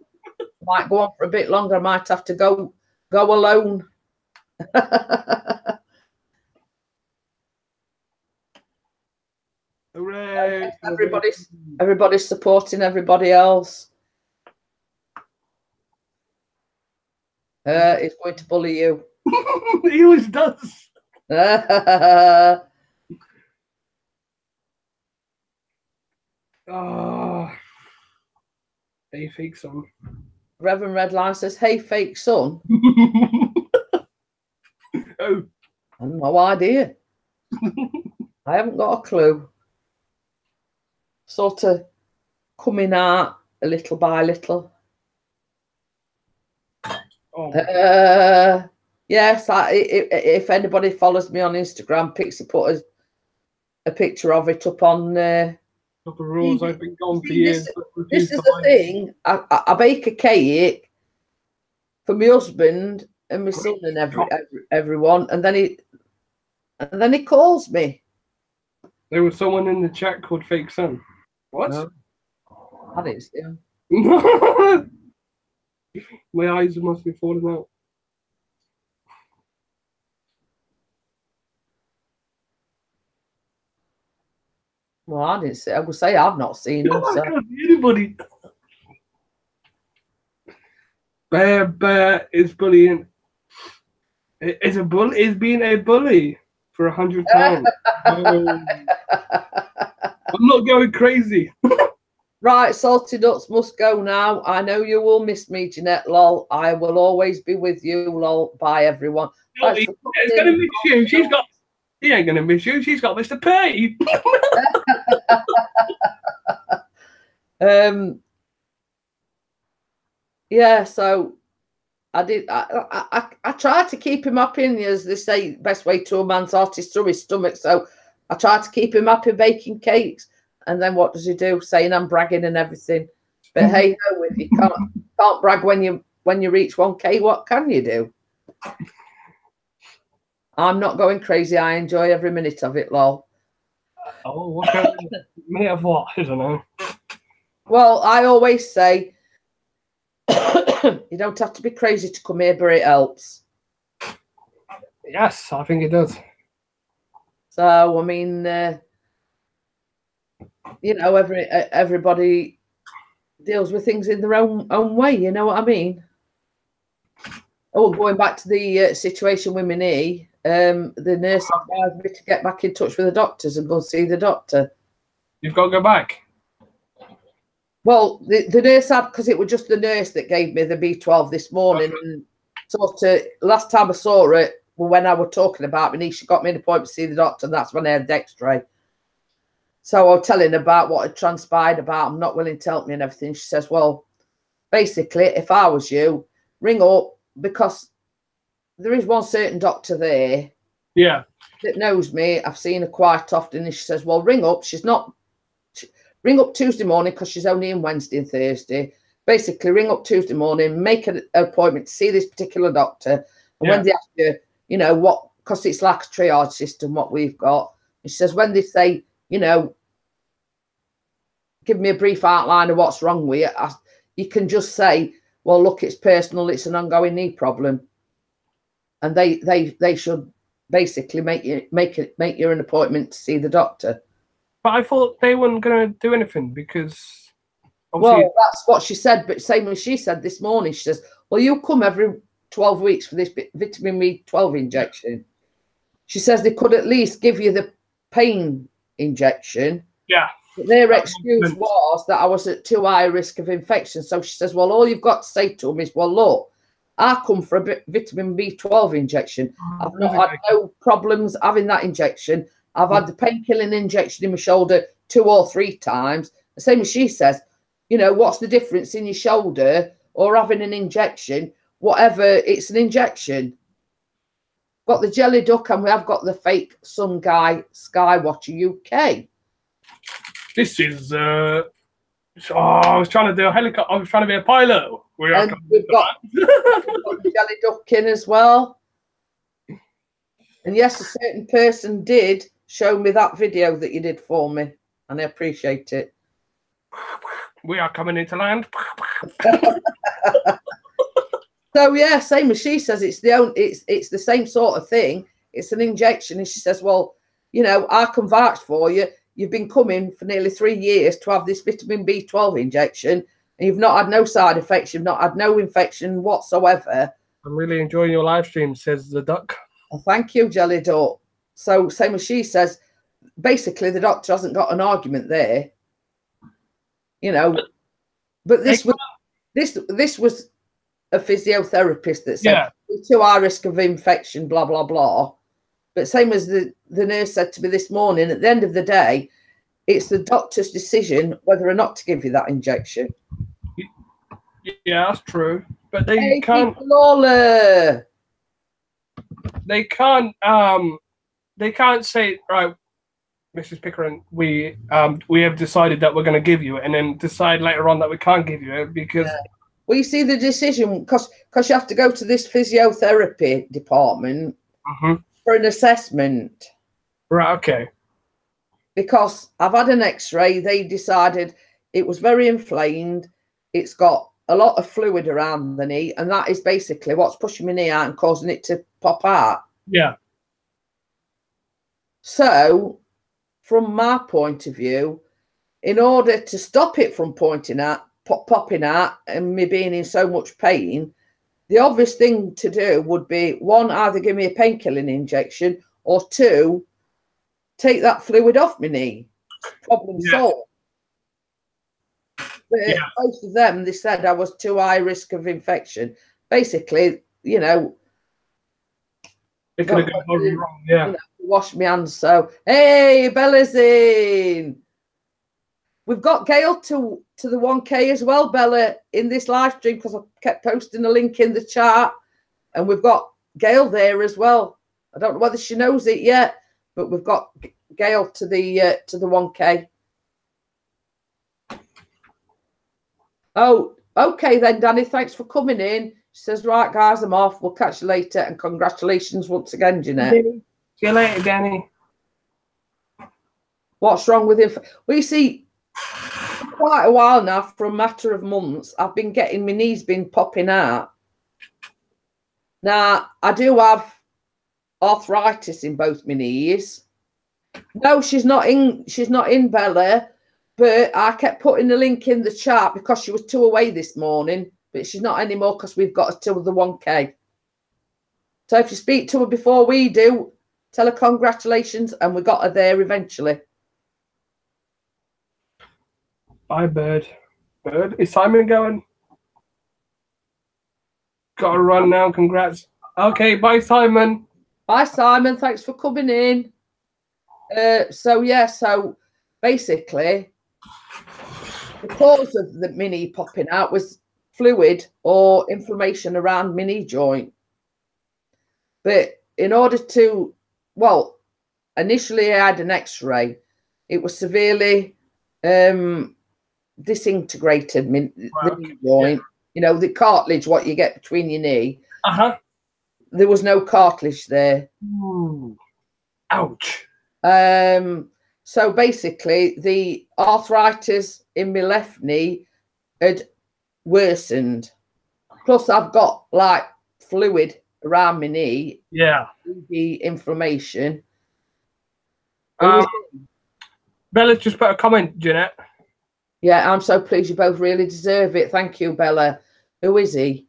Speaker 1: might go on for a bit longer. I might have to go alone.
Speaker 4: Hooray!
Speaker 1: Everybody's supporting everybody else. He's going to bully you.
Speaker 4: He always does. Oh, hey, fake son.
Speaker 1: Reverend Redline says, hey, fake son.
Speaker 4: Oh.
Speaker 1: I have no idea. I haven't got a clue. Sort of coming out a little by little.
Speaker 4: Oh.
Speaker 1: Yes, if anybody follows me on Instagram, Pixie put a picture of it up on...
Speaker 4: Not the rules, I've been gone for years.
Speaker 1: This is the thing. I bake a cake for my husband and my son and everyone, and then he calls me.
Speaker 4: There was someone in the chat called Fake Son. What?
Speaker 1: No, I didn't see him.
Speaker 4: My eyes must be falling out.
Speaker 1: Well, I didn't see. I would say I've not seen him.
Speaker 4: I
Speaker 1: So.
Speaker 4: can't see anybody. Bear is bullying. Is being a bully for 100 times. I'm not going crazy.
Speaker 1: Right, salty nuts must go now. I know you will miss me, Jeanette. Lol. I will always be with you. Lol. Bye, everyone.
Speaker 4: No, he's going to miss you. He ain't going to miss you. She's got this to pay.
Speaker 1: Yeah, so I did. I tried to keep him happy, and as they say, best way to a man's heart is through his stomach. So I tried to keep him happy baking cakes, and then what does he do? Saying I'm bragging and everything. But hey, no, if you can't brag when you reach 1K, what can you do? I'm not going crazy. I enjoy every minute of it, lol.
Speaker 4: Oh, what's going on? Minute of what? I don't know.
Speaker 1: Well, I always say you don't have to be crazy to come here, but it helps.
Speaker 4: Yes, I think it does.
Speaker 1: So, I mean, you know, everybody deals with things in their own way. You know what I mean? Oh, going back to the situation with my knee, the nurse advised me to get back in touch with the doctors and go and see the doctor.
Speaker 4: You've got to go back.
Speaker 1: Well, the nurse had, because it was just the nurse that gave me the B12 this morning. And sort of last time I saw it, when I was talking about my knee, she got me an appointment to see the doctor, and that's when I had the X-ray. So I was telling her about what had transpired, about I'm not willing to help me and everything. She says, well, basically, if I was you, ring up, because there is one certain doctor there that knows me. I've seen her quite often, and she says, well, ring up. Ring up Tuesday morning, because she's only in Wednesday and Thursday. Basically, ring up Tuesday morning, make an appointment to see this particular doctor. And when they ask you, you know, what, because it's like a triage system, what we've got. And she says, when they say, you know, give me a brief outline of what's wrong with you, you can just say, well, look, it's personal, it's an ongoing knee problem. And they should basically make you an appointment to see the doctor.
Speaker 4: But I thought they weren't going to do anything because...
Speaker 1: Well, that's what she said, but same as she said this morning. She says, well, you come every 12 weeks for this vitamin B12 injection. She says they could at least give you the pain injection.
Speaker 4: Yeah.
Speaker 1: But their excuse was that I was at too high a risk of infection. So she says, well, all you've got to say to them is, well, look, I come for a vitamin B12 injection. I've not had no problems having that injection. I've had the pain-killing injection in my shoulder 2 or 3 times. The same as she says, you know, what's the difference in your shoulder or having an injection? Whatever, it's an injection. Got the jelly duck, and we have got the fake sun guy, Skywatcher UK.
Speaker 4: This is, I was trying to do a helicopter. I was trying to be a pilot.
Speaker 1: We've got the jelly duck in as well. And yes, a certain person did show me that video that you did for me, and I appreciate it.
Speaker 4: We are coming into land.
Speaker 1: So yeah, same as she says, it's the same sort of thing. It's an injection, and she says, well, you know, I can vouch for you. You've been coming for nearly 3 years to have this vitamin B12 injection, and you've not had no side effects. You've not had no infection whatsoever.
Speaker 4: I'm really enjoying your live stream, says the duck.
Speaker 1: Well, thank you, Jelly Duck. So same as she says, basically the doctor hasn't got an argument there, you know. But this was a physiotherapist that said too high risk of infection, blah blah blah. But same as the nurse said to me this morning, at the end of the day, it's the doctor's decision whether or not to give you that injection.
Speaker 4: Yeah, that's true. But they can't.
Speaker 1: Lola.
Speaker 4: They can't say, right, Mrs. Pickering, we have decided that we're going to give you it, and then decide later on that we can't give you it because. Yeah.
Speaker 1: Well, you see the decision because you have to go to this physiotherapy department for an assessment.
Speaker 4: Right. Okay.
Speaker 1: Because I've had an X-ray, they decided it was very inflamed. It's got a lot of fluid around the knee, and that is basically what's pushing my knee out and causing it to pop out.
Speaker 4: Yeah.
Speaker 1: So, from my point of view, in order to stop it from popping out and me being in so much pain, the obvious thing to do would be, 1, either give me a painkilling injection, or 2, take that fluid off my knee. Problem solved. But both of them, they said I was too high risk of infection. Basically, you know,
Speaker 4: it could have gone horribly wrong. Yeah.
Speaker 1: You know, wash my hands. So, hey, Bella's in. We've got Gail to the 1K as well, Bella, in this live stream, because I kept posting a link in the chat, and we've got Gail there as well. I don't know whether she knows it yet, but we've got Gail to the 1K. Oh, okay then, Danny. Thanks for coming in. She says, right, guys, I'm off. We'll catch you later. And congratulations once again, Jeanette.
Speaker 4: See you later, Danny.
Speaker 1: What's wrong with him? We see for quite a while now, for a matter of months, I've been getting my knees been popping out. Now, I do have arthritis in both my knees. No, she's not in, Bella. But I kept putting the link in the chat because she was 2 away this morning. But she's not anymore because we've got her till the 1K. So if you speak to her before we do, tell her congratulations, and we got her there eventually.
Speaker 4: Bye, Bird. Bird, is Simon going? Got to run now. Congrats. Okay, bye, Simon.
Speaker 1: Bye, Simon. Thanks for coming in. So basically, the cause of the mini popping out was fluid or inflammation around my knee joint. But in order to, well, initially I had an X-ray. It was severely disintegrated the knee joint. Yeah. You know, the cartilage, what you get between your knee. There was no cartilage there.
Speaker 4: Ooh. Ouch.
Speaker 1: So basically, the arthritis in my left knee had worsened. Plus, I've got like fluid around my knee.
Speaker 4: Yeah.
Speaker 1: The inflammation.
Speaker 4: Bella just put a comment, Jeanette.
Speaker 1: Yeah, I'm so pleased. You both really deserve it. Thank you, Bella. Who is he?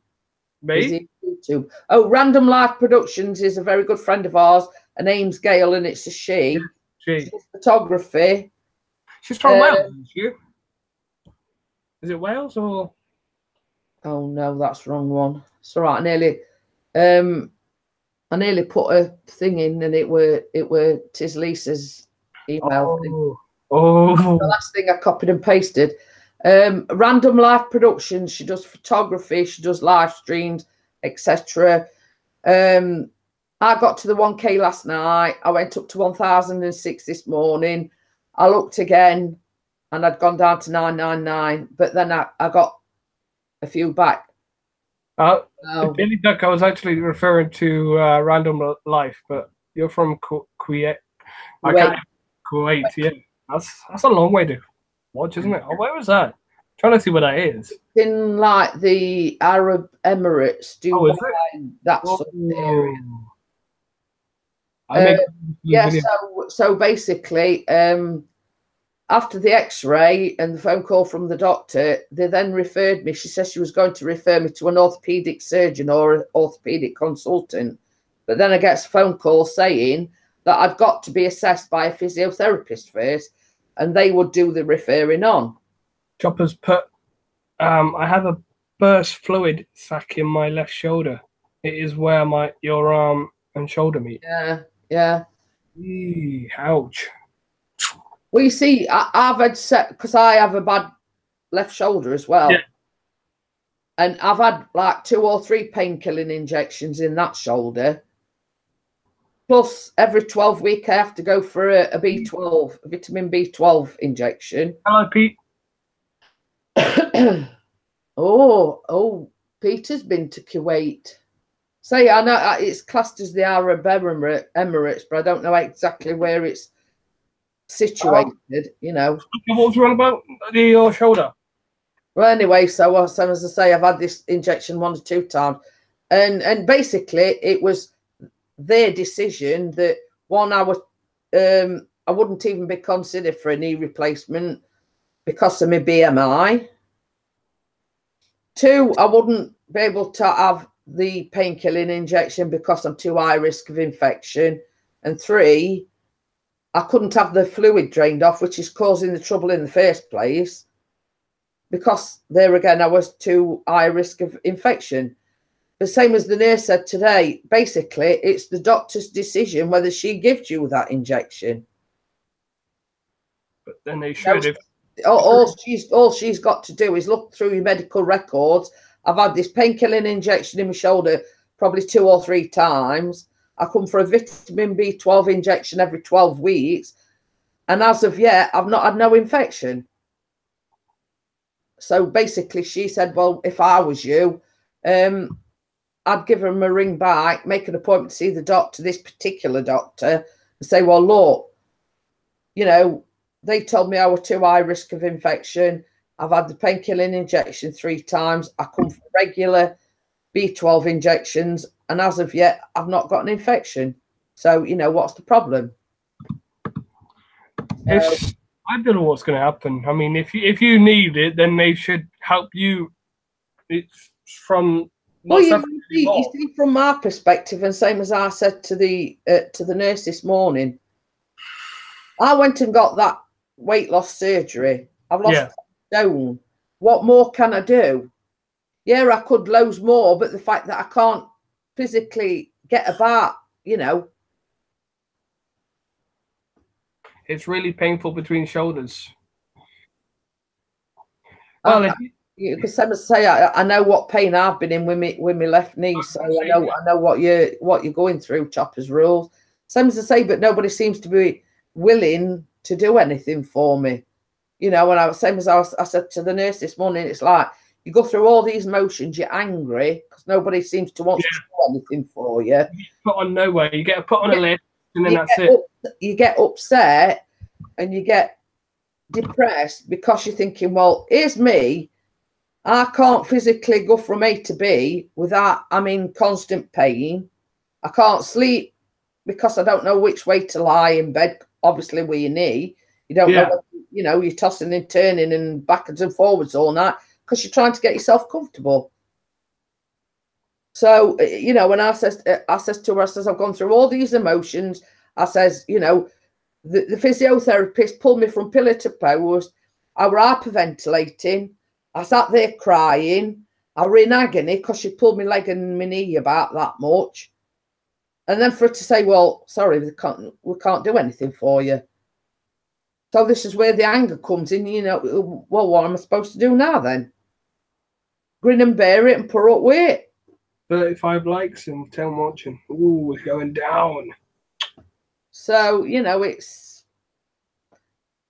Speaker 4: Me?
Speaker 1: Is he YouTube? Oh, Random Life Productions is a very good friend of ours. Her name's Gail, and it's a she.
Speaker 4: She.
Speaker 1: She's photography.
Speaker 4: She's from Wales, isn't she? Is it Wales or?
Speaker 1: Oh no, that's the wrong one. It's all right. I nearly put a thing in, and it were Tis Lisa's email thing.
Speaker 4: Oh.
Speaker 1: The last thing I copied and pasted. Random Life Productions. She does photography. She does live streams, etc. I got to the 1K last night. I went up to 1,006 this morning. I looked again, and I'd gone down to 999. But then I got a few back.
Speaker 4: Billy Duck, I was actually referring to Random Life, but you're from Kuwait. Kuwait, yeah. That's a long way to watch, isn't it? Oh, where was that? I'm trying to see where that is.
Speaker 1: In like the Arab Emirates, Dubai, that sort of area. So basically, after the X-ray and the phone call from the doctor, they then referred me. She said she was going to refer me to an orthopedic surgeon or an orthopedic consultant. But then I get a phone call saying that I'd got to be assessed by a physiotherapist first, and they would do the referring on.
Speaker 4: Chopper's put, I have a burst fluid sac in my left shoulder. It is where your arm and shoulder meet.
Speaker 1: Yeah.
Speaker 4: Eee, ouch.
Speaker 1: Well, you see, I've had because I have a bad left shoulder as well. Yeah. And I've had like 2 or 3 pain-killing injections in that shoulder. Plus, every 12 weeks, I have to go for a B12, a vitamin B12 injection.
Speaker 4: Hello, Pete.
Speaker 1: Oh, Peter's been to Kuwait. Say, I know it's classed as the Arab Emirates, but I don't know exactly where it's situated, you know.
Speaker 4: What was wrong about your shoulder?
Speaker 1: Well, anyway, so as I say, I've had this injection 1 or 2 times. And basically, it was their decision that, one, I wouldn't even be considered for a knee replacement because of my BMI. 2, I wouldn't be able to have the pain-killing injection because I'm too high risk of infection. And 3, I couldn't have the fluid drained off, which is causing the trouble in the first place. because there again, I was too high risk of infection. The same as the nurse said today, basically, it's the doctor's decision whether she gives you that injection.
Speaker 4: But then they should. If
Speaker 1: all she's got to do is look through your medical records. I've had this painkilling injection in my shoulder probably 2 or 3 times. I come for a vitamin B12 injection every 12 weeks. And as of yet, I've not had no infection. So basically, she said, well, if I was you, I'd give him a ring back, make an appointment to see the doctor, this particular doctor, and say, well, look, you know, they told me I was too high risk of infection. I've had the painkilling injection 3 times. I come for regular B12 injections. And as of yet, I've not got an infection. So, you know, what's the problem?
Speaker 4: I don't know what's going to happen. I mean, if you need it, then they should help you. It's from
Speaker 1: well, you see, from my perspective, and same as I said to the nurse this morning, I went and got that weight loss surgery. I've lost stone. What more can I do? Yeah, I could lose more, but the fact that I can't physically get about, you know.
Speaker 4: It's really painful between shoulders.
Speaker 1: Well, because I must say, I know what pain I've been in with my left knee, so I know what you're going through. Chopper's rules. Same as I say, but nobody seems to be willing to do anything for me. You know, and I said to the nurse this morning, it's like you go through all these motions, you're angry because nobody seems to want to do anything for you.
Speaker 4: You put on nowhere. You get put on a list, and then that's it.
Speaker 1: You get upset and you get depressed because you're thinking, well, here's me. I can't physically go from A to B without I'm in constant pain. I can't sleep because I don't know which way to lie in bed. Obviously, with your knee, you don't know. You know, you're tossing and turning and backwards and forwards all night because you're trying to get yourself comfortable. So, you know, when I says to her, I says, I've gone through all these emotions. I says, you know, the physiotherapist pulled me from pillar to post. I were hyperventilating. I sat there crying. I were in agony because she pulled my leg and my knee about that much. And then for her to say, well, sorry, we can't do anything for you. So this is where the anger comes in, you know. Well, what am I supposed to do now then? Grin and bear it and put up with it.
Speaker 4: 35 likes and 10 watching. Ooh, it's going down.
Speaker 1: So, you know, it's,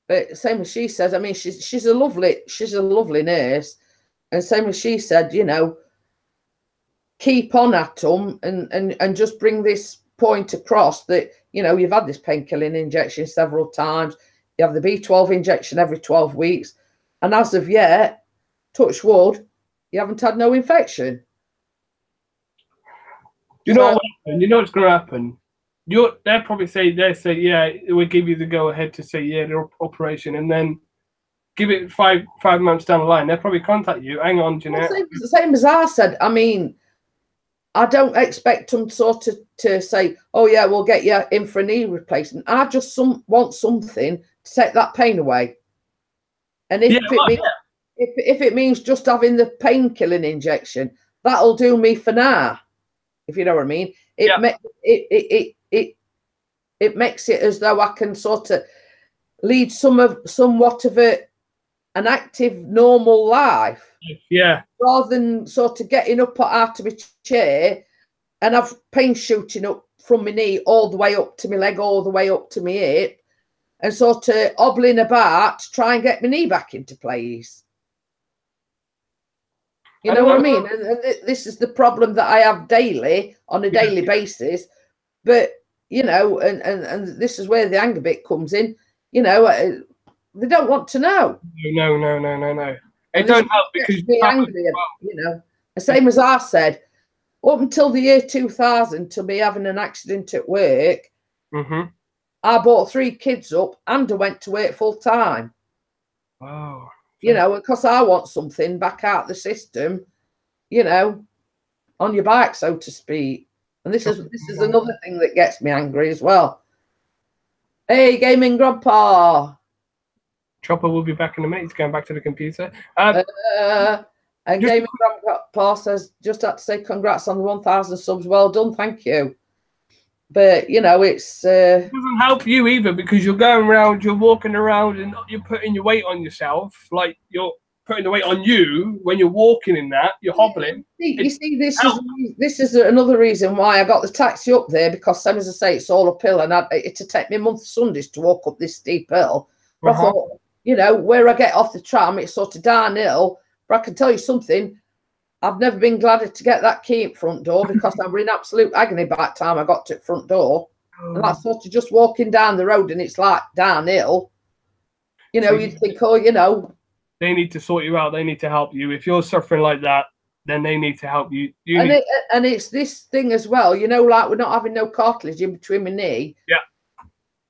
Speaker 1: but same as she says, I mean, she's a lovely nurse. And same as she said, you know, keep on at them and just bring this point across that, you know, you've had this painkilling injection several times. You have the B12 injection every 12 weeks. And as of yet, touch wood, you haven't had no infection.
Speaker 4: You know what will happen? You know what's going to happen? They'll probably say, yeah, we'll give you the go ahead to say, yeah, the operation. And then give it five months down the line. They'll probably contact you. Hang on, Jeanette.
Speaker 1: Well, same as I said. I mean, I don't expect them sort of to say, oh, yeah, we'll get you in for a knee replacement. I just want something to take that pain away. And if it means just having the painkilling injection, that'll do me for now. If you know what I mean. It makes it as though I can sort of lead somewhat of an active, normal life.
Speaker 4: Yeah.
Speaker 1: Rather than sort of getting up out of my chair and have pain shooting up from my knee all the way up to my leg, all the way up to my hip, and sort of hobbling about to try and get my knee back into place. You know what I mean? And this is the problem that I have daily, on a daily basis. But, you know, and this is where the anger bit comes in. You know, they don't want to know.
Speaker 4: No. It don't help because
Speaker 1: you're angry, you know. The same as I said, up until the year 2000, to me having an accident at work, I brought 3 kids up and I went to work full time.
Speaker 4: Wow.
Speaker 1: You know, because I want something back out the system, you know, on your back, so to speak. And this is another thing that gets me angry as well. Hey, gaming grandpa.
Speaker 4: Chopper will be back in a minute. He's going back to the computer.
Speaker 1: And Gaming Grandpa says, just had to say congrats on the 1,000 subs. Well done, thank you. But, you know, it
Speaker 4: doesn't help you either, because you're going around, you're walking around and you're putting your weight on yourself. Like, you're putting the weight on you when you're walking in that. You're hobbling.
Speaker 1: You see, this is another reason why I got the taxi up there, because, as I say, it's all uphill, and it'd take me a month of Sundays to walk up this steep hill. But I thought, you know, where I get off the tram, it's sort of downhill. But I can tell you something, I've never been gladder to get that key at front door, because I was in absolute agony by the time I got to the front door. And that's sort of just walking down the road, and it's like downhill. You know, you'd think, oh, you know.
Speaker 4: They need to sort you out. They need to help you. If you're suffering like that, then they need to help you.
Speaker 1: And it's this thing as well, you know, like we're not having no cartilage in between my knee.
Speaker 4: Yeah.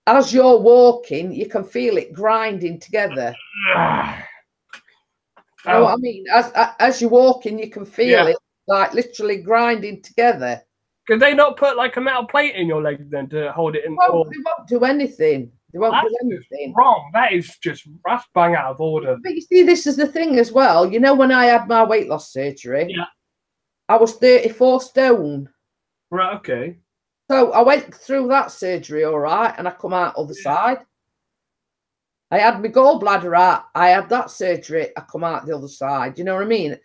Speaker 1: As you're walking, you can feel it grinding together. You know what I mean? As you're walking, you can feel it like literally grinding together.
Speaker 4: Could they not put like a metal plate in your leg then to hold it in?
Speaker 1: They won't do anything. They won't do anything.
Speaker 4: Wrong. That's bang out of order.
Speaker 1: But you see, this is the thing as well. You know, when I had my weight loss surgery, I was 34 stone.
Speaker 4: Right. Okay.
Speaker 1: So I went through that surgery all right, and I come out other side. I had my gallbladder out. I had that surgery. I come out the other side. You know what I mean?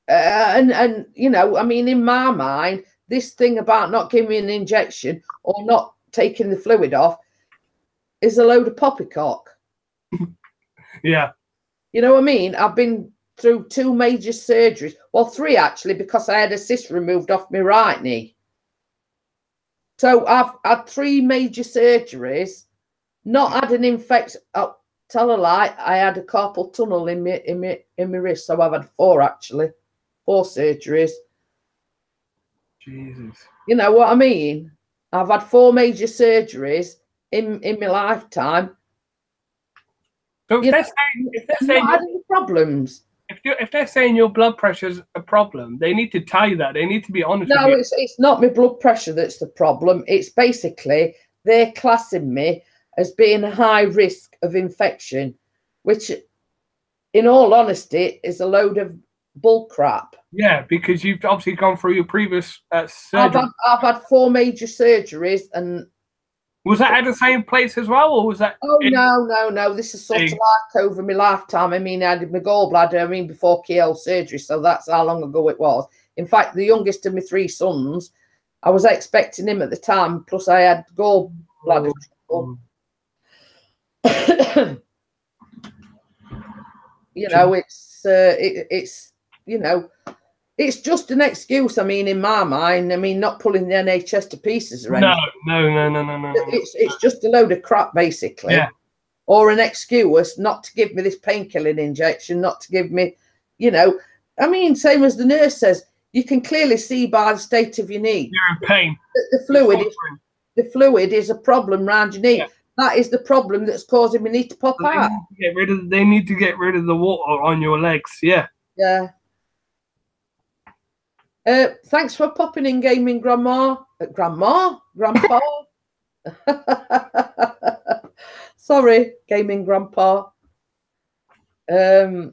Speaker 1: And you know, I mean, in my mind, this thing about not giving me an injection or not taking the fluid off is a load of poppycock.
Speaker 4: Yeah.
Speaker 1: You know what I mean? I've been through 2 major surgeries. Well, 3 actually, because I had a cyst removed off my right knee. So I've had 3 major surgeries. Not had an infection. Oh, tell a lie. I had a carpal tunnel in my wrist, so I've had 4 actually, 4 surgeries.
Speaker 4: Jesus.
Speaker 1: You know what I mean? I've had 4 major surgeries in my lifetime.
Speaker 4: So if they're saying
Speaker 1: any problems.
Speaker 4: If they're saying your blood pressure's a problem, they need to tell you that. They need to be honest.
Speaker 1: No,
Speaker 4: with you.
Speaker 1: it's not my blood pressure that's the problem. It's basically they're classing me as being a high risk of infection, which, in all honesty, is a load of bull crap.
Speaker 4: Yeah, because you've obviously gone through your previous surgery.
Speaker 1: I've had 4 major surgeries, and
Speaker 4: was that at the same place as well, or was that?
Speaker 1: Oh no! This is sort of like over my lifetime. I mean, I did my gallbladder. I mean, before keyhole surgery, so that's how long ago it was. In fact, the youngest of my 3 sons, I was expecting him at the time. Plus, I had gallbladder trouble. You know, it's you know, it's just an excuse. I mean, in my mind, I mean, not pulling the NHS to pieces or anything.
Speaker 4: No.
Speaker 1: It's just a load of crap, basically.
Speaker 4: Yeah.
Speaker 1: Or an excuse not to give me this painkilling injection, not to give me, you know. I mean, same as the nurse says, you can clearly see by the state of your knee.
Speaker 4: You're in pain.
Speaker 1: The fluid is a problem around your knee. Yeah. That is the problem that's causing me knee to pop out.
Speaker 4: They need to get rid of the water on your legs. Yeah.
Speaker 1: Yeah. Thanks for popping in, Gaming Grandpa. Sorry, Gaming Grandpa. Yeah,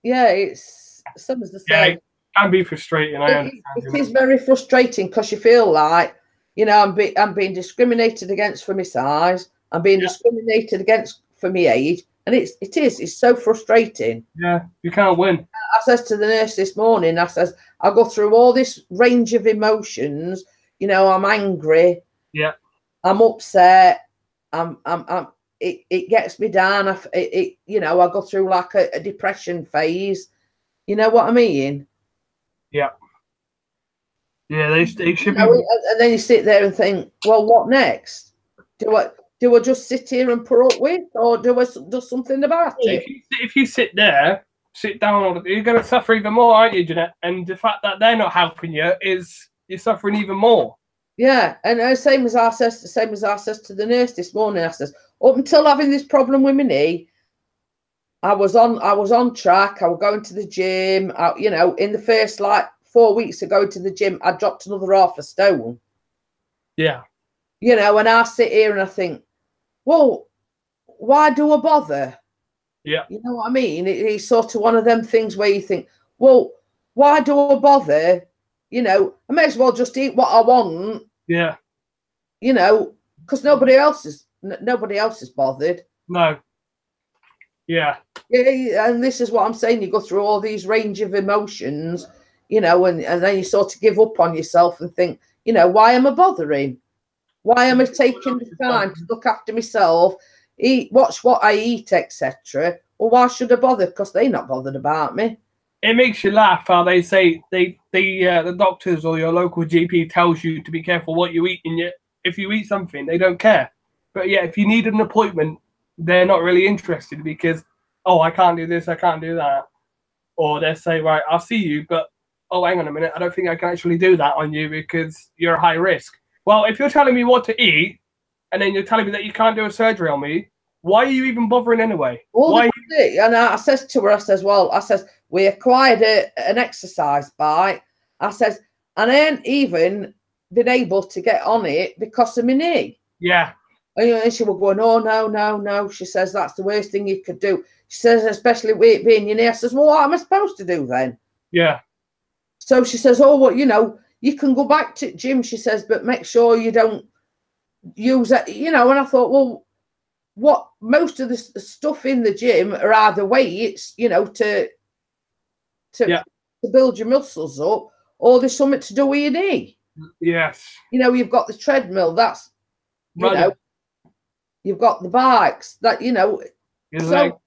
Speaker 1: it's some as the same.
Speaker 4: Yeah, it can be frustrating.
Speaker 1: It is very frustrating because you feel like, you know, I'm being discriminated against for my size. I'm being discriminated against for my age, and it's so frustrating.
Speaker 4: Yeah, you can't win.
Speaker 1: I says to the nurse this morning, I go through all this range of emotions. You know, I'm angry.
Speaker 4: Yeah.
Speaker 1: I'm upset. It gets me down. You know, I go through like a depression phase. You know what I mean?
Speaker 4: Yeah. Yeah, they should be.
Speaker 1: And then you sit there and think, well, what next? Do I just sit here and put up with, or do I do something about it?
Speaker 4: If you sit there, sit down, you're going to suffer even more, aren't you, Jeanette? And the fact that they're not helping you is you're suffering even more.
Speaker 1: Yeah, and same as I says to the nurse this morning. I says, up until having this problem with my knee, I was on track. I was going to the gym. You know, in the first like 4 weeks of going to the gym, I dropped another half a stone.
Speaker 4: Yeah.
Speaker 1: You know, and I sit here and I think, well, why do I bother?
Speaker 4: Yeah.
Speaker 1: You know what I mean? It's sort of one of them things where you think, well, why do I bother? You know, I may as well just eat what I want.
Speaker 4: Yeah.
Speaker 1: You know, because nobody else is bothered.
Speaker 4: No. Yeah.
Speaker 1: Yeah, and this is what I'm saying. You go through all these range of emotions, you know, and then you sort of give up on yourself and think, you know, why am I bothering? Why am I taking the time to look after myself, watch what I eat, etc.? Well, why should I bother? Because they're not bothered about me.
Speaker 4: It makes you laugh how they say the doctors or your local GP tells you to be careful what you eat, and yet if you eat something, they don't care. But yeah, if you need an appointment, they're not really interested because, oh, I can't do this, I can't do that. Or they'll say, right, I'll see you, but, oh, hang on a minute, I don't think I can actually do that on you because you're high risk. Well, if you're telling me what to eat, and then you're telling me that you can't do a surgery on me, why are you even bothering anyway?
Speaker 1: Well,
Speaker 4: why?
Speaker 1: And I says to her, I says, we acquired an exercise bike. I says, and I ain't even been able to get on it because of my knee.
Speaker 4: Yeah.
Speaker 1: And she was going, oh, no. She says, that's the worst thing you could do. She says, especially with it being your knee. I says, well, what am I supposed to do then?
Speaker 4: Yeah.
Speaker 1: So she says, oh, well, you know, you can go back to gym, she says, but make sure you don't use it, you know. And I thought, well, what most of the stuff in the gym are either weights, you know, to build your muscles up, or there's something to do with your knee.
Speaker 4: Yes.
Speaker 1: You know, you've got the treadmill, that's, you know, you've got the bikes, that, you know. So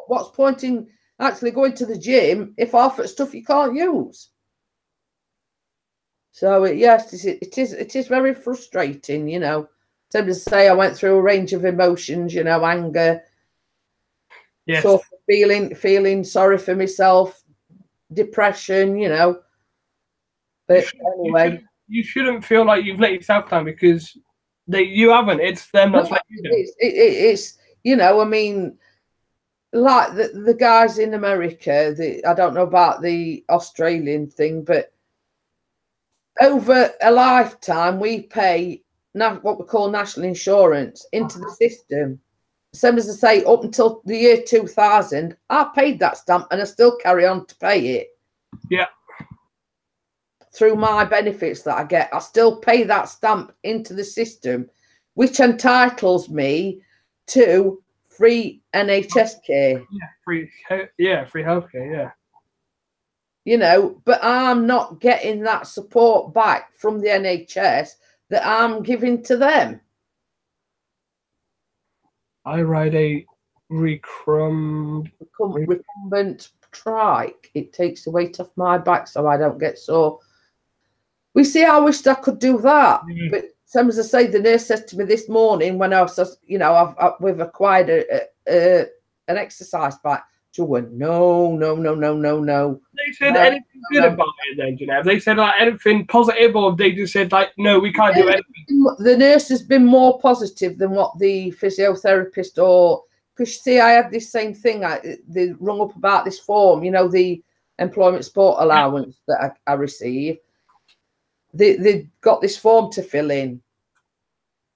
Speaker 1: what's pointing actually going to the gym if half of stuff you can't use? So yes, it is very frustrating, you know. Same as say, I went through a range of emotions, you know, anger, sort of feeling sorry for myself, depression, you know. But anyway,
Speaker 4: you shouldn't feel like you've let yourself down because you haven't. It's them that's let you down.
Speaker 1: It's you know, I mean, like the guys in America. I don't know about the Australian thing, but over a lifetime, we pay what we call national insurance into the system. Same as I say, up until the year 2000, I paid that stamp and I still carry on to pay it.
Speaker 4: Yeah.
Speaker 1: Through my benefits that I get, I still pay that stamp into the system, which entitles me to free NHS care.
Speaker 4: Yeah, free healthcare, yeah.
Speaker 1: You know, but I'm not getting that support back from the NHS that I'm giving to them.
Speaker 4: I ride a recumbent
Speaker 1: trike. It takes the weight off my back so I don't get sore. We see, I wished I could do that. Mm. But same as I say, the nurse said to me this morning when I was, you know, we've acquired an exercise bike. She went, no.
Speaker 4: They said anything good about it then, you know? They said like anything positive, or they just said like, no, we can't do anything.
Speaker 1: The nurse has been more positive than what the physiotherapist or, because you see, I had this same thing. They rung up about this form, you know, the employment support allowance that I receive. They got this form to fill in.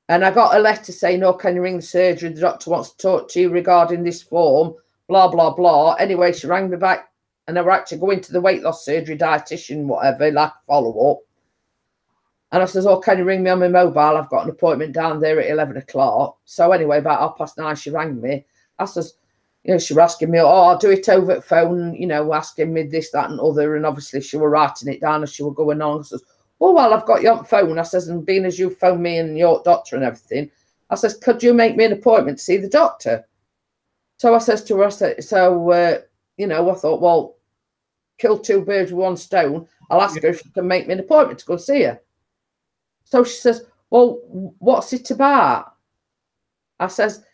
Speaker 1: And I got a letter saying, oh, can you ring the surgery? The doctor wants to talk to you regarding this form. Blah, blah, blah. Anyway, she rang me back and I were actually going to the weight loss surgery, dietitian, whatever, like follow up. And I says, oh, can you ring me on my mobile? I've got an appointment down there at 11 o'clock. So anyway, about 9:30, she rang me. I says, you know, she was asking me, oh, I'll do it over the phone, you know, asking me this, that and other. And obviously she were writing it down as she were going on. I says, oh, well, I've got you on the phone. I says, and being as you phoned me and your doctor and everything, I says, could you make me an appointment to see the doctor? So I says to her, you know, I thought, well, kill two birds with one stone. I'll ask her if she can make me an appointment to go see her. So she says, well, what's it about? I says,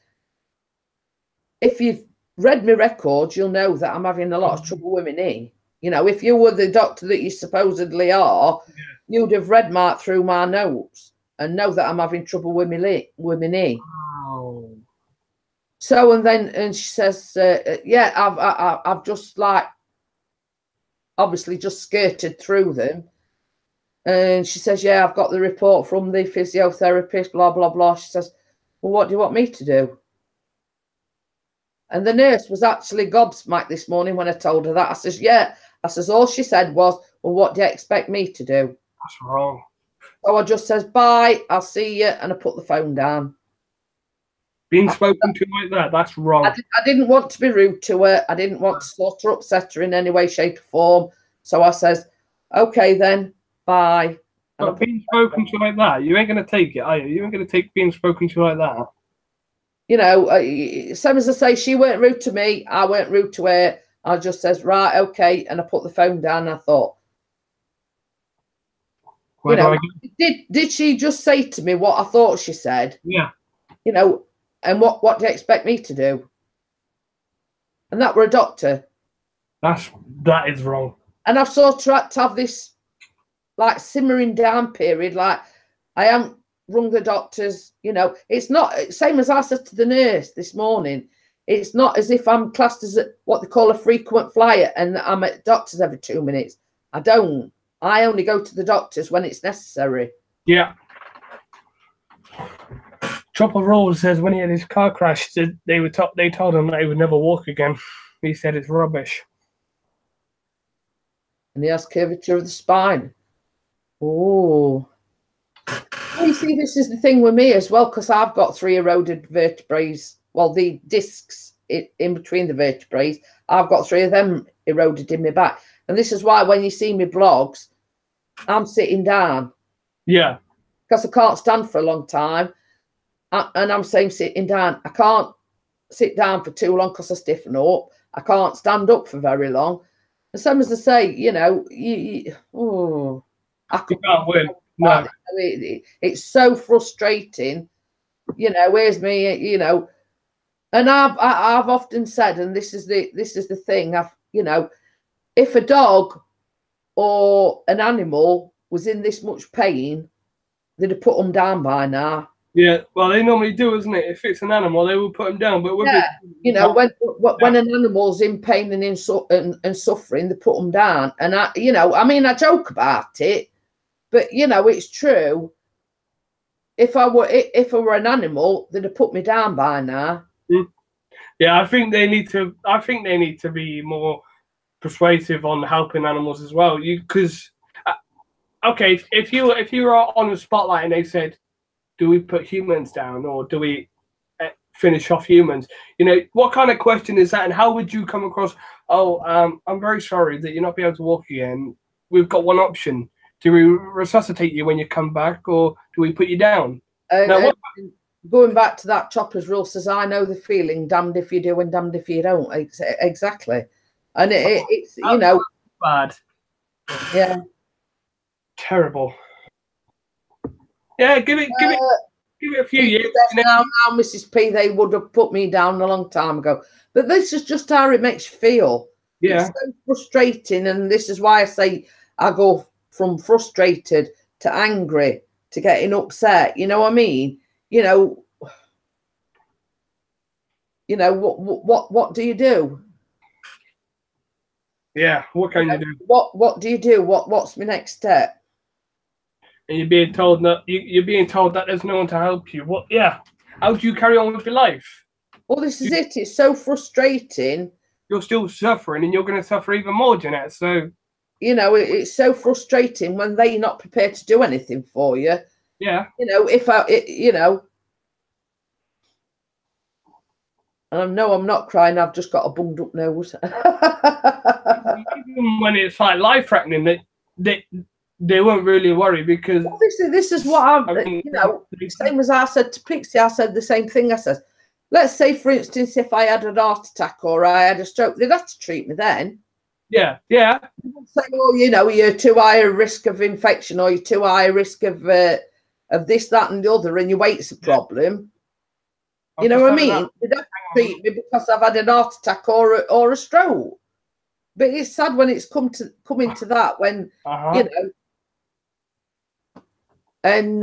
Speaker 1: if you've read my records, you'll know that I'm having a lot of trouble with my knee. You know, if you were the doctor that you supposedly are, you'd have read through my notes and know that I'm having trouble with my knee.
Speaker 4: Wow.
Speaker 1: So and she says, yeah, I've just like obviously just skirted through them. And she says, yeah, I've got the report from the physiotherapist, blah, blah, blah. She says, well, what do you want me to do? And the nurse was actually gobsmacked this morning when I told her that. I says, yeah. I says, all she said was, well, what do you expect me to do?
Speaker 4: That's wrong.
Speaker 1: So I just says, bye, I'll see you. And I put the phone down.
Speaker 4: Being spoken to like that, that's wrong.
Speaker 1: I didn't want to be rude to her. I didn't want to sort of upset her in any way, shape, or form. So I says, okay then, bye.
Speaker 4: But being spoken to like that, you ain't going to take it, are you? You ain't going to take being spoken to like that.
Speaker 1: You know, same as I say, she weren't rude to me. I weren't rude to her. I just says, right, okay. And I put the phone down and I thought, you know, did she just say to me what I thought she said?
Speaker 4: Yeah.
Speaker 1: You know, and what do you expect me to do? And that were a doctor.
Speaker 4: That is wrong.
Speaker 1: And I've sort of had to have this like simmering down period. Like I haven't rung the doctors, you know. It's not same as I said to the nurse this morning. It's not as if I'm classed as what they call a frequent flyer and I'm at doctors every 2 minutes. I don't. I only go to the doctors when it's necessary.
Speaker 4: Yeah. Chopper Rolls says when he had his car crash, they told him that he would never walk again. He said it's rubbish.
Speaker 1: And he has curvature of the spine. Oh. You see, this is the thing with me as well, because I've got 3 eroded vertebrae. Well, the discs in between the vertebrae, I've got 3 of them eroded in my back. And this is why when you see me vlogs, I'm sitting down.
Speaker 4: Yeah.
Speaker 1: Because I can't stand for a long time. And I'm saying sitting down. I can't sit down for too long because I stiffen up. I can't stand up for very long. And same as I say, you know, you
Speaker 4: can't win. No.
Speaker 1: It's so frustrating. You know, where's me, you know, and I've often said, and this is the thing, you know, if a dog or an animal was in this much pain, they'd have put them down by now.
Speaker 4: Yeah, well, they normally do, isn't it? If it's an animal, they will put them down. But
Speaker 1: you know, when an animal's in pain and suffering, they put them down. And you know, I mean, I joke about it, but you know, it's true. If I were an animal, they'd have put me down by now.
Speaker 4: Yeah, I think they need to be more persuasive on helping animals as well. Because okay, if you were on the spotlight and they said, do we put humans down or do we finish off humans? You know, what kind of question is that? And how would you come across, oh, I'm very sorry that you're not be able to walk again. We've got one option. Do we resuscitate you when you come back or do we put you down?
Speaker 1: Going back to that Chopper's rule says, I know the feeling, damned if you do and damned if you don't. Exactly. And it's, you know.
Speaker 4: Bad.
Speaker 1: Yeah.
Speaker 4: Terrible. Yeah, give it a few years.
Speaker 1: Now, Mrs. P, they would have put me down a long time ago. But this is just how it makes you feel.
Speaker 4: Yeah.
Speaker 1: It's so frustrating, and this is why I say I go from frustrated to angry to getting upset. You know what I mean? You know what do you do?
Speaker 4: Yeah, what can you do?
Speaker 1: What do you do? What's my next step?
Speaker 4: And you're being told that there's no one to help you. What? Yeah. How do you carry on with your life?
Speaker 1: Well, this is it. It's so frustrating.
Speaker 4: You're still suffering, and you're going to suffer even more, Jeanette. So,
Speaker 1: you know, it's so frustrating when they're not prepared to do anything for you.
Speaker 4: Yeah.
Speaker 1: You know, you know, and I know I'm not crying. I've just got a bunged up nose.
Speaker 4: Even when it's like life threatening, they won't really worry because
Speaker 1: this is what I mean, you know, same as I said to Pixie, I said the same thing. I said, let's say, for instance, if I had an heart attack or I had a stroke, they'd have to treat me then.
Speaker 4: Yeah, yeah.
Speaker 1: Say, oh, you know, you're too high a risk of infection or you're too high a risk of this, that, and the other, and your weight's a problem. You know what I mean? They'd have to treat me because I've had an heart attack or a stroke. But it's sad when it's coming to that when you know. And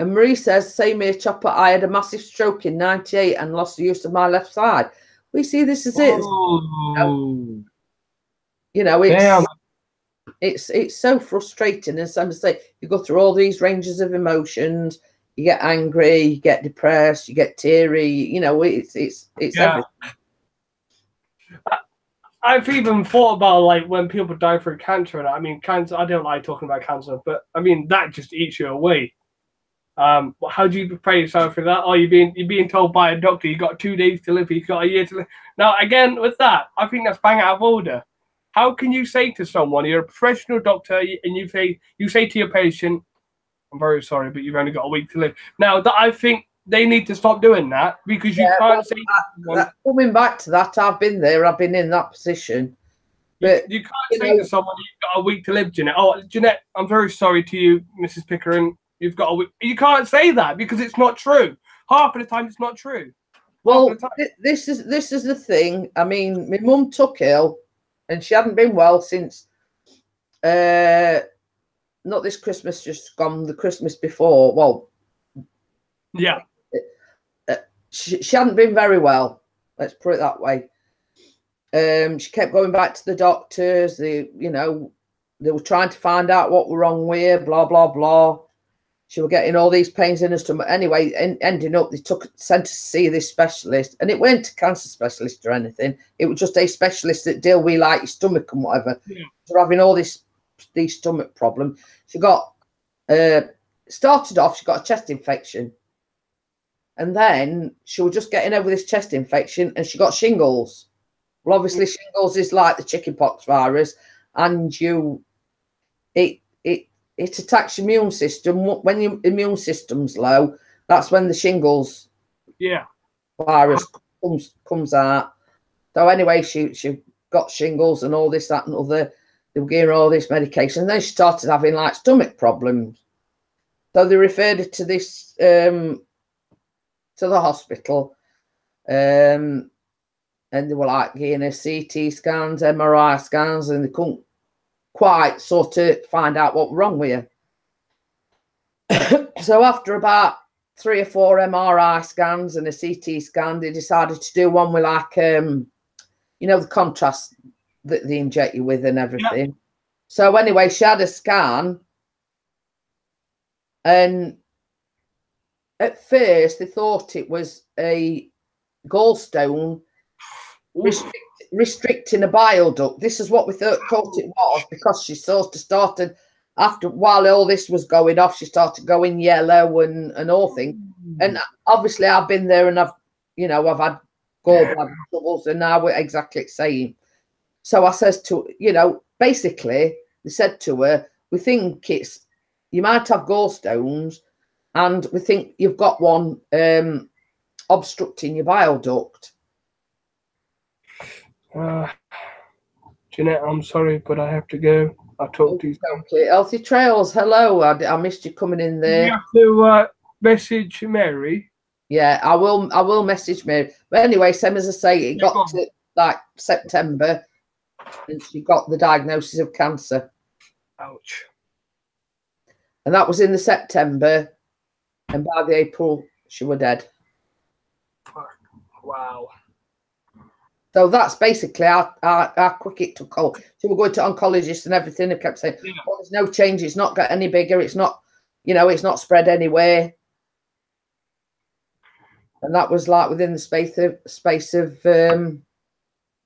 Speaker 1: Marie says, same here, Chopper. I had a massive stroke in '98 and lost the use of my left side. We see this is it. You know, it's so frustrating. And as I say, you go through all these ranges of emotions. you get angry, you get depressed, you get teary. You know, it's everything.
Speaker 4: I've even thought about like when people die through cancer. And I mean, cancer. I don't like talking about cancer, but I mean that just eats you away. How do you prepare yourself for that? Oh, you're being told by a doctor you got 2 days to live, you've got a year to live. Now, again, with that, I think that's bang out of order. How can you say to someone, you're a professional doctor, and you say to your patient, I'm very sorry, but you've only got a week to live. Now, that I think they need to stop doing that, because you can't say
Speaker 1: coming back to that, I've been there, I've been in that position. But
Speaker 4: you can't say to someone you've got a week to live, Jeanette. Oh, Jeanette, I'm very sorry to you, Mrs. Pickering. You've got a week. You can't say that because it's not true. Half of the time, it's not true.
Speaker 1: Well, this is the thing. I mean, my mum took ill, and she hadn't been well since not this Christmas, just gone, the Christmas before. Well,
Speaker 4: yeah,
Speaker 1: she hadn't been very well. Let's put it that way. She kept going back to the doctors. They were trying to find out what was wrong with her. Blah blah blah. She was getting all these pains in her stomach. Anyway, ending up, they sent her to see this specialist, and it weren't a cancer specialist or anything. It was just a specialist that deal with like your stomach and whatever. Yeah. She's having all these stomach problems. She got started off. She got a chest infection, and then she was just getting over this chest infection, and she got shingles. Well, obviously, shingles is like the chickenpox virus, and it attacks your immune system. When your immune system's low, that's when the shingles virus comes out. So anyway, she got shingles and all this, that, and other. They were giving her all this medication. And then she started having like stomach problems. So they referred her to this to the hospital. And they were like getting her CT scans, MRI scans, and they couldn't quite sort of find out what was wrong with her. So after about 3 or 4 MRI scans and a CT scan, they decided to do one with like the contrast that they inject you with and everything. Yeah. So anyway, she had a scan, and at first they thought it was a gallstone restricting a bile duct. This is what we thought it was, because she sort of started while all this was going off, she started going yellow and all things. And obviously I've been there, and I've had gallbladder troubles, and now we're exactly the same. So I says to, basically they said to her, we think you might have gallstones, and we think you've got one obstructing your bile duct.
Speaker 4: Jeanette, I'm sorry, but I have to go. I'll talk to you.
Speaker 1: Okay, Healthy Trails, hello. I missed you coming in there.
Speaker 4: You have to message Mary.
Speaker 1: Yeah, I will message Mary. But anyway, same as I say, it got to like September, and she got the diagnosis of cancer.
Speaker 4: Ouch.
Speaker 1: And that was in the September, and by the April, she was dead.
Speaker 4: Wow.
Speaker 1: So that's basically how quick it took hold. So we're going to oncologists and everything. They kept saying, "Oh, there's no change. It's not got any bigger. It's not, it's not spread anywhere." And that was like within the space of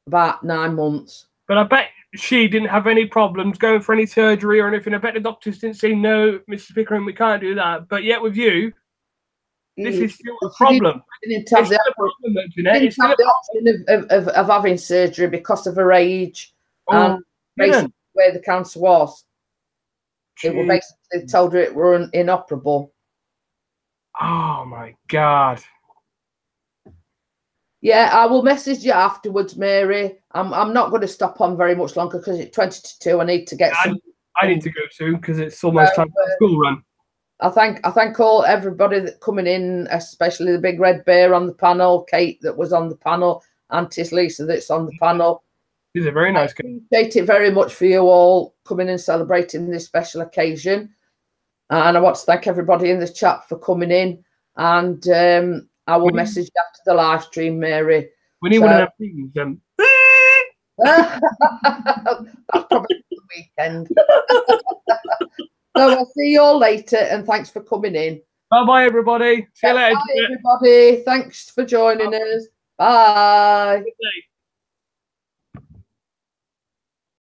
Speaker 1: about 9 months.
Speaker 4: But I bet she didn't have any problems going for any surgery or anything. I bet the doctors didn't say, "No, Mrs. Pickering, we can't do that." But yet with you, this is still a problem.
Speaker 1: Didn't have the option of having surgery because of her age and basically where the cancer was. It was basically told her it were inoperable.
Speaker 4: Oh my God.
Speaker 1: Yeah, I will message you afterwards, Mary. I'm not going to stop on very much longer because it's 20 to 2. I need to get some.
Speaker 4: I need to go soon because it's almost time for school run.
Speaker 1: I thank everybody that coming in, especially the Big Red Bear on the panel, Kate that was on the panel, Auntie Lisa that's on the panel.
Speaker 4: She's a very nice guy.
Speaker 1: I appreciate it very much for you all coming and celebrating this special occasion. And I want to thank everybody in the chat for coming in. And I will message you after the live stream, Mary.
Speaker 4: We need one of them things.
Speaker 1: That's probably the weekend. So I'll see you all later, and thanks for coming in.
Speaker 4: Bye-bye, everybody. See you later.
Speaker 1: Bye, everybody. Thanks for joining us. Bye.
Speaker 4: Good day.